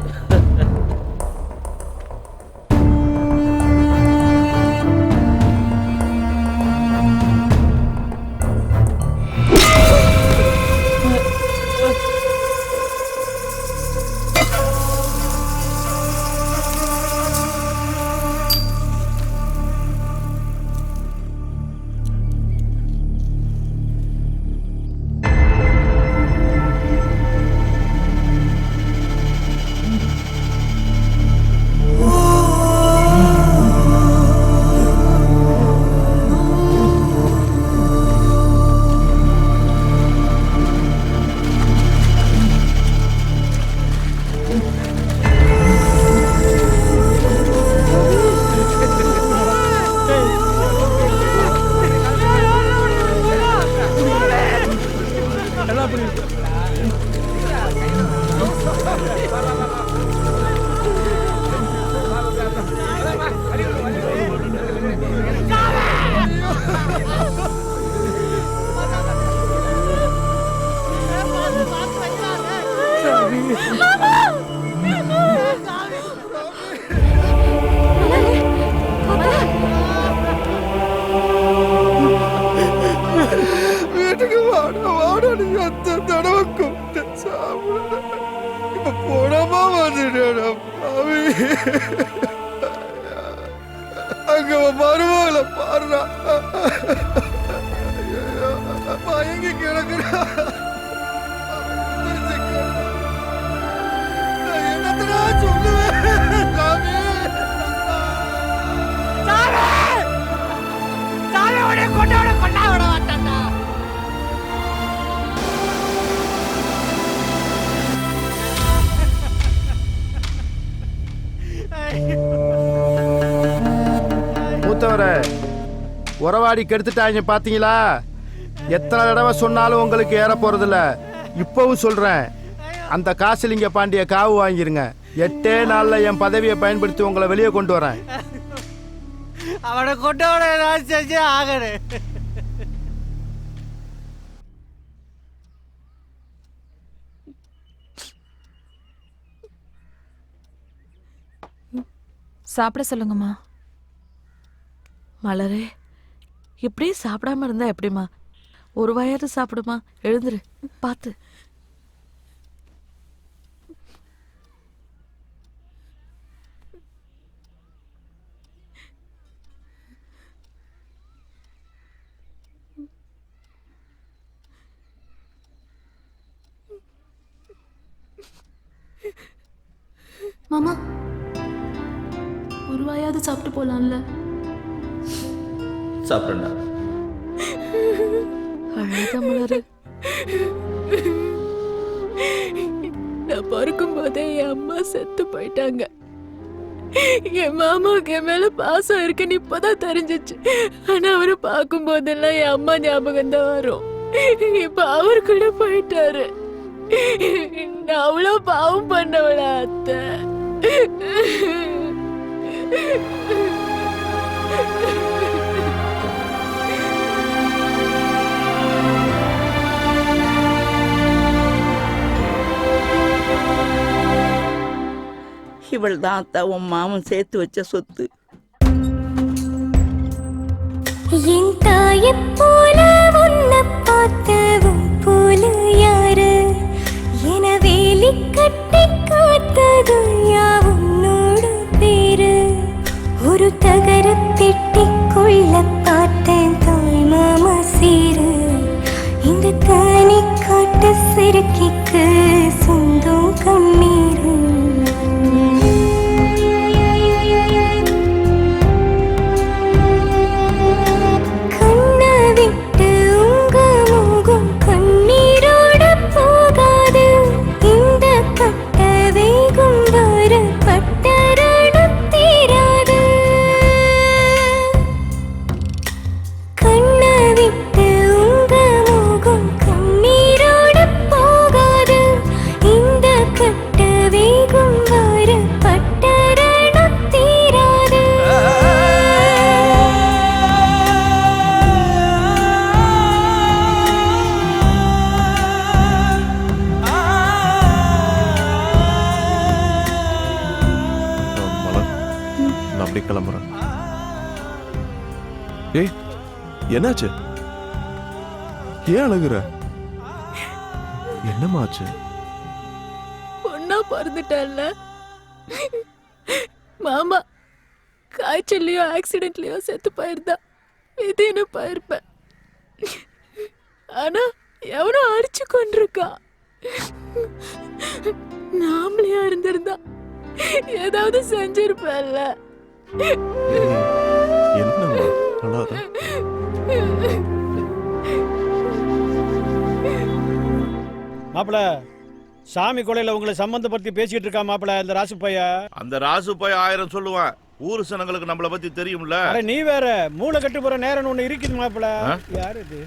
Speaker 14: வீட்டுக்கு வாட வாட நீ அத்த தடவை கூப்பிட்டு சாப்பிட இப்ப போடாம வந்துட்டா பாவி. அங்க மருமகளை பாடுறா, மயங்கி கிடக்குறா. என்னத்தடா சொல்லுவேன் சாமி?
Speaker 19: மூத்தவரை உறவாடி கெடுத்துட்டாங்க பாத்தீங்களா? எத்தனை தடவை சொன்னாலும் உங்களுக்கு ஏற போறதில்ல. இப்பவும் சொல்றேன், அந்த காசிலிங்க பாண்டிய காவு வாங்கிருங்க. 8 நாள்ல என் பதவியை பயன்படுத்தி உங்களை வெளியே கொண்டு வரேன்.
Speaker 2: அவனை கொண்டவனை நான் செஞ்சே ஆகிறேன்.
Speaker 12: சாப்பிட சொல்லுங்கம்மா. மலரே, இப்படியே சாப்பிடாம இருந்தா எப்படிம்மா? ஒரு வாயாவது சாப்பிடுமா. எழுந்துரு, பார்த்து.
Speaker 8: மாமா, ஒரு வாயாவது சாப்பிட்டு போலாம்ல?
Speaker 20: சாப்பிடா.
Speaker 12: அழாத மலரு.
Speaker 15: நான் பிறக்கும் போதே என் அம்மா செத்து போயிட்டாங்க. என் மாமாவுக்கு என் மேல பாசம் இருக்குன்னு இப்பதான் தெரிஞ்சிச்சு. ஆனா அவரை பார்க்கும் போதெல்லாம் என் அம்மா ஞாபகம் தான் வரும். இப்ப அவர் கூட போயிட்டாரு. நான் அவ்வளோ பாவம் பண்ணவளா அத்தை?
Speaker 17: இவள் தான் அத்தா உன் மாமன் சேர்த்து வச்ச சொத்து.
Speaker 15: என் தாயை போல உன்னை பார்த்தவும் போல யாரு என வேலி கட்டி காத்தது யாவுன்னோடு பேரு. ஒரு தகர பெட்டிக்குள்ள பார்த்தேன் தாய் மாமா சீரு. இந்த தானி காட்டு சிறுக்கிக்கு சொந்தம் கண்ணீரு.
Speaker 5: என்னாச்சு? ஏன் அழுகுற? என்னமாச்சு?
Speaker 15: பொண்ணா பிறந்துட்டல்ல மாமா, காய்ச்சல்லையோ ஆக்சிடென்ட்லயோ செத்து போயிருந்தா இதுன்னு போயிருப்பேன். ஆனா எவனோ அடிச்சு கொண்டிருக்கா. நாமளையா இருந்திருந்தா ஏதாவது செஞ்சிருப்பேன்ல.
Speaker 5: என்னம்மா அழாத?
Speaker 3: மாப்பிள, சாமி கொலையில உங்களை சம்பந்தப்படுத்தி பேசிட்டு இருக்கா மாப்பிள இந்த ராசு பைய.
Speaker 11: அந்த ராசு பைய 1000 சொல்லுவான். ஊர் சனங்களுக்கு நம்மளை பத்தி தெரியும்ல.
Speaker 3: அட நீ வேற மூளை கட்டு போற நேரம் ஒண்ணு இருக்குது மாப்பிள. யாரு இது?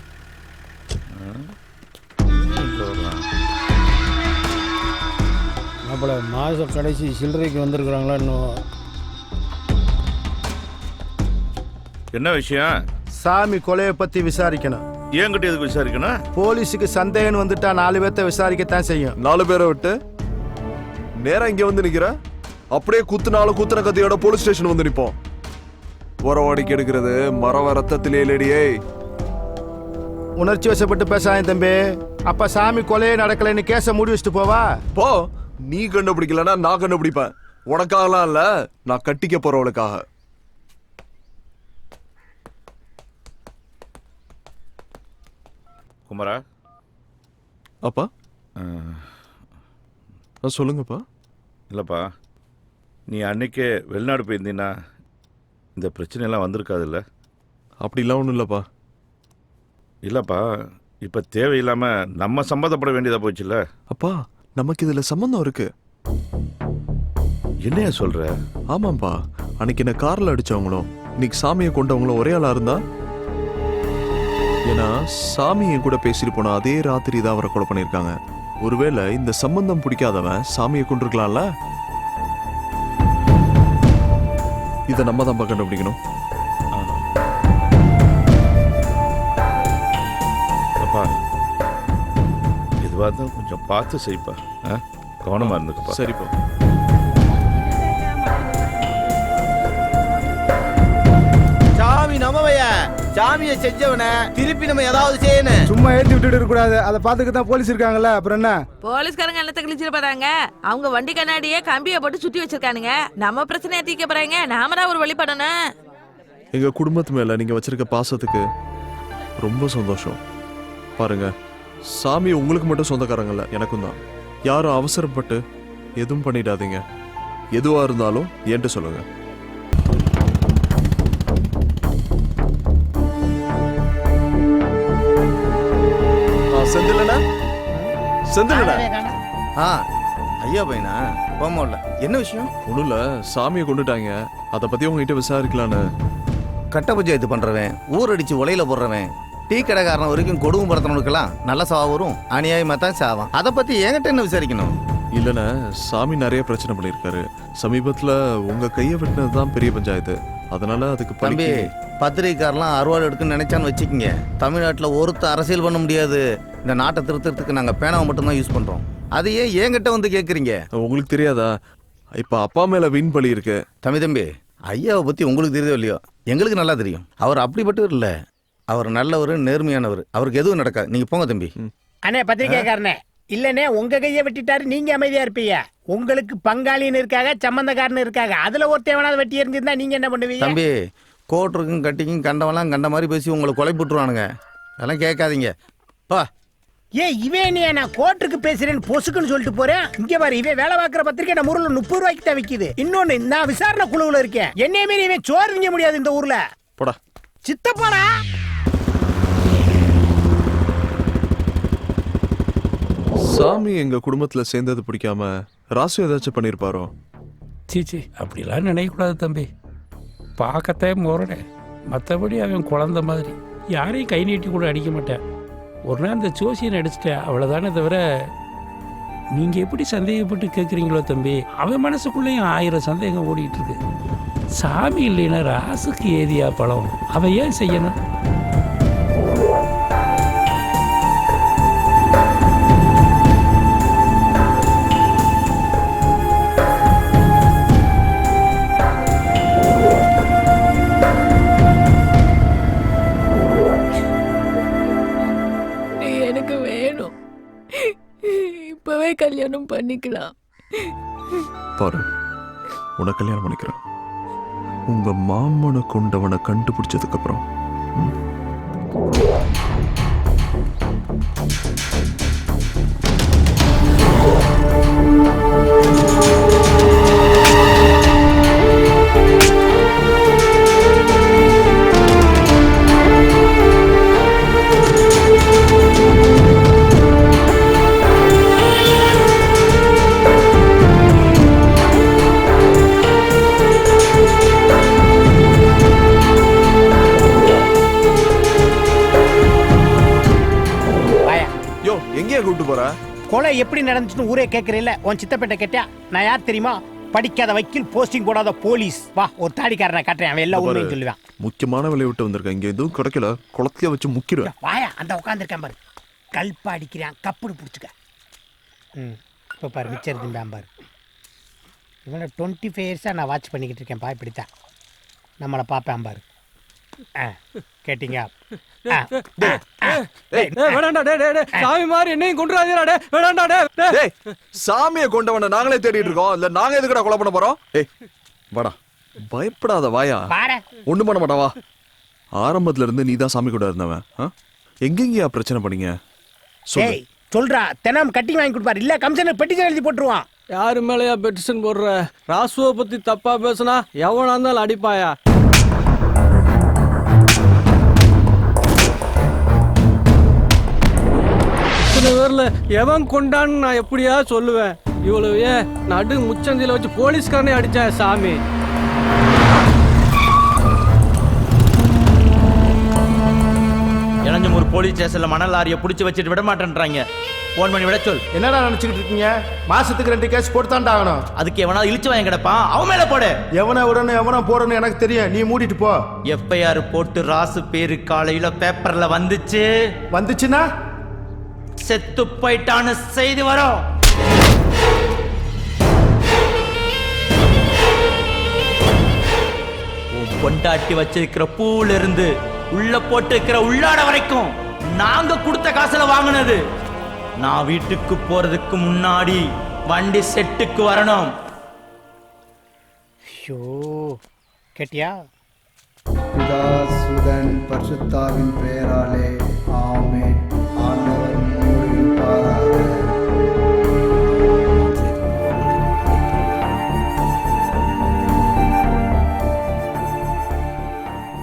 Speaker 3: மாப்பிள, மாச கடைசி சில்லறைக்கு வந்திருக்கிறாங்களா இன்னும்?
Speaker 11: என்ன விஷயம்?
Speaker 19: சாமி கொலையை பத்தி விசாரிக்கணும்.
Speaker 11: ஏங்கிட்ட எதுக்கு விசாரிக்கணும்?
Speaker 19: போலீஸுக்கு சந்தேகம் வந்துட்டா 4 பேர்த்த விசாரிக்கத்தான் செய்யும்.
Speaker 5: 4 பேரை விட்டு நேரா இங்க வந்து நிக்கிற? அப்படியே குத்துன கத்தியோட போலீஸ் ஸ்டேஷன் வந்து நிப்போம். உறவாடிக்கு எடுக்கிறது மரவ ரத்தத்திலே இல்லடியே.
Speaker 19: உணர்ச்சி வசப்பட்டு பேசாதே தம்பி. அப்ப சாமி கொலையே நடக்கலைன்னு கேஸ மூடி வச்சுட்டு போவா?
Speaker 5: போ. நீ கண்டுபிடிக்கலன்னா நான் கண்டுபிடிப்பேன். உனக்காகலாம் இல்ல, நான் கட்டிக்க போறவளுக்காக.
Speaker 11: குமரா.
Speaker 5: அப்பா சொல்லுங்கப்பா.
Speaker 11: இல்லப்பா, நீ அன்னைக்கே வெளிநாடு போயிருந்தீன்னா இந்த பிரச்சனையெல்லாம் வந்திருக்காதுல்ல?
Speaker 5: அப்படிலாம் ஒன்றும் இல்லைப்பா.
Speaker 11: இல்லைப்பா, இப்போ தேவையில்லாமல் நம்ம சம்மந்தப்பட வேண்டியதாக போச்சுல்ல?
Speaker 5: அப்பா, நமக்கு இதில் சம்மந்தம் இருக்கு.
Speaker 11: என்னையா சொல்கிற?
Speaker 5: ஆமாம்ப்பா, அன்னைக்கு என்ன காரில் அடித்தவங்களும் இன்னைக்கு சாமியை கொண்டவங்களும் ஒரே ஆளாக இருந்தா? ஏன்னா சாமியை கூட பேசிட்டு போன அதே ராத்திரி தான் அவரை கொலை பண்ணியிருக்காங்க. ஒருவேளை இந்த சம்பந்தம் பிடிக்காதவன் சாமியை கொண்டிருக்கலாம்ல? இதை நம்ம தான் கண்டுபிடிக்கணும்.
Speaker 11: அப்பா, எதுவாக இருந்தாலும் கொஞ்சம் பார்த்து செய்ப்பா. கவனமாக இருந்துக்கப்பா.
Speaker 5: சரிப்பா.
Speaker 13: சாமி நம்மவையா, சாமியை செஞ்சவன திருப்பி நம்ம ஏதாவது செய்யணும்.
Speaker 19: சும்மா ஏற்றி விட்டுட்டு இருக்க கூடாது. அதை பார்த்துக்க தான் போலீஸ் இருக்காங்கல்ல, அப்புறம் என்ன?
Speaker 12: போலீஸ்காரங்க என்னத்த கிழிச்சிட்டு போறாங்க? அவங்க வண்டி கண்ணாடியே கம்பியை போட்டு சுத்தி வச்சிருக்கானுங்க. நம்ம பிரச்சனையை தீர்க்க போறாங்க, நாம தான் ஒரு வழிபடணும்.
Speaker 5: எங்க குடும்பத்து மேல நீங்க வச்சிருக்க பாசத்துக்கு ரொம்ப சந்தோஷம். பாருங்க, சாமி உங்களுக்கு மட்டும் சொந்தக்காரங்கல்ல, எனக்கும் தான். யாரும் அவசரப்பட்டு எதுவும் பண்ணிடாதீங்க. எதுவா இருந்தாலும் என்கிட்ட சொல்லுங்க. செந்திலண்ணா, செந்திலண்ணா.
Speaker 13: ஐயா பையனா போமோல என்ன விஷயம்?
Speaker 5: ஒன்றும் இல்லை, சாமியை கொண்டுட்டாங்க. அதை பற்றி உங்ககிட்ட விசாரிக்கலான்னு.
Speaker 13: கட்ட பஞ்சாயத்து பண்ணுறவன், ஊரடிச்சு உலையில போடுறவன், டீ கடைக்காரன் வரைக்கும் கொடுமை படுத்தவனுக்கெல்லாம் நல்ல சாவா வரும், அநியாயமாக தான் சாவான். அதை பற்றி என்கிட்ட என்ன விசாரிக்கணும்?
Speaker 5: இல்லைண்ணா, சாமி நிறைய பிரச்சனை பண்ணியிருக்காரு. சமீபத்தில் உங்கள் கையை வெட்டினது தான் பெரிய பஞ்சாயத்து. அதனால அதுக்கு
Speaker 13: தம்பி, பத்திரிகைக்காரெல்லாம் அறுவாள் எடுக்குன்னு நினைச்சான்னு வச்சுக்கிங்க, தமிழ்நாட்டில் ஒருத்தர் அரசியல் பண்ண முடியாது. இந்த நாட்டை திருத்தறதுக்கு நாங்கள் பேனாவை மட்டும்தான் யூஸ் பண்ணுறோம். அதையே என்கிட்ட வந்து கேட்குறீங்க?
Speaker 5: உங்களுக்கு தெரியாதா? இப்போ அப்பா மேலே வீண் பலி இருக்கு.
Speaker 13: தம்பி, ஐயாவை பற்றி உங்களுக்கு தெரியுதோ இல்லையோ, எங்களுக்கு நல்லா தெரியும். அவர் அப்படிப்பட்டவர் இல்லை, அவர் நல்லவர், நேர்மையானவர். அவருக்கு எதுவும் நடக்காது. நீங்கள் போங்க தம்பி.
Speaker 6: அண்ணே பத்திரிகைக்காரனே, இல்லனே உங்க கையை வெட்டிட்டாரு, நீங்க அமைதியா இருப்பீங்க. உங்களுக்கு பங்காளின்னு இருக்காங்க, சம்பந்தக்காரன்னு இருக்காங்க. அதுல ஒருத்தவனாவது வெட்டி எறிஞ்சிருந்தா நீங்க என்ன பண்ணுவீங்க?
Speaker 13: தம்பி, கோட்டருக்கும் கட்டிக்கும் கண்டவெல்லாம் கண்ட மாதிரி பேசி உங்களை கொலை போட்டுருவானுங்க. அதெல்லாம் கேட்காதீங்க. பா.
Speaker 6: இவன் நான் கோர்ட்டுக்கு பேசுறேன்னு பொசுக்குன்னு சொல்லிட்டு போறேன். இங்க பாரு, இவன் வேலை பார்க்குற பத்திரிக்கை நம்ம ஊர்ல 30 ரூபாய்க்கு தான் விக்குது. இன்னொன்னு, நான் விசாரணை குழுவுல இருக்கேன். என்னைய மீறி இவன் சோறு திங்க முடியாது இந்த ஊர்ல.
Speaker 5: போடா
Speaker 6: சித்தப்பாடா.
Speaker 5: சாமி எங்க குடும்பத்துல சேர்ந்தது பிடிக்காம ராசு ஏதாச்சும் பண்ணிருப்பாரோ?
Speaker 10: சீச்சி, அப்படிலாம் நினைக்கக்கூடாது தம்பி. பார்க்கத்தே முரட, மற்றபடி அவன் குழந்த மாதிரி. யாரையும் கை நீட்டி கூட அடிக்க மாட்டேன். ஒரு நாள் இந்த ஜோசியனை அடிச்சிட்டேன், அவ்வளோதானே தவிர. நீங்கள் எப்படி சந்தேகப்பட்டு கேட்குறீங்களோ தம்பி, அவன் மனசுக்குள்ளேயும் 1000 சந்தேகம் ஓடிட்டு இருக்கு. சாமி இல்லைன்னா ராசுக்கு ஏதியா பழம்? அவன் ஏன் செய்யணும்?
Speaker 15: இப்பவே கல்யாணம் பண்ணிக்கலாம்.
Speaker 5: பாரு, உனக்கு கல்யாணம் பண்ணிக்கிறேன். உங்க மாமனை கொண்டவனை கண்டுபிடிச்சதுக்கு அப்புறம். கூட்டு போற
Speaker 6: கொலை எப்படி நடந்துச்சுன்னு ஊரே கேட்கறீல்ல. உன் சித்தப்பேட்டை கேட்டா நான் யார் தெரியுமா? படிக்காத வக்கீல், போஸ்டிங் போடாத போலீஸ். வா, ஒரு தாடிக்காரனை காட்டுறேன், அவன் எல்லாம் உண்மையும் சொல்லுவான்.
Speaker 5: முக்கியமான வேலையை விட்டு வந்திருக்கேன். இங்க எதுவும் கிடைக்கல, குளத்தைய வச்சு முக்கிடுவேன்.
Speaker 6: வாயா, அந்த உட்காந்துருக்கேன் பாரு, கல்பா அடிக்கிறான், கப்புடு பிடிச்சிக்க. இப்போ பாரு, மிச்சர் திம்பான் பாரு. இவனை 25 இயர்ஸாக நான் வாட்ச் பண்ணிக்கிட்டு இருக்கேன் பா. இப்படித்தான் நம்மளை பார்ப்பேன் பாரு. கேட்டீங்க?
Speaker 2: சாமி மாதிரி என்னையும் கொண்டு
Speaker 5: சாமியை கொண்டவன நாங்களே தேடிட்டு இருக்கோம். இல்ல நாங்க எதுக்குடா கொலை பண்ண போறோம்? ஏய் வாடா, பயப்படாத, வாயா, ஒண்ணும் பண்ண மாட்டாவா. ஆரம்பத்துல இருந்து நீ தான் சாமி கூட இருந்தவன். எங்கெங்கயா பிரச்சனை பண்ணீங்க
Speaker 6: சொல்றா. தினம் கட்டிங் வாங்கி கொடுப்பாரு, இல்ல கமிஷனர் பெட்டிஷன் எழுதி போட்டுருவான்.
Speaker 2: யாரு மேலயா பெட்டிஷன் போடுற? ராசுவை பத்தி தப்பா பேசுனா எவனா இருந்தாலும் அடிப்பாயா? பேர்ல எவன் கொண்டான்னு நான் எப்படியா சொல்லுவேன்? இவ்வளவு ஏன் நடு முச்சந்தில வச்சு போலீஸ்காரனே அடிச்சா சாமி.
Speaker 20: இளஞ்சமூர் போலீஸ் ஸ்டேஷன்ல மணல் லாரியை பிடிச்சி வச்சுட்டு விட மாட்டேன்றாங்க. போன் பண்ணி விட சொல்.
Speaker 19: என்னடா நினைச்சுக்கிட்டு இருக்கீங்க? மாசத்துக்கு 2 கேஸ் போட்டுதான்டா ஆகணும்.
Speaker 20: அதுக்கு எவனா இழிச்சு வாங்கி கிடப்பான், அவன் மேல போடு.
Speaker 19: எவனை விடணும் எவனை போடணும் எனக்கு தெரியும், நீ மூடிட்டு போ.
Speaker 20: FIR போட்டு ராசு பேரு காலையில பேப்பர்ல வந்துச்சுன்னா செத்து போயிட்டான்னு செய்தி வரும். கொண்டாட்டி வச்சிருக்கிற பூல இருந்து உள்ள போட்டு இருக்கிற உள்ளாட வரைக்கும் நாங்க கொடுத்த காசுல வாங்கினது. நான் வீட்டுக்கு போறதுக்கு முன்னாடி வண்டி செட்டுக்கு வரணும்.
Speaker 6: கேட்டியா?
Speaker 1: பிதாசுதன் பரிசுத்தாவின் பெயராலே ஆமென். ஆண்டவர் உங்களோடு இருப்பாராக.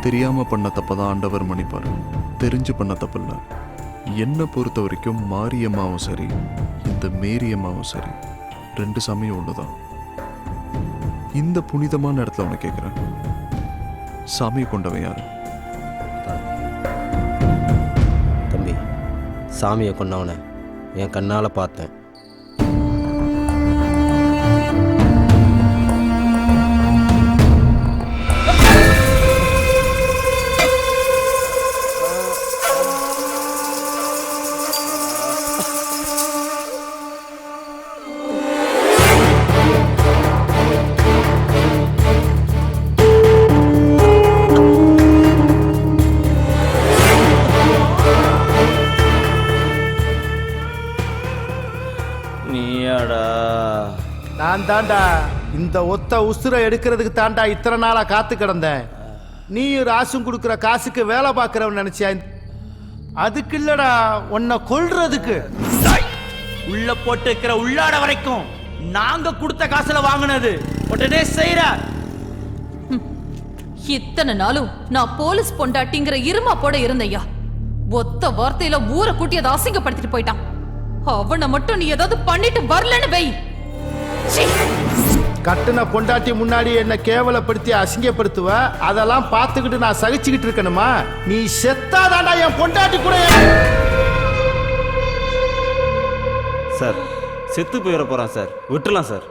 Speaker 5: தெரியாம பண்ண தப்பதான் ஆண்டவர் மன்னிப்பாரு, தெரிஞ்சு பண்ண தப்பில்ல. என்னை பொறுத்த வரைக்கும் மாரியம்மாவும் சரி, இந்த மேரியம்மாவும் சரி, 2 சாமியும் ஒண்ணுதான். இந்த புனிதமான இடத்துல உன்னை கேட்கிறேன், சாமியை கொண்டவன் யாரு?
Speaker 16: தம்பி, சாமியை கொண்டவனை என் கண்ணால பார்த்தேன்.
Speaker 19: நான் தாண்டா இந்த ஒத்த உசுரை எடுக்கிறதுக்கு தாண்டா இத்தனை நாளா காத்து கிடந்தேன். நீ ராசும் கொடுக்குற காசுக்கு வேலை பார்க்கறவன் நினைச்சியா? அதுக்கு இல்லடா, உன்னை கொல்றதுக்கு.
Speaker 20: உள்ள போட்டு இருக்கிற உள்ளாட வரைக்கும் நாங்க கொடுத்த காசுல வாங்கினது. உடனே செய்யற.
Speaker 23: இத்தனை நாளும் நான் போலீஸ் பொண்டாட்டிங்கிற இருமா போட இருந்தையா. ஒத்த வார்த்தையில ஊரை கூட்டி அதை அசிங்கப்படுத்திட்டு போயிட்டான். அவனை மட்டும் நீ ஏதாவது பண்ணிட்டு வரலன்னு வை.
Speaker 19: கட்டுன பொண்டாட்டி முன்னாடி என்ன கேவலப்படுத்தி அசிங்கப்படுத்துவ, அதெல்லாம் பார்த்துக்கிட்டு நான் சகிச்சுக்கிட்டு இருக்கணுமா? நீ செத்தாதாண்டா என் பொண்டாட்டி கூட.
Speaker 20: சார், செத்து போயிட போறான் சார், விட்டுலாம் சார்.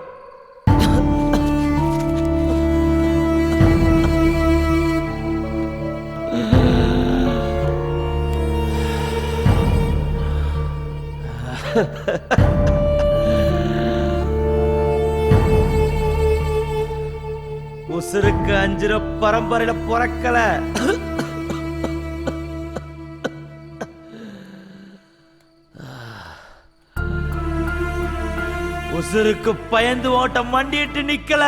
Speaker 20: உசுருக்கு 5 பரம்பரையில பிறக்கல. உசுருக்கு பயந்து ஓட்ட மண்டிட்டு நிக்கல.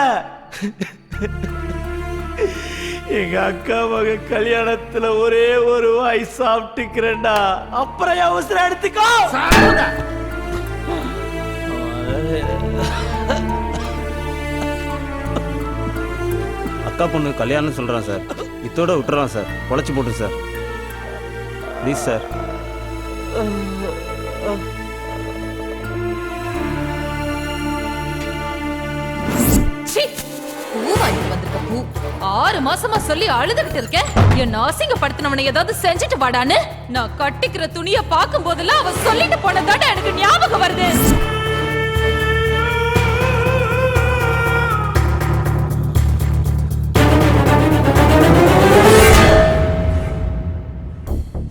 Speaker 20: எங்க அக்கா மக கல்யாணத்துல ஒரே ஒரு வாய் சாப்பிட்டுக்கிறேன்டா, அப்புறம் என் உசுர எடுத்துக்கோ.
Speaker 16: அக்கா பொண்ணு கல்யாணம் சொல்கிறான் சார், இத்தோட விட்டுறான் சார், உழைச்சி போட்டு சார், ப்ளீஸ் சார்.
Speaker 23: பூ 6 மாசமா சொல்லி அழுதுகிட்டு இருக்கேன். என்ன அசிங்கப்படுத்தினவனை ஏதாவது செஞ்சுட்டு வாடான்னு. நான் கட்டிக்கிற துணிய பார்க்கும் போதெல்லாம் அவ சொல்லிட்டு போனதாட எனக்கு ஞாபகம் வருது.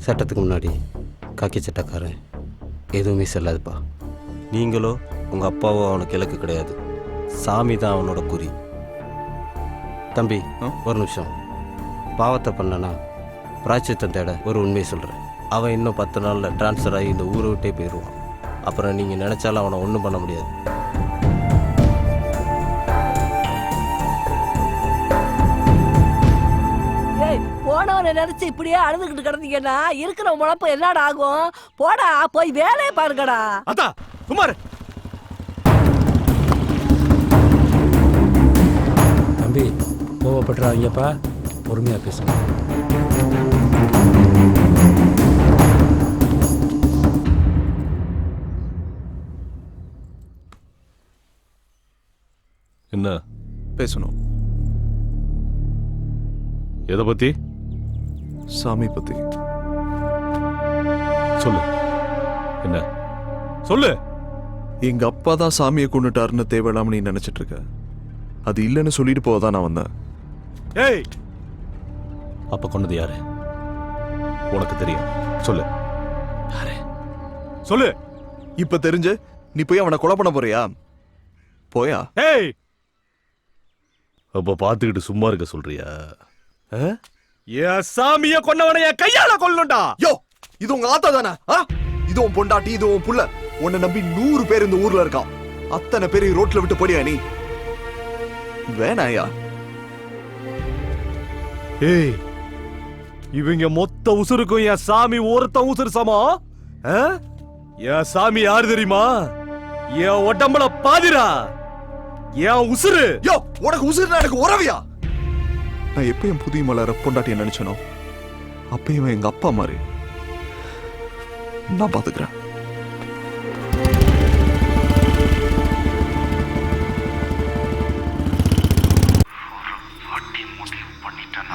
Speaker 16: சட்டத்துக்கு முன்னாடி காக்கி சட்டக்காரன் எதுவுமே செல்லாதுப்பா. நீங்களோ உங்கள் அப்பாவோ அவனுக்கு இலக்கு கிடையாது, சாமி தான் அவனோட குறி. தம்பி ஒரு நிமிஷம், பாவத்தை பண்ணனா பிராய்ச்சித்தம் தேட ஒரு உண்மையை சொல்கிறேன். அவன் இன்னும் 10 நாளில் டிரான்ஸ்ஃபர் ஆகி இந்த ஊரை விட்டே போயிடுவான். அப்புறம் நீங்கள் நினச்சாலும் அவனை ஒன்றும் பண்ண முடியாது.
Speaker 4: போனவனை நினைச்சு இப்படியே அழுதுகிட்டு கிடந்தீங்கன்னா இருக்கிற முழப்பு என்னடா ஆகும்? போடா, போய் வேலையை பாருங்கடா.
Speaker 20: அத்தா குமார்,
Speaker 10: தம்பி கோவப்பட்டுறாங்கப்பா, பொறுமையாக பேசுங்க.
Speaker 7: என்ன
Speaker 5: பேசணும்?
Speaker 7: எதை பத்தி?
Speaker 5: சாமி பத்தி.
Speaker 7: சொல்லு, என்ன சொல்லு.
Speaker 5: எங்க அப்பா தான் சாமியை கொண்டுட்டாருன்னு தேவையில்லாம நீ நினைச்சிட்டு இருக்க. அது இல்லைன்னு சொல்லிட்டு போதான் நான் வந்தேன்.
Speaker 7: ஏய், அப்ப கொண்டது யாரு உனக்கு தெரியும்? சொல்லு யாரு, சொல்லு.
Speaker 5: இப்ப தெரிஞ்சு நீ போய் அவனை கொலை பண்ண போறியா? போயா?
Speaker 7: ஏய், அப்ப பாத்துக்கிட்டு சும்மா இருக்க சொல்றியா?
Speaker 20: என் சாமிய கொன்னவனை என் கையால கொல்லணும்டா.
Speaker 5: யோ, இது உங்க ஆத்தா தானே? இது உன் பொண்டாட்டி, இது உன் புள்ள. உன்னை நம்பி 100 பேர் இந்த ஊர்ல இருக்கான். அத்தனை பேரை ரோட்ல விட்டு போடியா நீ? வேணாயா?
Speaker 20: ஏய், இவங்க மொத்த உசுருக்கும் என் சாமி ஒருத்த உசுறு சமம். என் சாமி யாரு தெரியுமா? என் உடம்புல பாதிரா, என் உசுறு.
Speaker 5: யோ, உனக்கு உசுறுனா எனக்கு உறவியா? நான் எப்ப என் புதிய மலர பொண்டாட்டிய நினைச்சனோ அப்பயும் எங்க அப்பா மாதிரி. நான் பாத்துக்கிறேன்.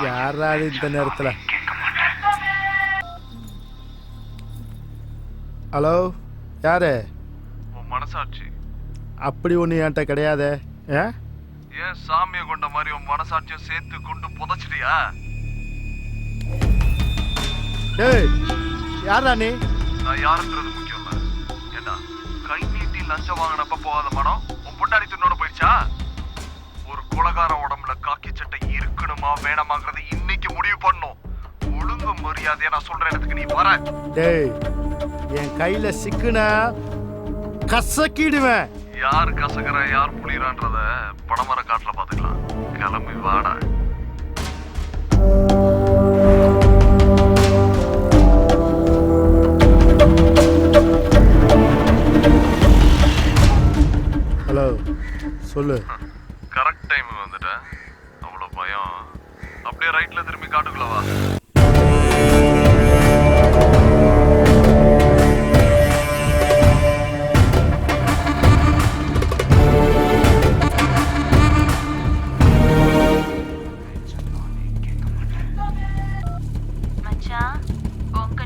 Speaker 19: யாராவது இந்த நேரத்துல? ஹலோ, யாரு?
Speaker 5: உன் மனசாட்சி.
Speaker 19: அப்படி ஒண்ணு என்கிட்ட கிடையாதே.
Speaker 5: ஏன் சாமியை கொண்ட மாதிரி உன் மனசாட்சியும் சேர்த்து கொண்டு புதைச்சிட்டியா?
Speaker 19: ஏய், யாரா நீ?
Speaker 5: நான் யாருன்றது முக்கியம் இல்ல. ஏண்டா கை நீட்டி லஞ்சம் வாங்கினப்ப போகாத மனம் உன் பொண்டாடி துண்ணோட போயிடுச்சா? ஒரு கொலகார உடம்புல காக்கி சட்டை இருக்கணுமா வேணாமாங்கிறத இன்னைக்கு முடிவு பண்ணும். ஒழுங்கு மரியாதையா நான் சொல்ற இடத்துக்கு நீ வர.
Speaker 19: டேய், என் கையில சிக்குன கசக்கிடுவேன்.
Speaker 5: யார் கசகர யார் புளிரான்றத படமர காட்டுல பாத்துக்கலாம். கிளம்பி வாடா.
Speaker 19: ஹலோ, சொல்லு.
Speaker 5: கரெக்ட் டைம் வந்துட்டேன். அவ்வளவு பயம். அப்படியே ரைட்ல திரும்பி காட்டுக்குள்ள வா.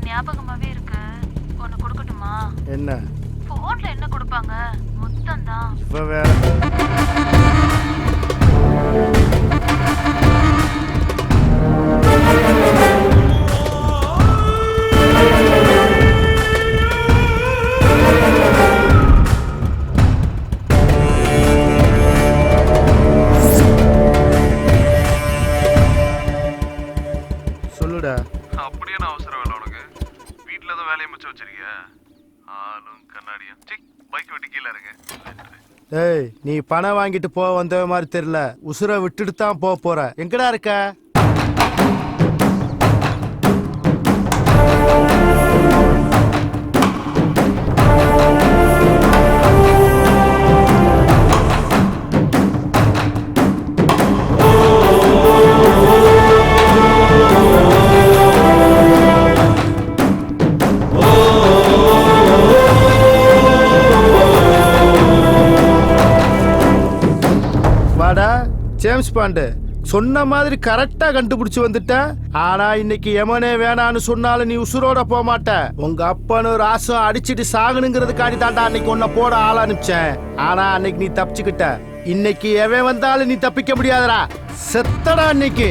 Speaker 8: ஞாபகமாவே இருக்கு. ஒன்னு கொடுக்கட்டுமா?
Speaker 19: என்ன?
Speaker 8: போன்ல என்ன கொடுப்பாங்க? மொத்தம் தான்.
Speaker 19: இப்ப வேற சொல்லுடா.
Speaker 5: அப்படியே நான் அவசரம் வேலை உனக்கு. வீட்டுல தான் வேலையை மிச்சம் வச்சிருக்கிய. ஆளும் கண்ணாடியும். பைக் வெட்டி கீழே இருக்கு.
Speaker 19: ஏய் நீ பணம் வாங்கிட்டு போக வந்த மாதிரி தெரியல, உசுரை விட்டுட்டு தான் போக போற. எங்கடா இருக்க? ஜேம்ஸ் பாண்டு சொன்ன மாதிரி கரெக்டா கண்டுபிடிச்சு வந்துட்ட. ஆனா இன்னைக்கு எமனே வேணான்னு சொன்னாலும் நீ உசுரோட போக மாட்ட. உங்க அப்பனு ராசம் அடிச்சிட்டு சாகணுங்கிறதுக்காண்டி தாண்டா அன்னைக்கு உன்னை போட ஆள் அனுப்பிச்சேன். ஆனா அன்னைக்கு நீ தப்பிச்சுக்கிட்ட. இன்னைக்கு எவன் வந்தாலும் நீ தப்பிக்க முடியாதடா. செத்தடா இன்னைக்கு.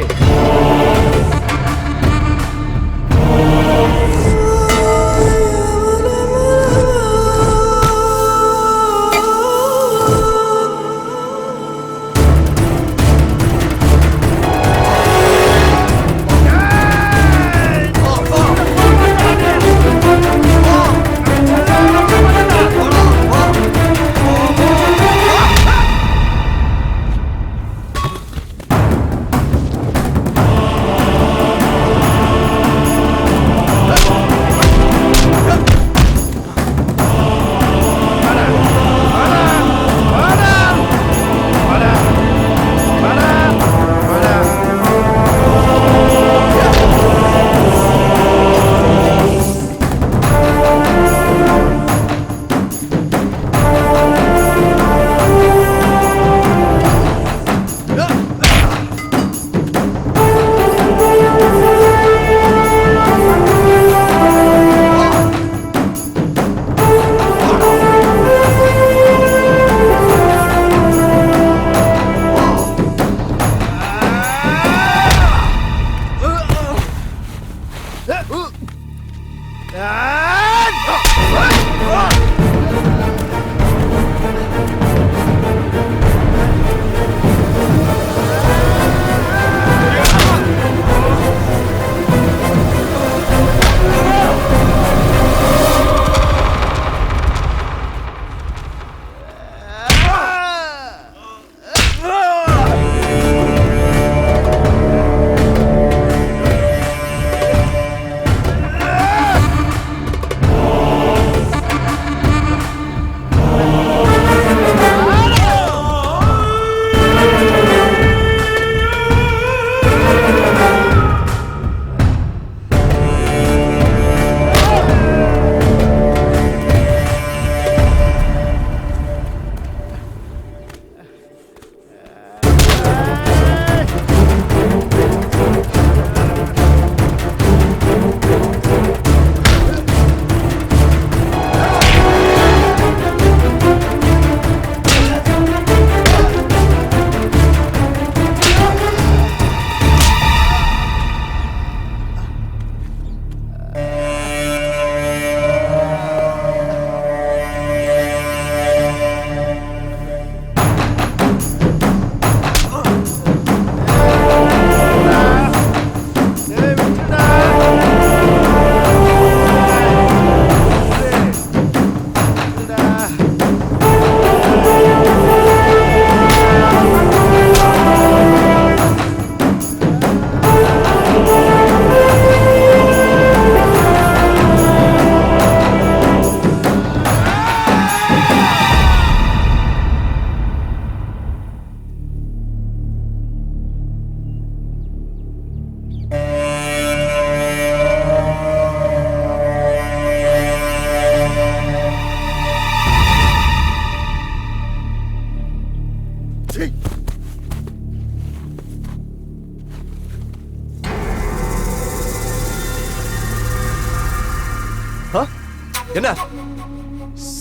Speaker 9: என்ன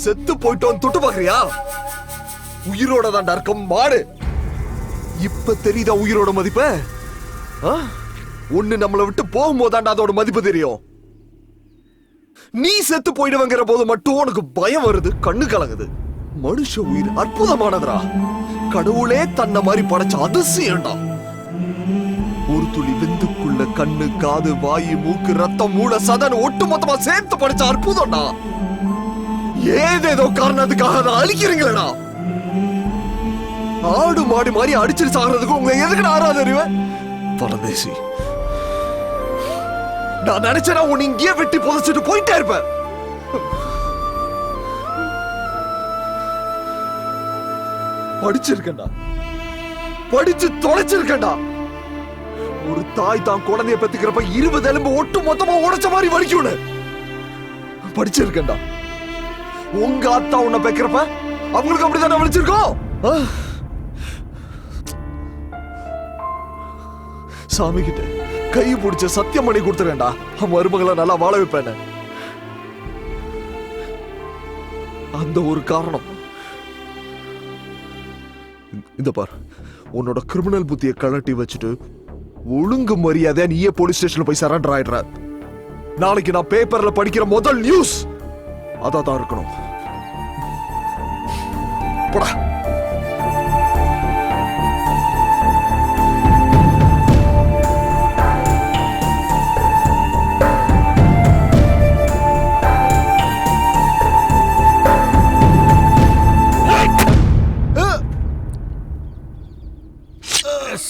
Speaker 9: செத்து போயிட்டோம் தொட்டு பாக்குறியா? உயிரோட தான் இருக்கும் மாடு. இப்ப தெரியுதா உயிரோட மதிப்பு? ஒண்ணு நம்மளை விட்டு போகும்போதாண்டா அதோட மதிப்பு தெரியும். நீ செத்து போயிடுவங்கிற போது மட்டும் உனக்கு பயம் வருது, கண்ணு கலங்குது. மனுஷ உயிர் அற்புதமானதுரா. கடவுளே தன்னை மாதிரி படைச்ச அதிசயம்டா. ஒரு துளி விந்துக்குள்ள கண்ணு, காது, வாயு, மூக்கு, ரத்தம், மூளை, சதன் ஒட்டு மொத்தமா சேர்த்து படைச்ச அற்புதம்டா. ஏதேதோ காரணத்துக்காக அதை அழிக்கிறீங்களா? ஆடு மாடு மாதிரி அடிச்சிட்டு சாகிறதுக்கு உங்களை எதுக்கு ஆறாது அறிவேன் பரதேசி. நான் நினைச்சேன்னா உன்னை இங்கேயே வெட்டி புதைச்சிட்டு போயிட்டே இருப்பேன். படிச்சிருக்கேன்டா, படிச்சு தொலைச்சிருக்கேன்டா. ஒரு தாய் தான் குழந்தைய பெத்துக்கிறப்ப 20 எலும்பு ஒட்டு மொத்தமா உடைச்ச மாதிரி வலிக்கும்னு படிச்சிருக்கேன்டா. உங்க அத்தா உன்னை பெக்கிறப்ப அவங்களுக்கு அப்படித்தானே வலிச்சிருக்கோம். சாமி கிட்ட கை பிடிச்ச சத்தியம் பண்ணி கொடுத்துறேன்டா, மருமகளை நல்லா வாழ வைப்பேன். அந்த ஒரு காரணம். இந்த பார், உன்னோட கிரிமினல் புத்தியை கழட்டி வச்சுட்டு ஒழுங்கு மரியாதை நீயே போலீஸ் ஸ்டேஷன்ல போய் சரண்டர் ஆயிடுற. நாளைக்கு நான் பேப்பர்ல படிக்கிற முதல் நியூஸ் அதான் இருக்கணும். போடா.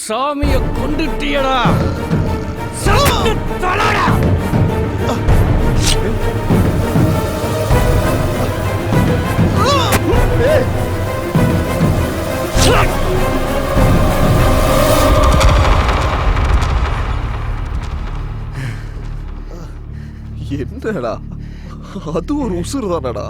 Speaker 2: சாமிய கொண்டுட்டியடா. சாமி தொலைடா.
Speaker 9: என்னடா அது ஒரு உசுறு தானடா.